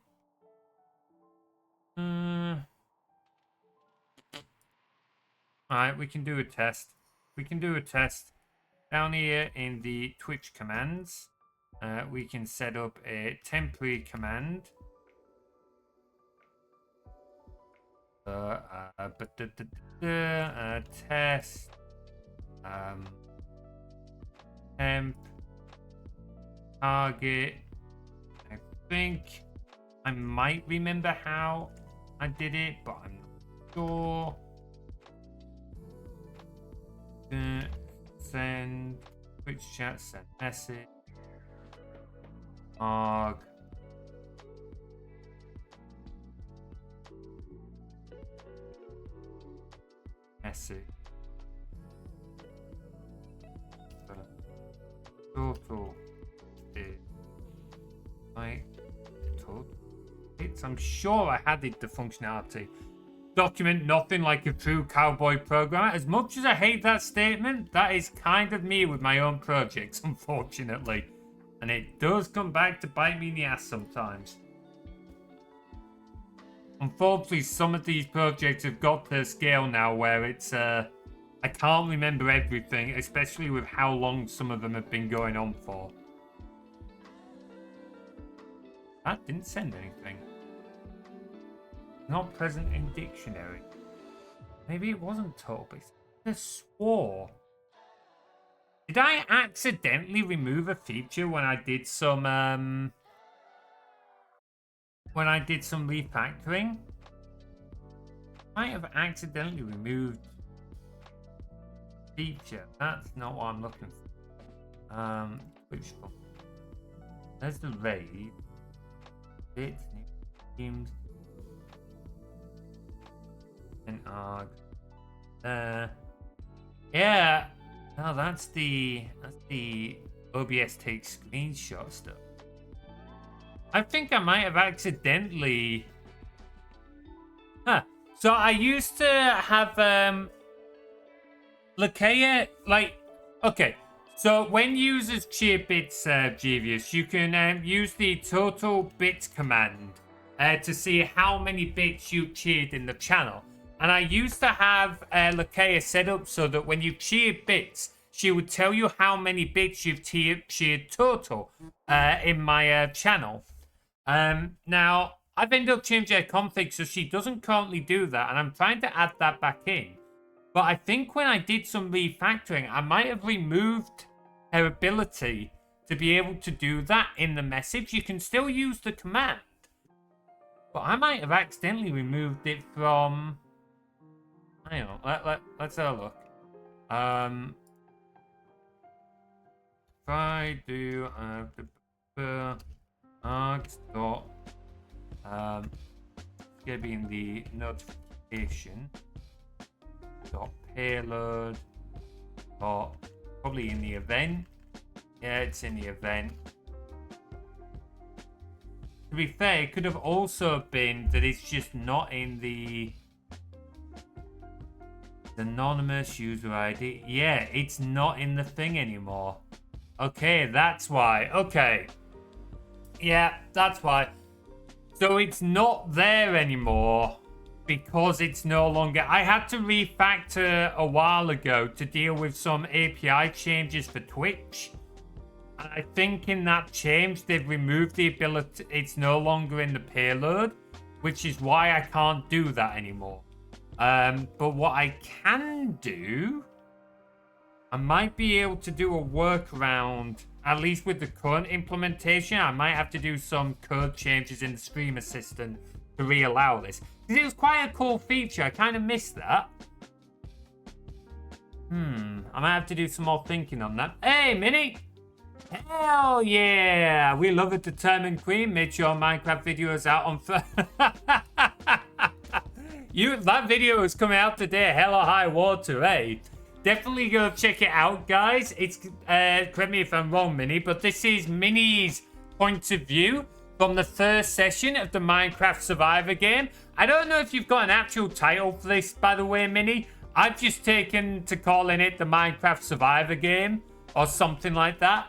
Alright, we can do a test. We can do a test. Down here in the Twitch commands, we can set up a temporary command. Test. Temp. Target. I think I might remember how I did it, but I'm not sure. Send Twitch chat, send message. Arg. Message. Total is like total. I'm sure I added the functionality. document nothing like a true cowboy programmer. As much as I hate that statement, that is kind of me with my own projects, unfortunately. And it does come back to bite me in the ass sometimes. Unfortunately, some of these projects have got to a scale now where it's, I can't remember everything, especially with how long some of them have been going on for. That didn't send anything. Not present in dictionary. Maybe it wasn't total, but I swore. Did I accidentally remove a feature when I did some refactoring? I might have accidentally removed feature. That's not what I'm looking for. Which one? There's the raid. Bits, new teams. And arg. Yeah. No, that's the OBS takes screenshot stuff. I think I might have accidentally. Huh. So I used to have Lakea, like, okay. So when users cheer bits, Jeevious, you can use the total bits command to see how many bits you cheered in the channel. And I used to have Lakea set up so that when you cheered bits, she would tell you how many bits you've cheered total in my channel. Now, I've ended up changing her config so she doesn't currently do that, and I'm trying to add that back in. But I think when I did some refactoring, I might have removed her ability to be able to do that in the message. You can still use the command, but I might have accidentally removed it from... Hang on, let's have a look. If I do args dot it's gonna be in the notification dot payload dot probably in the event. Yeah, it's in the event. To be fair, it could have also been that it's just not in the anonymous user ID. Yeah, it's not in the thing anymore. Okay, that's why. Okay. Yeah, that's why. So it's not there anymore because it's no longer... I had to refactor a while ago to deal with some API changes for Twitch. And I think in that change, they've removed the ability... It's no longer in the payload, which is why I can't do that anymore. But what I can do... I might be able to do a workaround, at least with the current implementation. I might have to do some code changes in the Stream Assistant to re-allow this. Because it was quite a cool feature. I kind of missed that. I might have to do some more thinking on that. Hey, Minnie! Hell yeah! We love a determined queen. Made sure Minecraft video is out on... That video is coming out today, hell or high water, eh? Definitely go check it out, guys. It's, correct me if I'm wrong, Minnie, but this is Minnie's point of view from the first session of the Minecraft Survivor game. I don't know if you've got an actual title for this, by the way, Minnie. I've just taken to calling it the Minecraft Survivor game or something like that.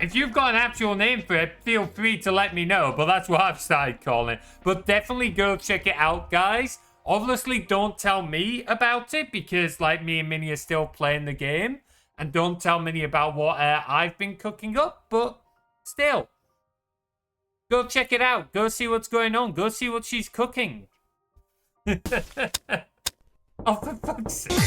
If you've got an actual name for it, feel free to let me know, but that's what I've started calling it. But definitely go check it out, guys. Obviously, don't tell me about it because, like, me and Minnie are still playing the game. And don't tell Minnie about what I've been cooking up. But still, go check it out. Go see what's going on. Go see what she's cooking. Oh, for fuck's sake.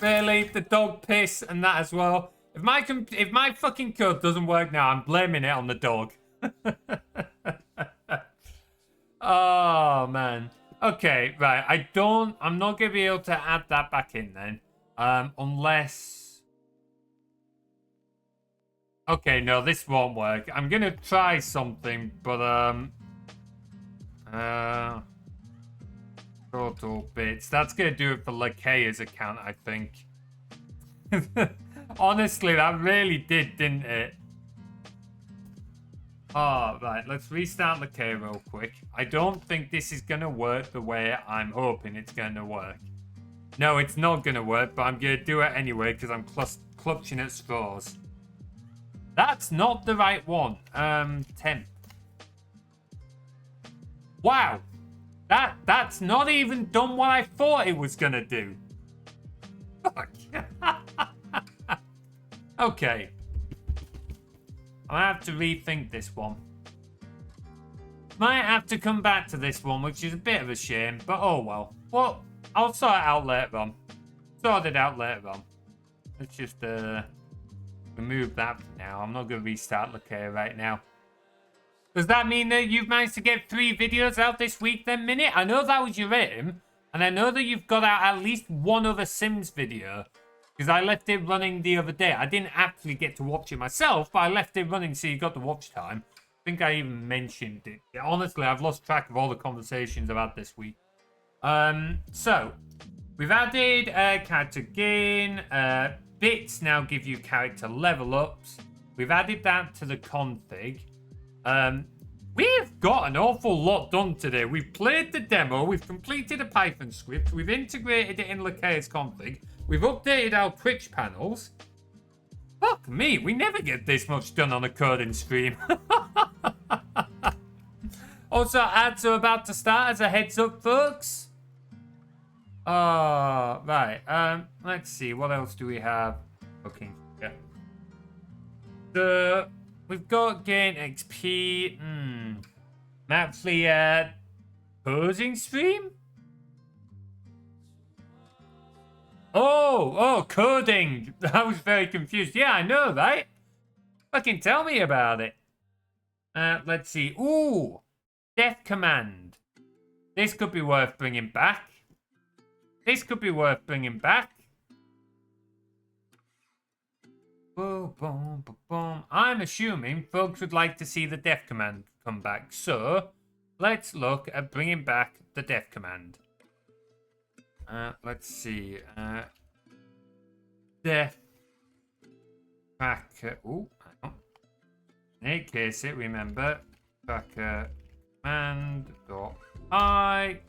Really, the dog piss and that as well. If my fucking code doesn't work now, I'm blaming it on the dog. Oh man. Okay, right. I'm not gonna be able to add that back in then, unless. Okay, no, this won't work. I'm gonna try something, but Total bits. That's going to do it for Lakea's account, I think. Honestly, that really did, didn't it? Oh, right. Let's restart Lakea real quick. I don't think this is going to work the way I'm hoping it's going to work. No, it's not going to work, but I'm going to do it anyway because I'm clutching at straws. That's not the right one. 10. Wow. That's not even done what I thought it was gonna do. Fuck. Okay. I have to rethink this one. Might have to come back to this one, which is a bit of a shame, but oh well. Well, I'll sort it out later on. Sort it out later on. Let's just remove that for now. I'm not gonna restart Lakea right now. Does that mean that you've managed to get 3 videos out this week then, Minute? I know that was your aim. And I know that you've got out at least one other Sims video. Because I left it running the other day. I didn't actually get to watch it myself, but I left it running so you got the watch time. I think I even mentioned it. Yeah, honestly, I've lost track of all the conversations I've had this week. So, we've added character gain. Bits now give you character level ups. We've added that to the config. We've got an awful lot done today. We've played the demo, we've completed a Python script, we've integrated it in Lakea's config, we've updated our Twitch panels. Fuck me, we never get this much done on a coding stream. Also, ads are about to start as a heads up, folks. Right. Let's see, what else do we have? Okay, yeah. We've got gain XP. Actually, posing stream? Oh, coding. I was very confused. Yeah, I know, right? Fucking tell me about it. Let's see. Ooh, Death Command. This could be worth bringing back. Boom, boom, boom, boom. I'm assuming folks would like to see the Death Command come back. So, let's look at bringing back the Death Command. Let's see. Death Tracker. Ooh, hang on. In any case, remember. Tracker command. I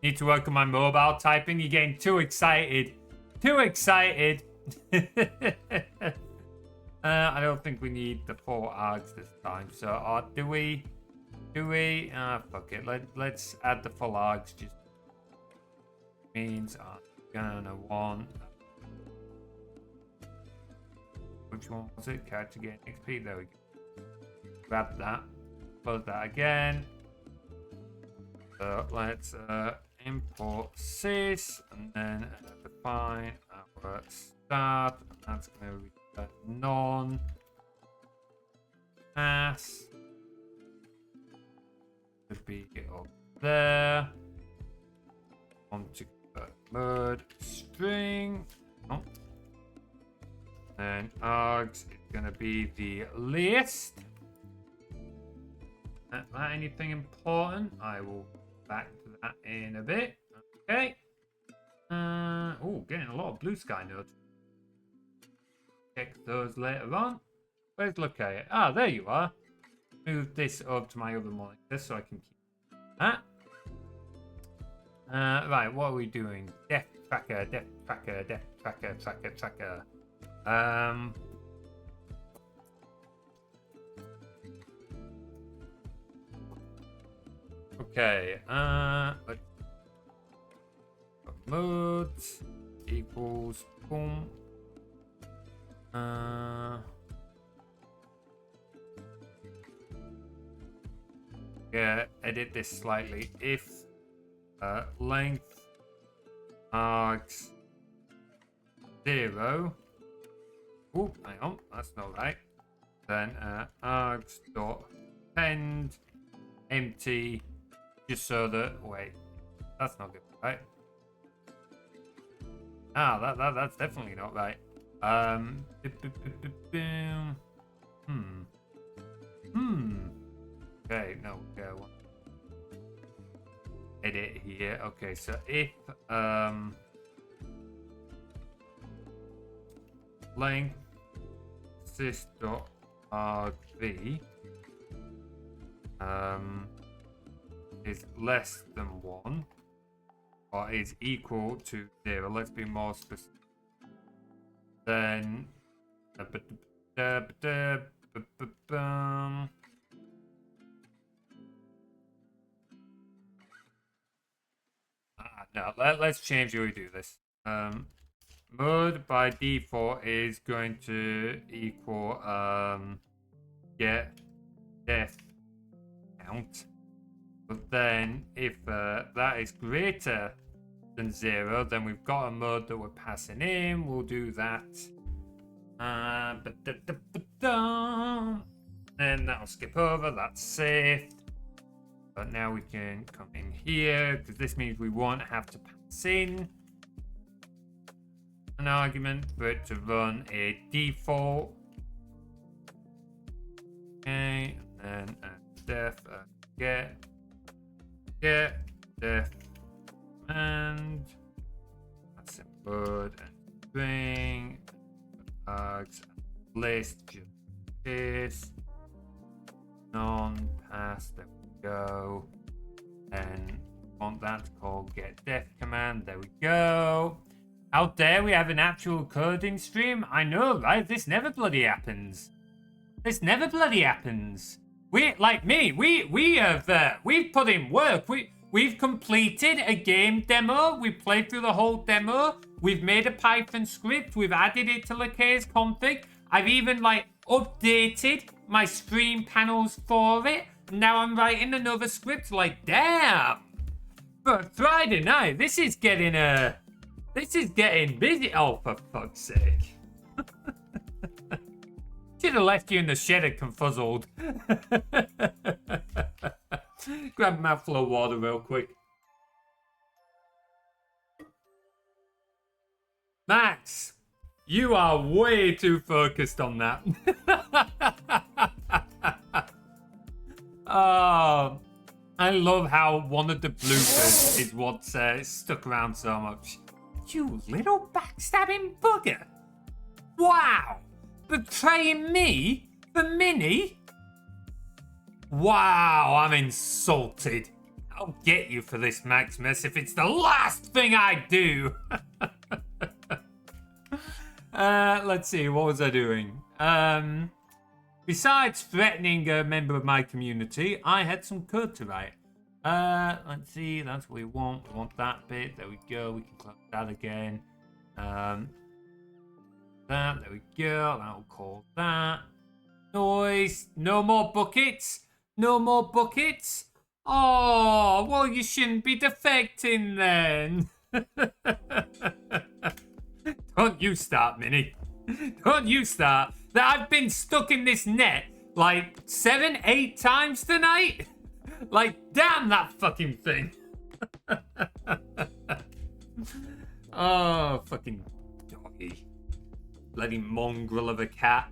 need to work on my mobile typing. You're getting too excited. I don't think we need the 4 args this time. So, do we? Fuck it. Let's add the full args. Just means I'm gonna want. Which one was it? Character gain XP. There we go. Grab that. Close that again. So let's import sys and then define our start. And that's going to be non pass should be up there. Want to convert mode string. Oh. And args is going to be the list. That anything important? I will back to that in a bit. Okay. Oh, getting a lot of blue sky nodes. Check those later on. Where's Lakea? Ah, there you are. Move this up to my other monitor so I can keep that. Right, what are we doing? Death tracker. Okay, modes equals boom. Yeah, edit this slightly. If length args 0. Oh, hang on, that's not right. Then args dot append empty, just so that that's not good, right? That's definitely not right. Okay, no, go on. edit here. Okay, so if length sys.rv is less than 1 or is equal to 0, let's be more specific, then no, let's change how we do this. Mode by default is going to equal get def count, but then if that is greater than 0, then we've got a mode that we're passing in. We'll do that. Then that'll skip over. That's saved. But now we can come in here because this means we won't have to pass in an argument for it to run a default. Okay, and then def get def and that's a word and string args list just this non-pass. There we go. And want that to call get def command. There we go. How dare we have an actual coding stream? I know, right? This never bloody happens. This never bloody happens. We, like me, we have we've put in work. We've completed a game demo. We played through the whole demo. We've made a Python script. We've added it to Lakea's config. I've even like updated my stream panels for it. Now I'm writing another script. Like, damn. But Friday night, this is getting busy. Oh, for fuck's sake. Should have left you in the shed and confuzzled. Grab a mouthful of water real quick. Max, you are way too focused on that. Oh, I love how one of the bloopers is what's stuck around so much. You little backstabbing bugger. Wow. Betraying me for Minnie? Wow, I'm insulted. I'll get you for this, Maximus, if it's the last thing I do. Let's see, what was I doing? Besides threatening a member of my community, I had some code to write. Let's see, that's what we want. We want that bit. There we go. We can close that again. There we go. That'll call that. Noise. No more buckets. No more buckets. Oh, well, you shouldn't be defecting then. Don't you start, Minnie. Don't you start. That I've been stuck in this net like 7, 8 times tonight. Like, damn that fucking thing. Oh, fucking doggy. Bloody mongrel of a cat.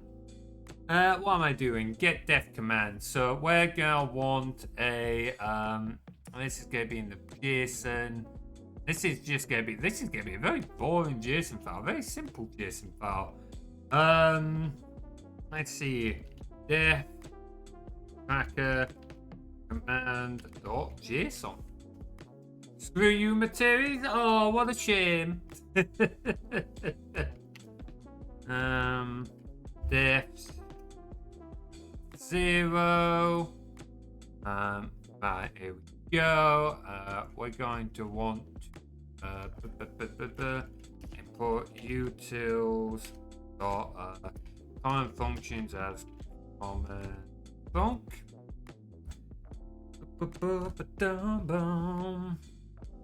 What am I doing? Get def command. So we're gonna want a this is gonna be in the JSON. This is gonna be a very boring JSON file, very simple JSON file. Let's see. Def tracker command.json. Screw you, Materies. Oh, what a shame. Def 0. Right, here we go. We're going to want import utils common functions as common func.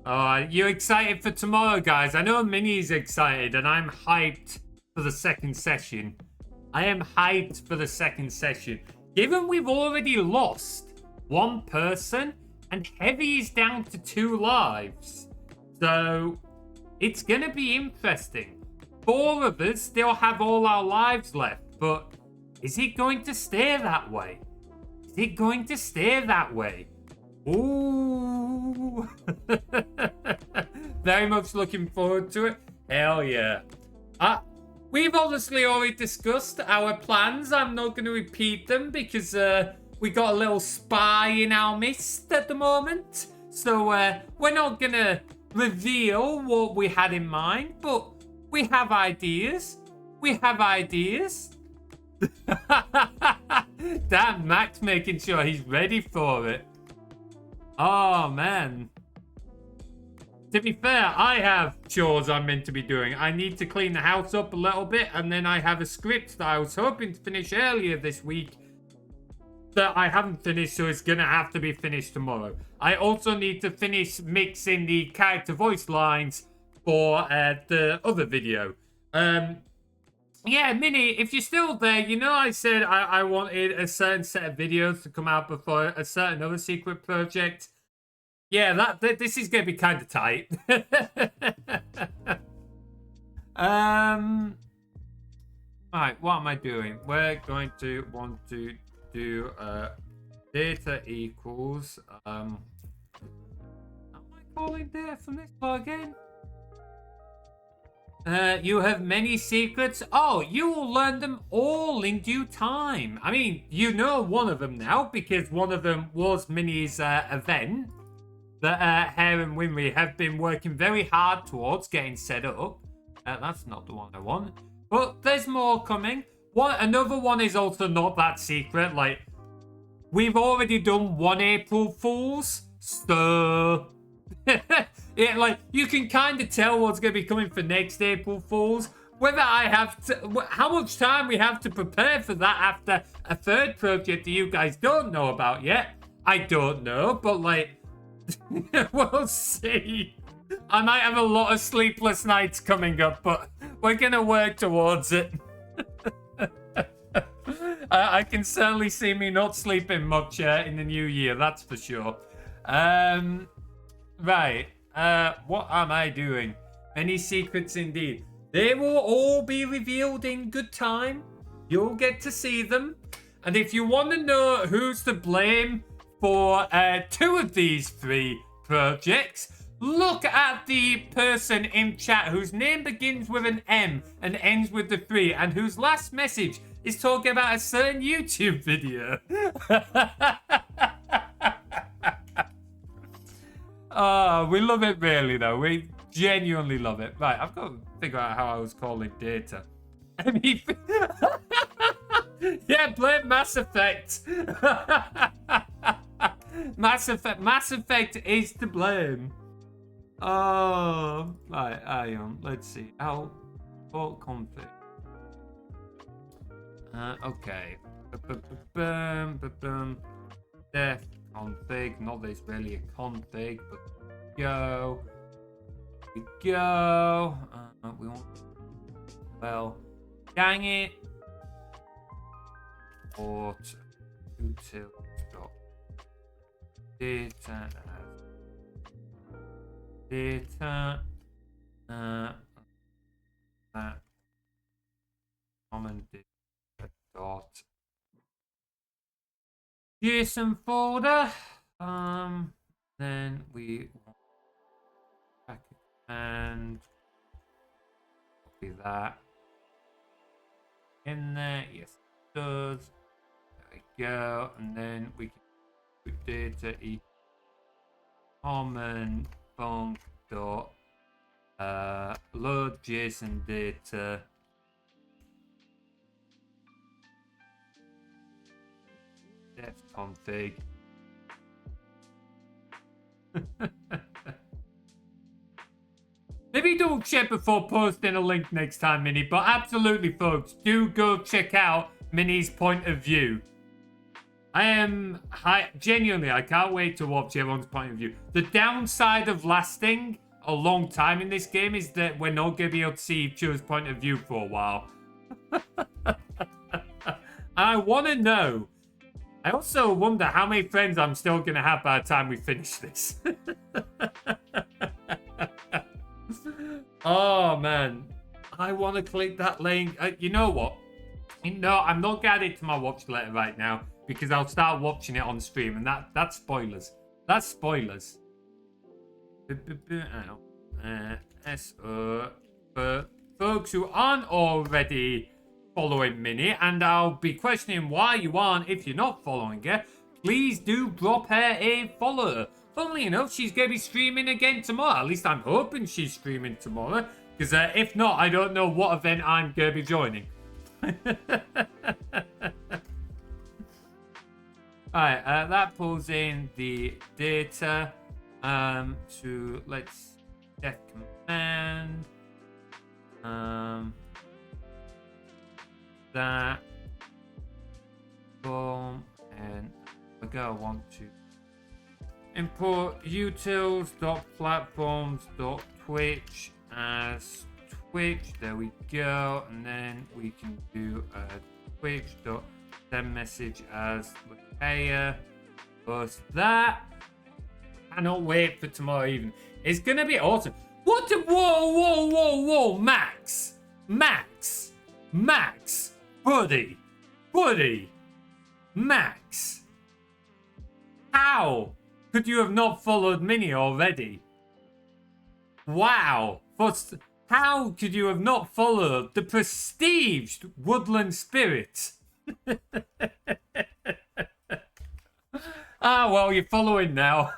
Oh, you excited for tomorrow, guys? I know Minnie's excited, and I'm hyped for the second session. I am hyped for the second session. Given we've already lost one person, and Heavy is down to 2 lives. So, it's going to be interesting. 4 of us still have all our lives left, but is it going to stay that way? Is it going to stay that way? Ooh. Very much looking forward to it. Hell yeah. We've obviously already discussed our plans. I'm not going to repeat them because we got a little spy in our midst at the moment. So we're not going to reveal what we had in mind, but we have ideas. We have ideas. Damn, Max making sure he's ready for it. Oh, man. To be fair, I have chores I'm meant to be doing. I need to clean the house up a little bit, and then I have a script that I was hoping to finish earlier this week that I haven't finished, so it's going to have to be finished tomorrow. I also need to finish mixing the character voice lines for the other video. Yeah, Minnie, if you're still there, you know I said I wanted a certain set of videos to come out before a certain other secret project. Yeah, this is going to be kind of tight. Right, what am I doing? We're going to want to do data equals how am I calling data from this part again? You have many secrets. Oh, you will learn them all in due time. I mean, you know one of them now because one of them was Minnie's event that Hare and Winry have been working very hard towards getting set up. That's not the one I want. But there's more coming. Another one is also not that secret. Like, we've already done one April Fool's. So... yeah, like, you can kind of tell what's going to be coming for next April Fool's. Whether I have to... How much time we have to prepare for that after a third project that you guys don't know about yet, I don't know. But, like... we'll see. I might have a lot of sleepless nights coming up, but we're gonna work towards it. I can certainly see me not sleeping much in the new year, that's for sure. Right. What am I doing? Many secrets indeed. They will all be revealed in good time. You'll get to see them. And if you want to know who's to blame for 2 of these 3 projects, look at the person in chat whose name begins with an M and ends with the 3 and whose last message is talking about a certain YouTube video. Oh, we love it really though. We genuinely love it. Right, I've got to figure out how I was calling data. Yeah, blame Mass Effect. Mass Effect is to blame. Oh, right, hang on. Let's see. Port config. Okay. Def config. Not that it's really a config, but go. We go. We want. Well, dang it. Port util. Data that common data dot JSON folder. Then we back and copy that in there. Yes, it does. There we go, and then we can put data equals common func dot load JSON data def config. Maybe double check before posting a link next time, Minnie, but absolutely, folks, do go check out Minnie's point of view. Genuinely, I can't wait to watch everyone's point of view. The downside of lasting a long time in this game is that we're not going to be able to see each other's point of view for a while. I want to know. I also wonder how many friends I'm still going to have by the time we finish this. Oh, man. I want to click that link. You know what? No, I'm not getting it to my watch later right now because I'll start watching it on stream, and that's spoilers. That's spoilers. SO for folks who aren't already following Minnie, and I'll be questioning why you aren't if you're not following her. Please do drop her a follow. Funnily enough, she's going to be streaming again tomorrow. At least I'm hoping she's streaming tomorrow. Because if not, I don't know what event I'm going to be joining. Alright, that pulls in the data to, let's, death command. That. Boom. And we're going to want to import utils.platforms.twitch as Twitch. There we go. And then we can do twitch.sendMessage as Lakea. Post that. Cannot wait for tomorrow evening. It's going to be awesome. What? Whoa. Max. Buddy. Max. How could you have not followed Minnie already? Wow. How could you have not followed the prestiged Woodland Spirit? Well, you're following now.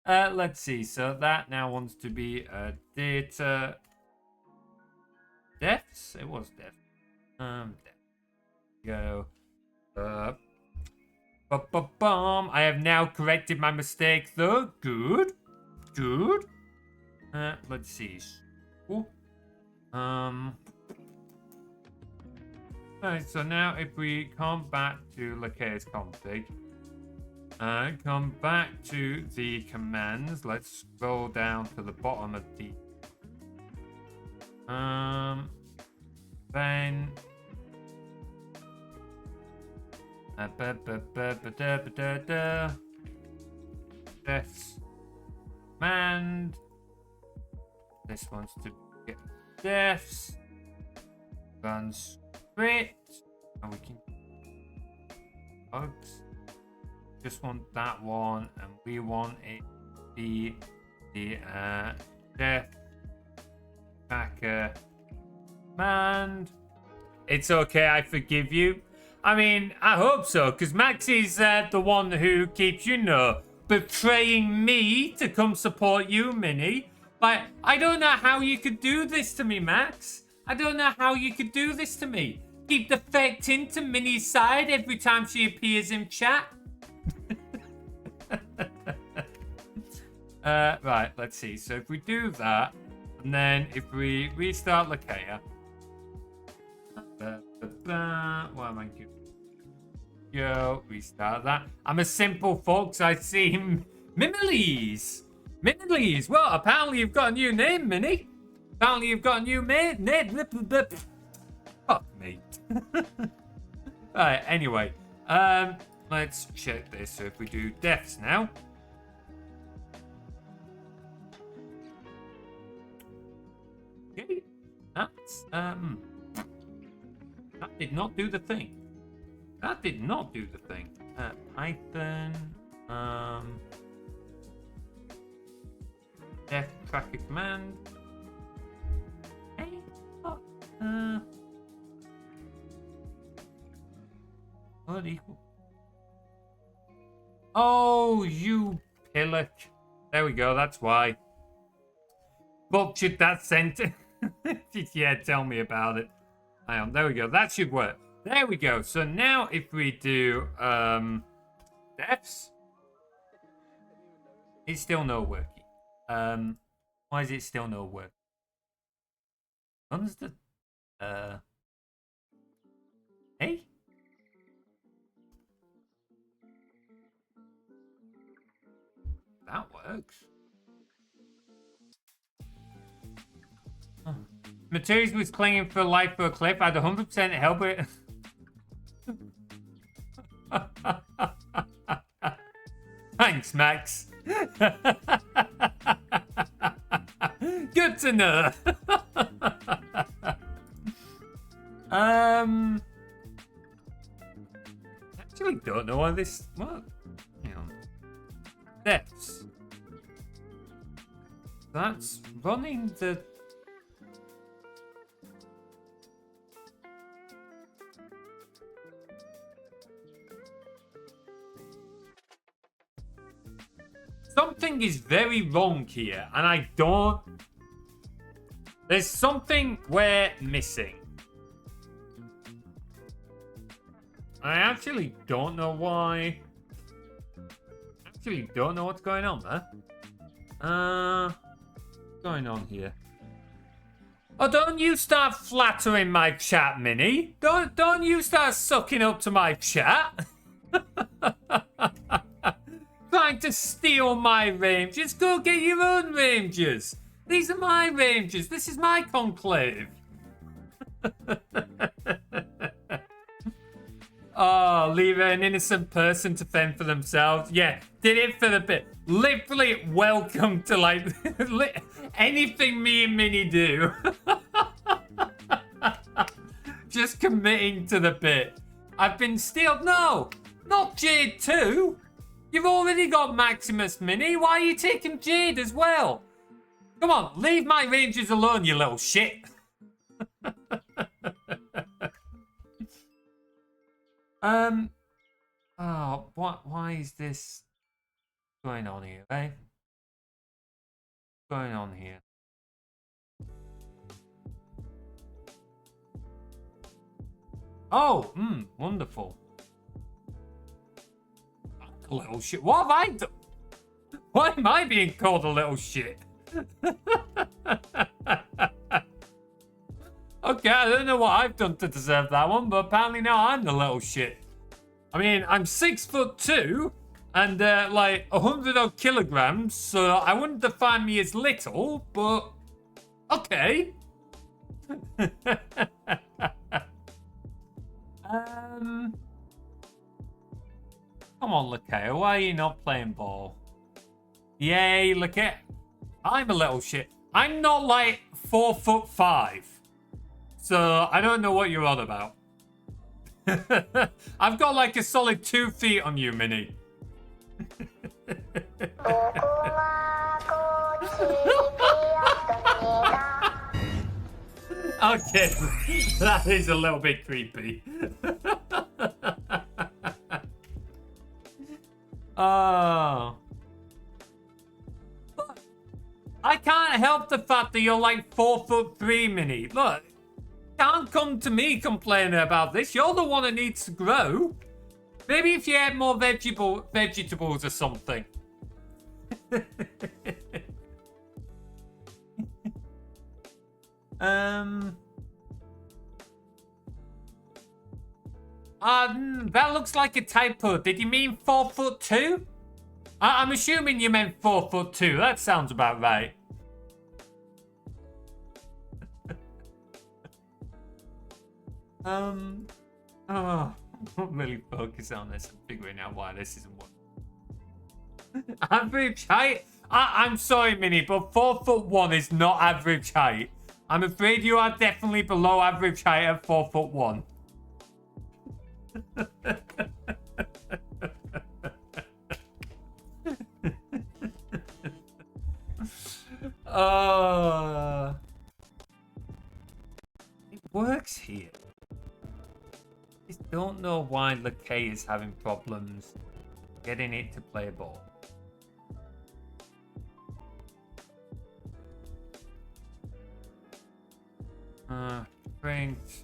Let's see. So that now wants to be data. Deaths? It was death. Death. Go. I have now corrected my mistake, though. Good. Let's see. Ooh. Alright, so now if we come back to Lakea's config, come back to the commands. Let's scroll down to the bottom of the then deaths command. This wants to get deaths. Run script, and we can bugs. Just want that one, and we want it to be the death tracker command. It's okay, I forgive you. I mean, I hope so, because Max is the one who keeps, betraying me to come support you, Minnie. Like, I don't know how you could do this to me, Max. I don't know how you could do this to me. Keep defecting to Minnie's side every time she appears in chat. Right, let's see. So if we do that, and then if we restart Lakea. What am I doing? Go, restart that. I'm a simple fox. I see Mimiles. Well, apparently you've got a new name, Minnie. Apparently you've got a new name. Fuck me. Alright, anyway. Let's check this. So if we do deaths now. Okay. That's that did not do the thing. Python. Death tracker command. Hey, what? What equal? Oh, you pillock. There we go. That's why. Butchered that sentence. Yeah, tell me about it. Hang on. There we go. That should work. There we go. So now if we do deaths, it's still not working. Why is it still not working? When's the hey? That works. Huh. Materies was clinging for life for a cliff. I'd 100% help it. Thanks, Max. Good to know. Actually don't know why this. What? Hang on. Deaths. That's running the... Something is very wrong here, and I don't... There's something we're missing. I actually don't know why. Actually don't know what's going on there. What's going on here? Oh, don't you start flattering my chat, Minnie. Don't you start sucking up to my chat. Trying to steal my rangers. Go get your own rangers. These are my rangers. This is my conclave. Oh, leave an innocent person to fend for themselves. Yeah, did it for the bit. Literally, welcome to like anything me and Minnie do. Just committing to the bit. I've been stealed. No, not Jade too. You've already got Maximus, Minnie. Why are you taking Jade as well? Come on, leave my rangers alone, you little shit. Oh, why is this going on here, eh? What's going on here? Oh, wonderful. A little shit. What have I done? Why am I being called a little shit? Okay, I don't know what I've done to deserve that one, but apparently now I'm the little shit. I mean, I'm 6'2" and like 100 odd kilograms, so I wouldn't define me as little, but okay. Come on, Lakea, why are you not playing ball? Yay, Lakea. I'm a little shit. I'm not like 4'5", so I don't know what you're on about. I've got like a solid 2 feet on you, Minnie. Okay, that is a little bit creepy. Oh. I can't help the fact that you're like 4'3", Minnie. Look, can't come to me complaining about this. You're the one that needs to grow. Maybe if you had more vegetables or something. That looks like a typo. Did you mean 4'2"? I'm assuming you meant 4'2". That sounds about right. Oh, I'm really focused on this and figuring out why this isn't working. Average height? I'm sorry, Minnie, but 4'1" is not average height. I'm afraid you are definitely below average height at 4'1". It works here. I just don't know why Lakea is having problems getting it to play ball. Strength.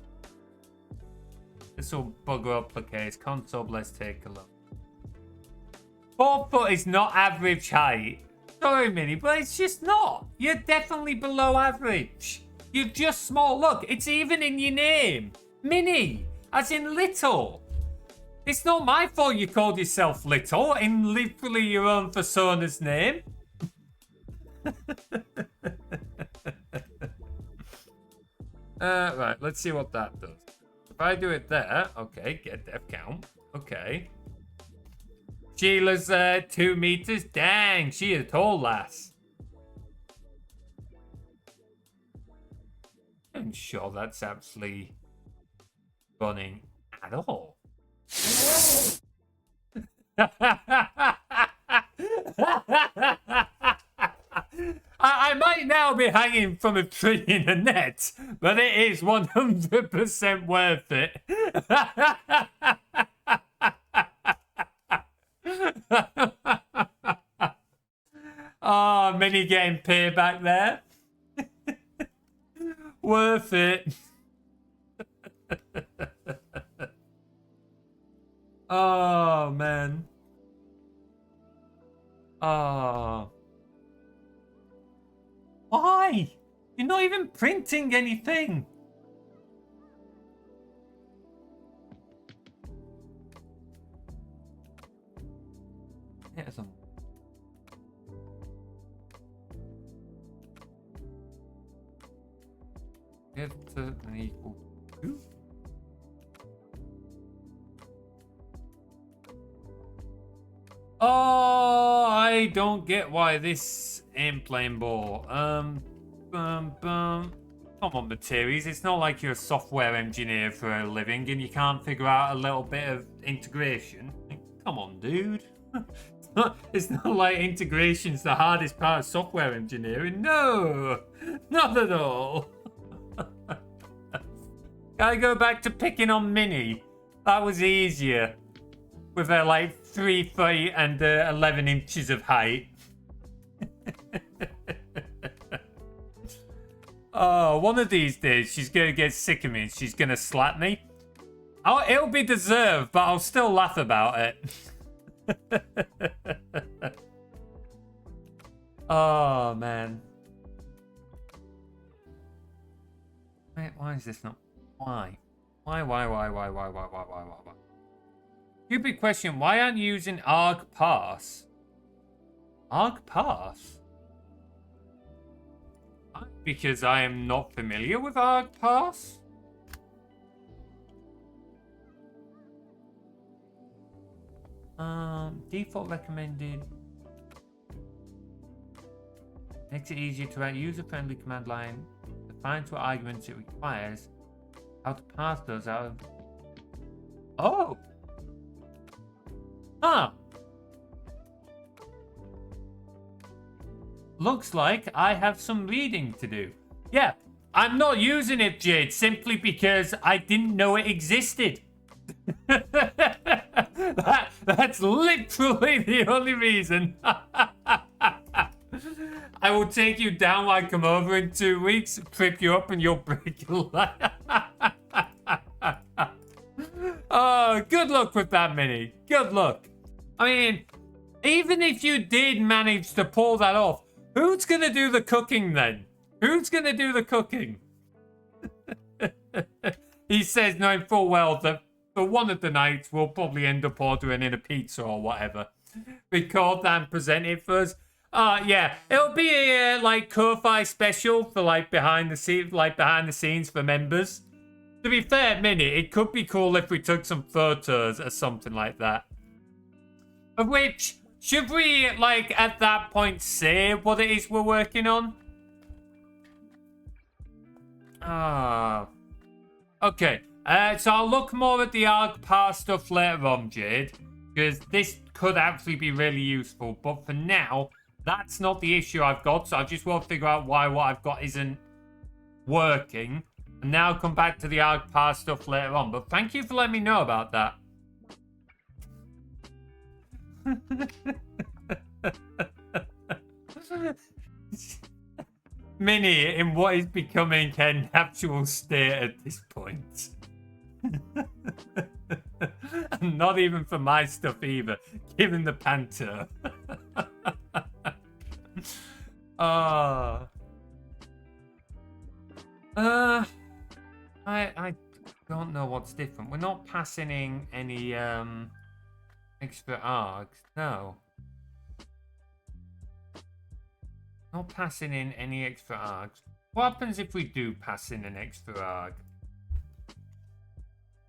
This will bugger up Lakea's console. Let's take a look. 4 foot is not average height. Sorry, Minnie, but it's just not. You're definitely below average. You're just small. Look, it's even in your name. Minnie, as in little. It's not my fault you called yourself little in literally your own persona's name. Right, let's see what that does. If I do it there, okay, get depth count. Okay. Sheila's 2 meters. Dang, she is a tall lass. I'm sure that's actually running at all. I I might now be hanging from a tree in a net, but it is 100% worth it. Oh, mini getting payback there. Worth it. Oh, man. Oh. Why? You're not even printing anything. Here's some. Give to an equal to. Oh, I don't get why this ain't playing ball. Come on, Materies. It's not like you're a software engineer for a living and you can't figure out a little bit of integration. Come on, dude. It's not like integration's the hardest part of software engineering. No, not at all. Gotta go back to picking on Minnie. That was easier. With her like 3 feet and 11 inches of height. Oh, one of these days she's gonna get sick of me and she's gonna slap me. It'll be deserved, but I'll still laugh about it. Oh, man. Wait, why is this not... Why? Why? Stupid question. Why aren't you using argparse? Argparse? Because I am not familiar with argparse? Default recommended. Makes it easier to write user-friendly command line. Defines what arguments it requires. How to parse those out of... Oh! Huh. Looks like I have some reading to do. Yeah, I'm not using it, Jade, simply because I didn't know it existed. That's literally the only reason. I will take you down when I come over in 2 weeks, trip you up, and you'll break your leg. Oh, good luck with that, Minnie. Good luck. I mean, even if you did manage to pull that off, who's going to do the cooking then? Who's going to do the cooking? He says, knowing full well that for one of the nights, we'll probably end up ordering in a pizza or whatever. Record that and present it for us. Yeah, it'll be a like Ko-Fi special for like behind the scenes for members. To be fair, Minnie, it could be cool if we took some photos or something like that. Of which, should we like at that point say what it is we're working on? Okay. So I'll look more at the argparse stuff later on, Jade, because this could actually be really useful. But for now, that's not the issue I've got. So I just want to figure out why what I've got isn't working. And now I'll come back to the argparse stuff later on. But thank you for letting me know about that. Minnie in what is becoming her natural state at this point. And not even for my stuff either, given the panto. I don't know what's different. We're not passing in any extra args. No. Not passing in any extra args. What happens if we do pass in an extra arg?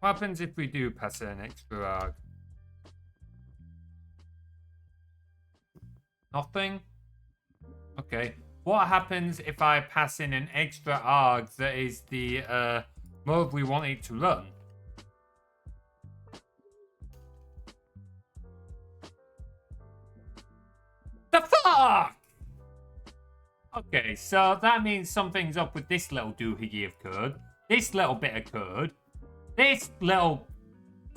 What happens if we do pass in an extra arg? Nothing? Okay. What happens if I pass in an extra arg that is the mode we want it to run? The fuck? Okay, so that means something's up with this little doohickey of code, this little bit of code, this little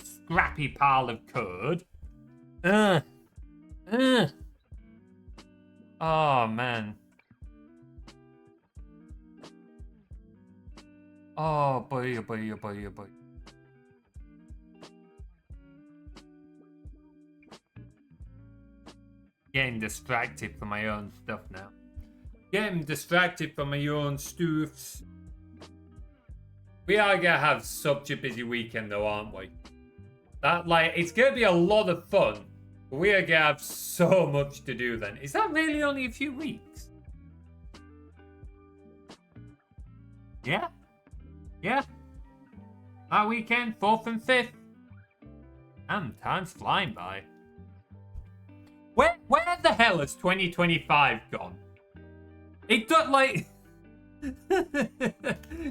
scrappy pile of code. Ugh. Ugh. Oh, man. Oh, boy, oh, boy, oh, boy, oh, boy. Getting distracted from my own stuff now. Getting distracted from my own stuffs. We are gonna have such a busy weekend though, aren't we? That, like, it's gonna be a lot of fun. But we are gonna have so much to do then. Is that really only a few weeks? Yeah? Yeah? That weekend, 4th and 5th. Damn, time's flying by. Where the hell has 2025 gone? It got like...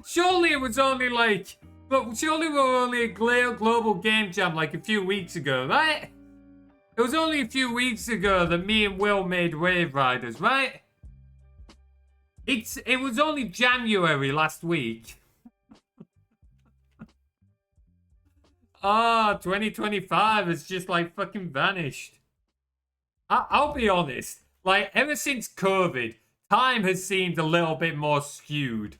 surely it was only like... But surely we were only a global game jam like a few weeks ago, right? It was only a few weeks ago that me and Will made Wave Riders, right? It was only January last week. Ah, 2025 has just like fucking vanished. I'll be honest, like ever since COVID, time has seemed a little bit more skewed.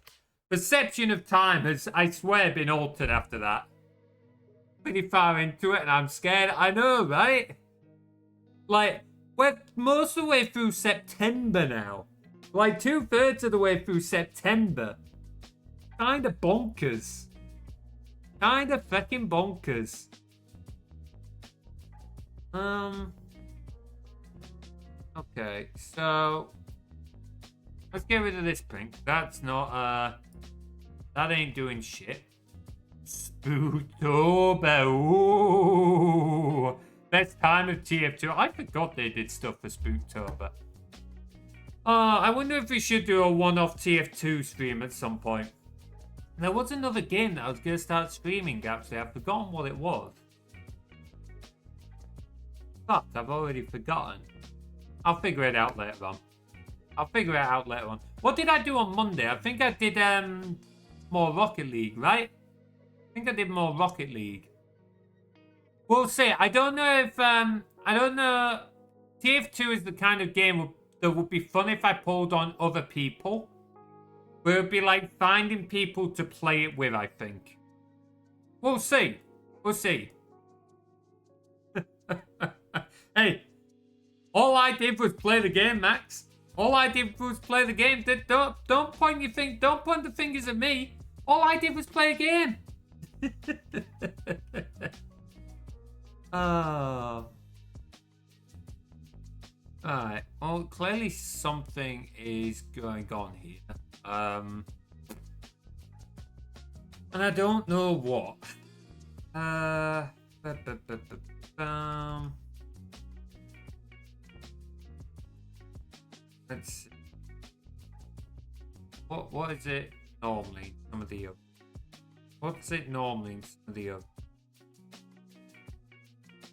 Perception of time has, I swear, been altered after that. Pretty far into it and I'm scared. I know, right? Like, we're most of the way through September now. Like 2/3 of the way through September. Kinda bonkers. Kinda fucking bonkers. Okay, so let's get rid of this pink. That's not that ain't doing shit. Spooktober. Ooh. Best time of TF2. I forgot they did stuff for Spooktober. I wonder if we should do a one-off TF2 stream at some point. There was another game that I was going to start streaming, actually. I've forgotten what it was. Fuck, I've already forgotten. I'll figure it out later on. What did I do on Monday? I think I did more Rocket League, right? I think I did more Rocket League. We'll see. I don't know if... I don't know... TF2 is the kind of game that would be fun if I pulled on other people. But it would be like finding people to play it with, I think. We'll see. We'll see. Hey, all I did was play the game, Max. All I did was play the game. Don't point the fingers at me. All I did was play a game. Oh. Alright. Well, clearly something is going on here. And I don't know what. Let's see. What is it normally in some of the other? What's it normally in some of the other?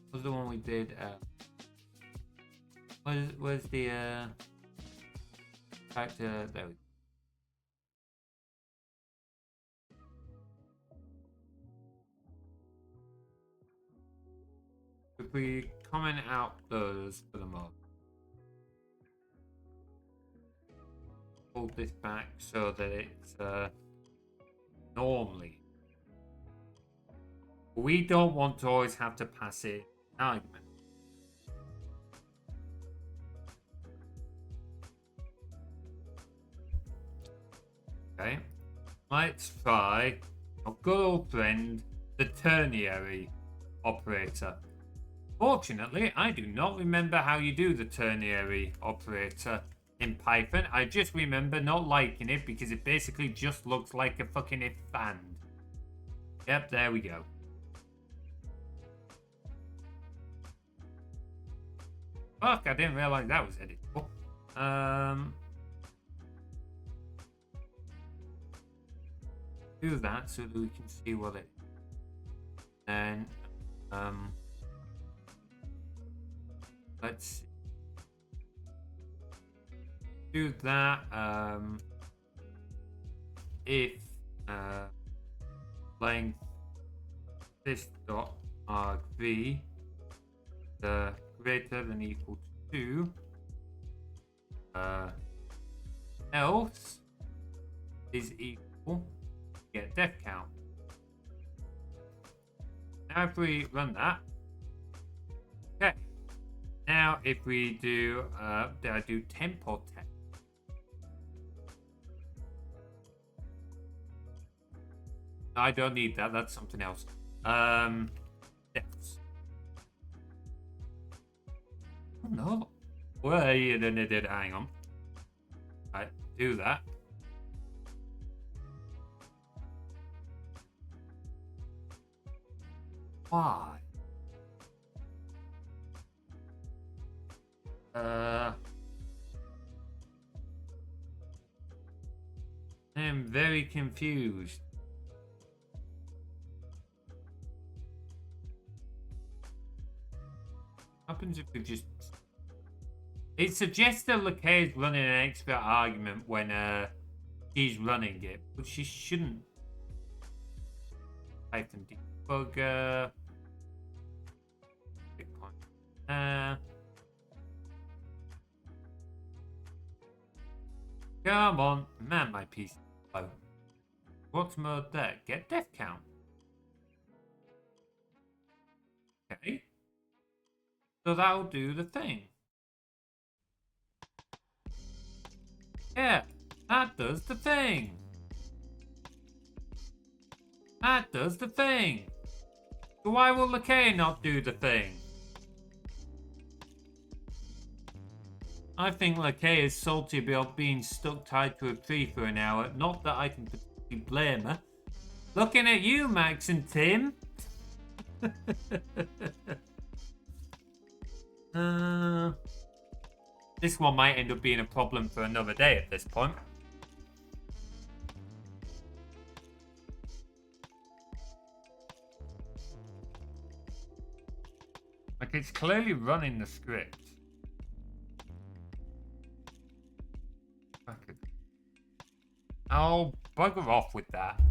What was the one we did? Where's the character? There we go. If we comment out those for the mod. Pull this back so that it's normally. We don't want to always have to pass it argument. Okay, let's try our good old friend, the ternary operator. Fortunately, I do not remember how you do the ternary operator in Python. I just remember not liking it because it basically just looks like a fucking if and. Yep, there we go. Fuck, I didn't realize that was editable. Do that so that we can see what it is. And let's see. do that. If length this dot argv the greater than equal to 2, else is equal, get def count. Now if we run that, okay. Now if we do, did I do temp or temp? I don't need that, that's something else. Depths. Oh no. Well, yeah, then it did, hang on. I do that. Why? I am very confused. What happens if we just... It suggests that Lakea is running an expert argument when she's running it, but she shouldn't. Python debugger. Come on, man, my PC. Oh. What's mode there? Get def count. Okay. So that'll do the thing. Yeah, that does the thing. That does the thing. So why will Lakea not do the thing? I think Lakea is salty about being stuck tied to a tree for an hour. Not that I can particularly blame her. Looking at you, Max and Tim. This one might end up being a problem for another day at this point. Like, it's clearly running the script. Okay. Oh, bugger off with that.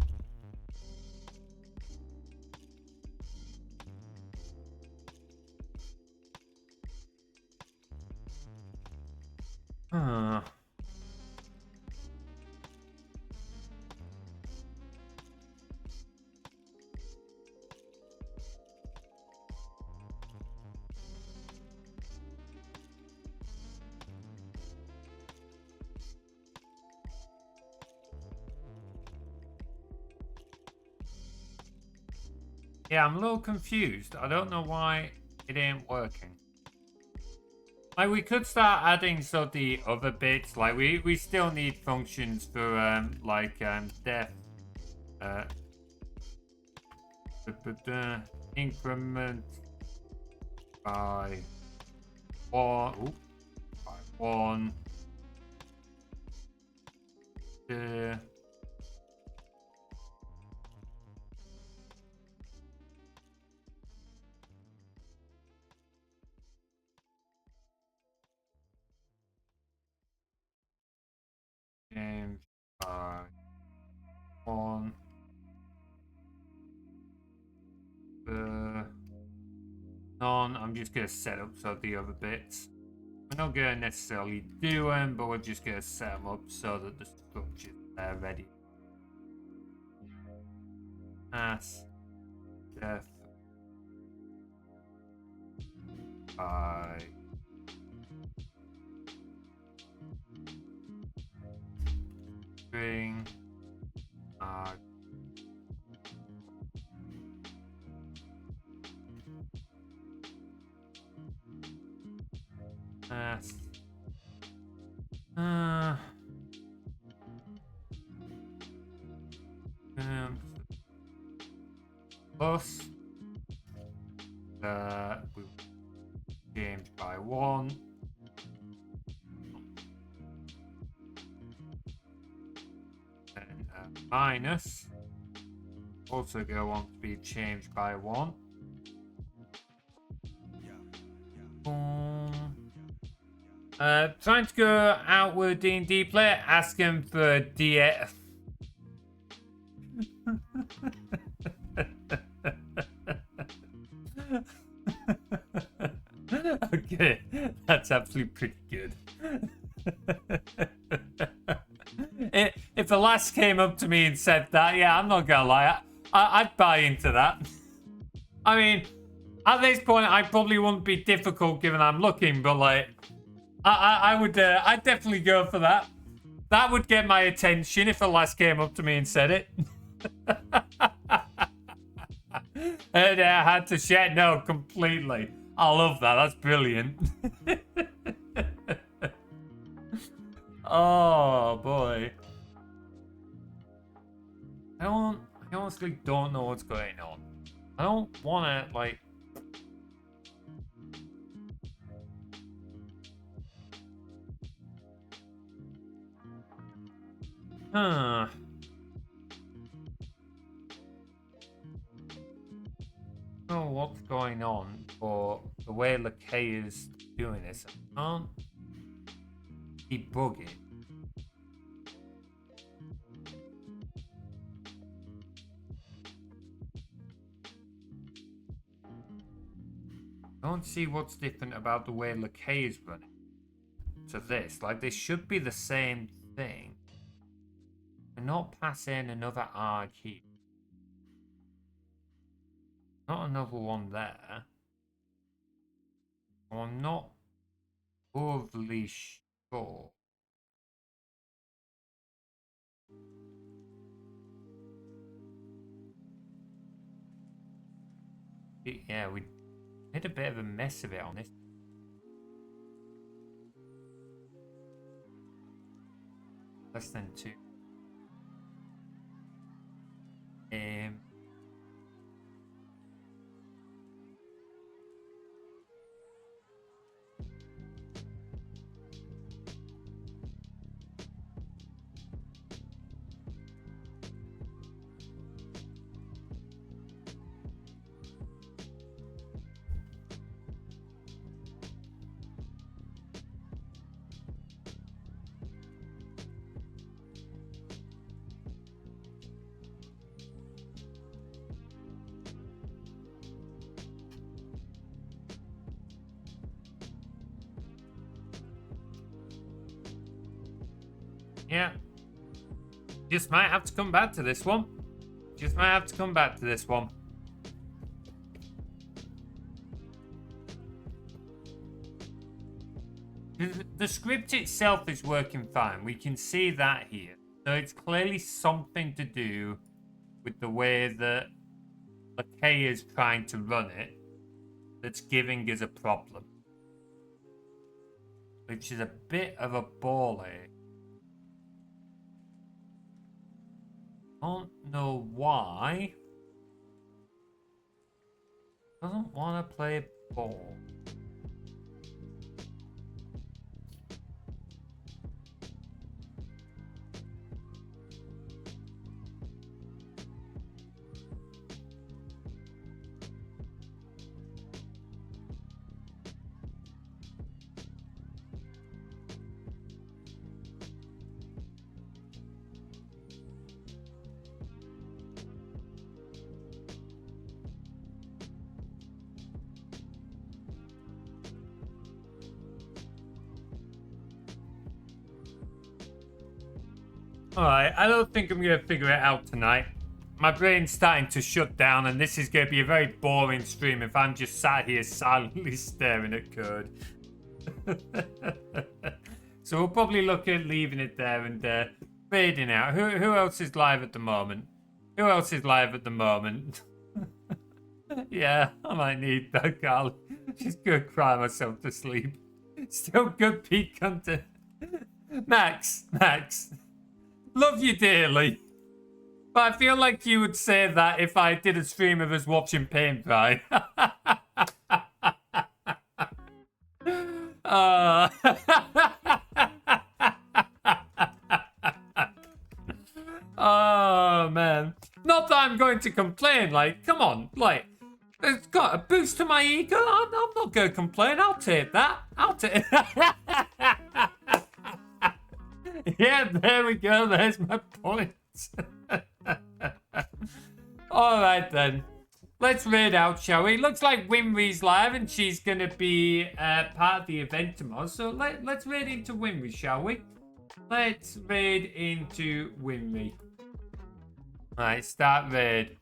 Yeah, I'm a little confused. I don't know why it ain't working. Like, we could start adding sort of the other bits. Like, we still need functions for, def, increment by 1, by 1, 2, change by 1, none. I'm just gonna set up so the other bits. We're not gonna necessarily do them, but we're just gonna set them up so that the structure's there ready. As def by string as plus we'll change by 1. And minus also go on to be changed by 1. Trying to go out with a D&D player, asking for a DA. Okay, that's actually pretty good. If the lass came up to me and said that, yeah, I'm not gonna lie, I'd buy into that. I mean, at this point, I probably wouldn't be difficult given I'm looking, but like, I would, I'd definitely go for that. That would get my attention if a lass came up to me and said it. And I had to share. No, completely. I love that. That's brilliant. Oh boy. I honestly don't know what's going on. I don't want to like. Huh. I don't know what's going on, or the way Lakea is doing this. I can't debug it. I don't see what's different about the way Lakea is running to this. Like, this should be the same thing. We're not passing another R key. Not another one there. I'm not overly sure. Yeah, we made a bit of a mess of it on this. Less than 2. Yeah. Just might have to come back to this one. Just might have to come back to this one. The script itself is working fine. We can see that here. So it's clearly something to do with the way that Lakea is trying to run it that's giving us a problem. Which is a bit of a ball ache. Don't know why. Doesn't want to play ball. Alright, I don't think I'm going to figure it out tonight. My brain's starting to shut down, and this is going to be a very boring stream if I'm just sat here silently staring at code. So we'll probably look at leaving it there and fading out. Who else is live at the moment? Who else is live at the moment? Yeah, I might need that, Carl. Just go cry myself to sleep. Still good peak content. Max. Love you dearly. But I feel like you would say that if I did a stream of us watching paint dry. Oh, man. Not that I'm going to complain. Like, come on. Like, it's got a boost to my ego. I'm not going to complain. I'll take that. I'll take Yeah, there we go. There's my point. All right, then. Let's raid out, shall we? Looks like Winry's live, and she's going to be part of the event tomorrow. So let's raid into Winry, shall we? Let's raid into Winry. All right, start raid.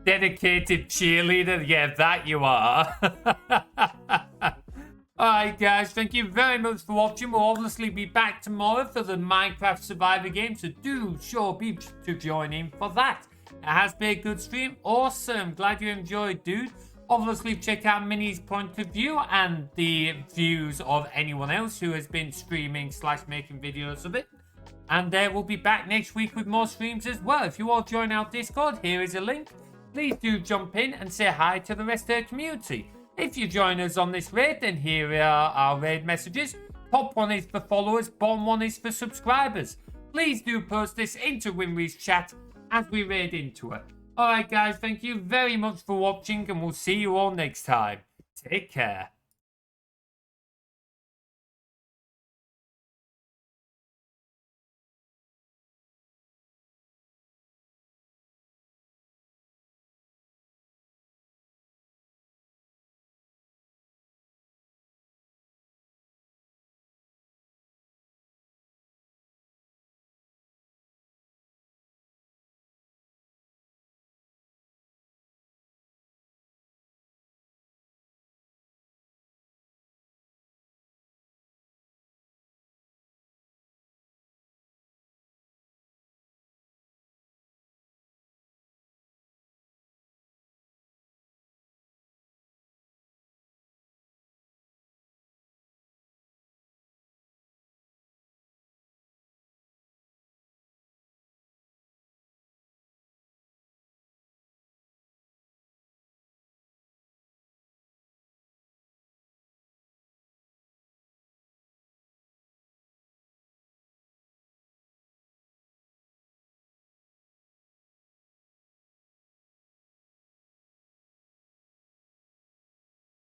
Dedicated cheerleader. Yeah, that you are. Alright guys, thank you very much for watching. We'll obviously be back tomorrow for the Minecraft Survivor game, so do sure be to join in for that. It has been a good stream. Awesome. Glad you enjoyed, dude. Obviously, check out Minnie's point of view and the views of anyone else who has been streaming / making videos of it. And we'll be back next week with more streams as well. If you all join our Discord, here is a link. Please do jump in and say hi to the rest of the community. If you join us on this raid, then here are our raid messages. Top one is for followers, bottom one is for subscribers. Please do post this into Winry's chat as we raid into it. Alright guys, thank you very much for watching, and we'll see you all next time. Take care.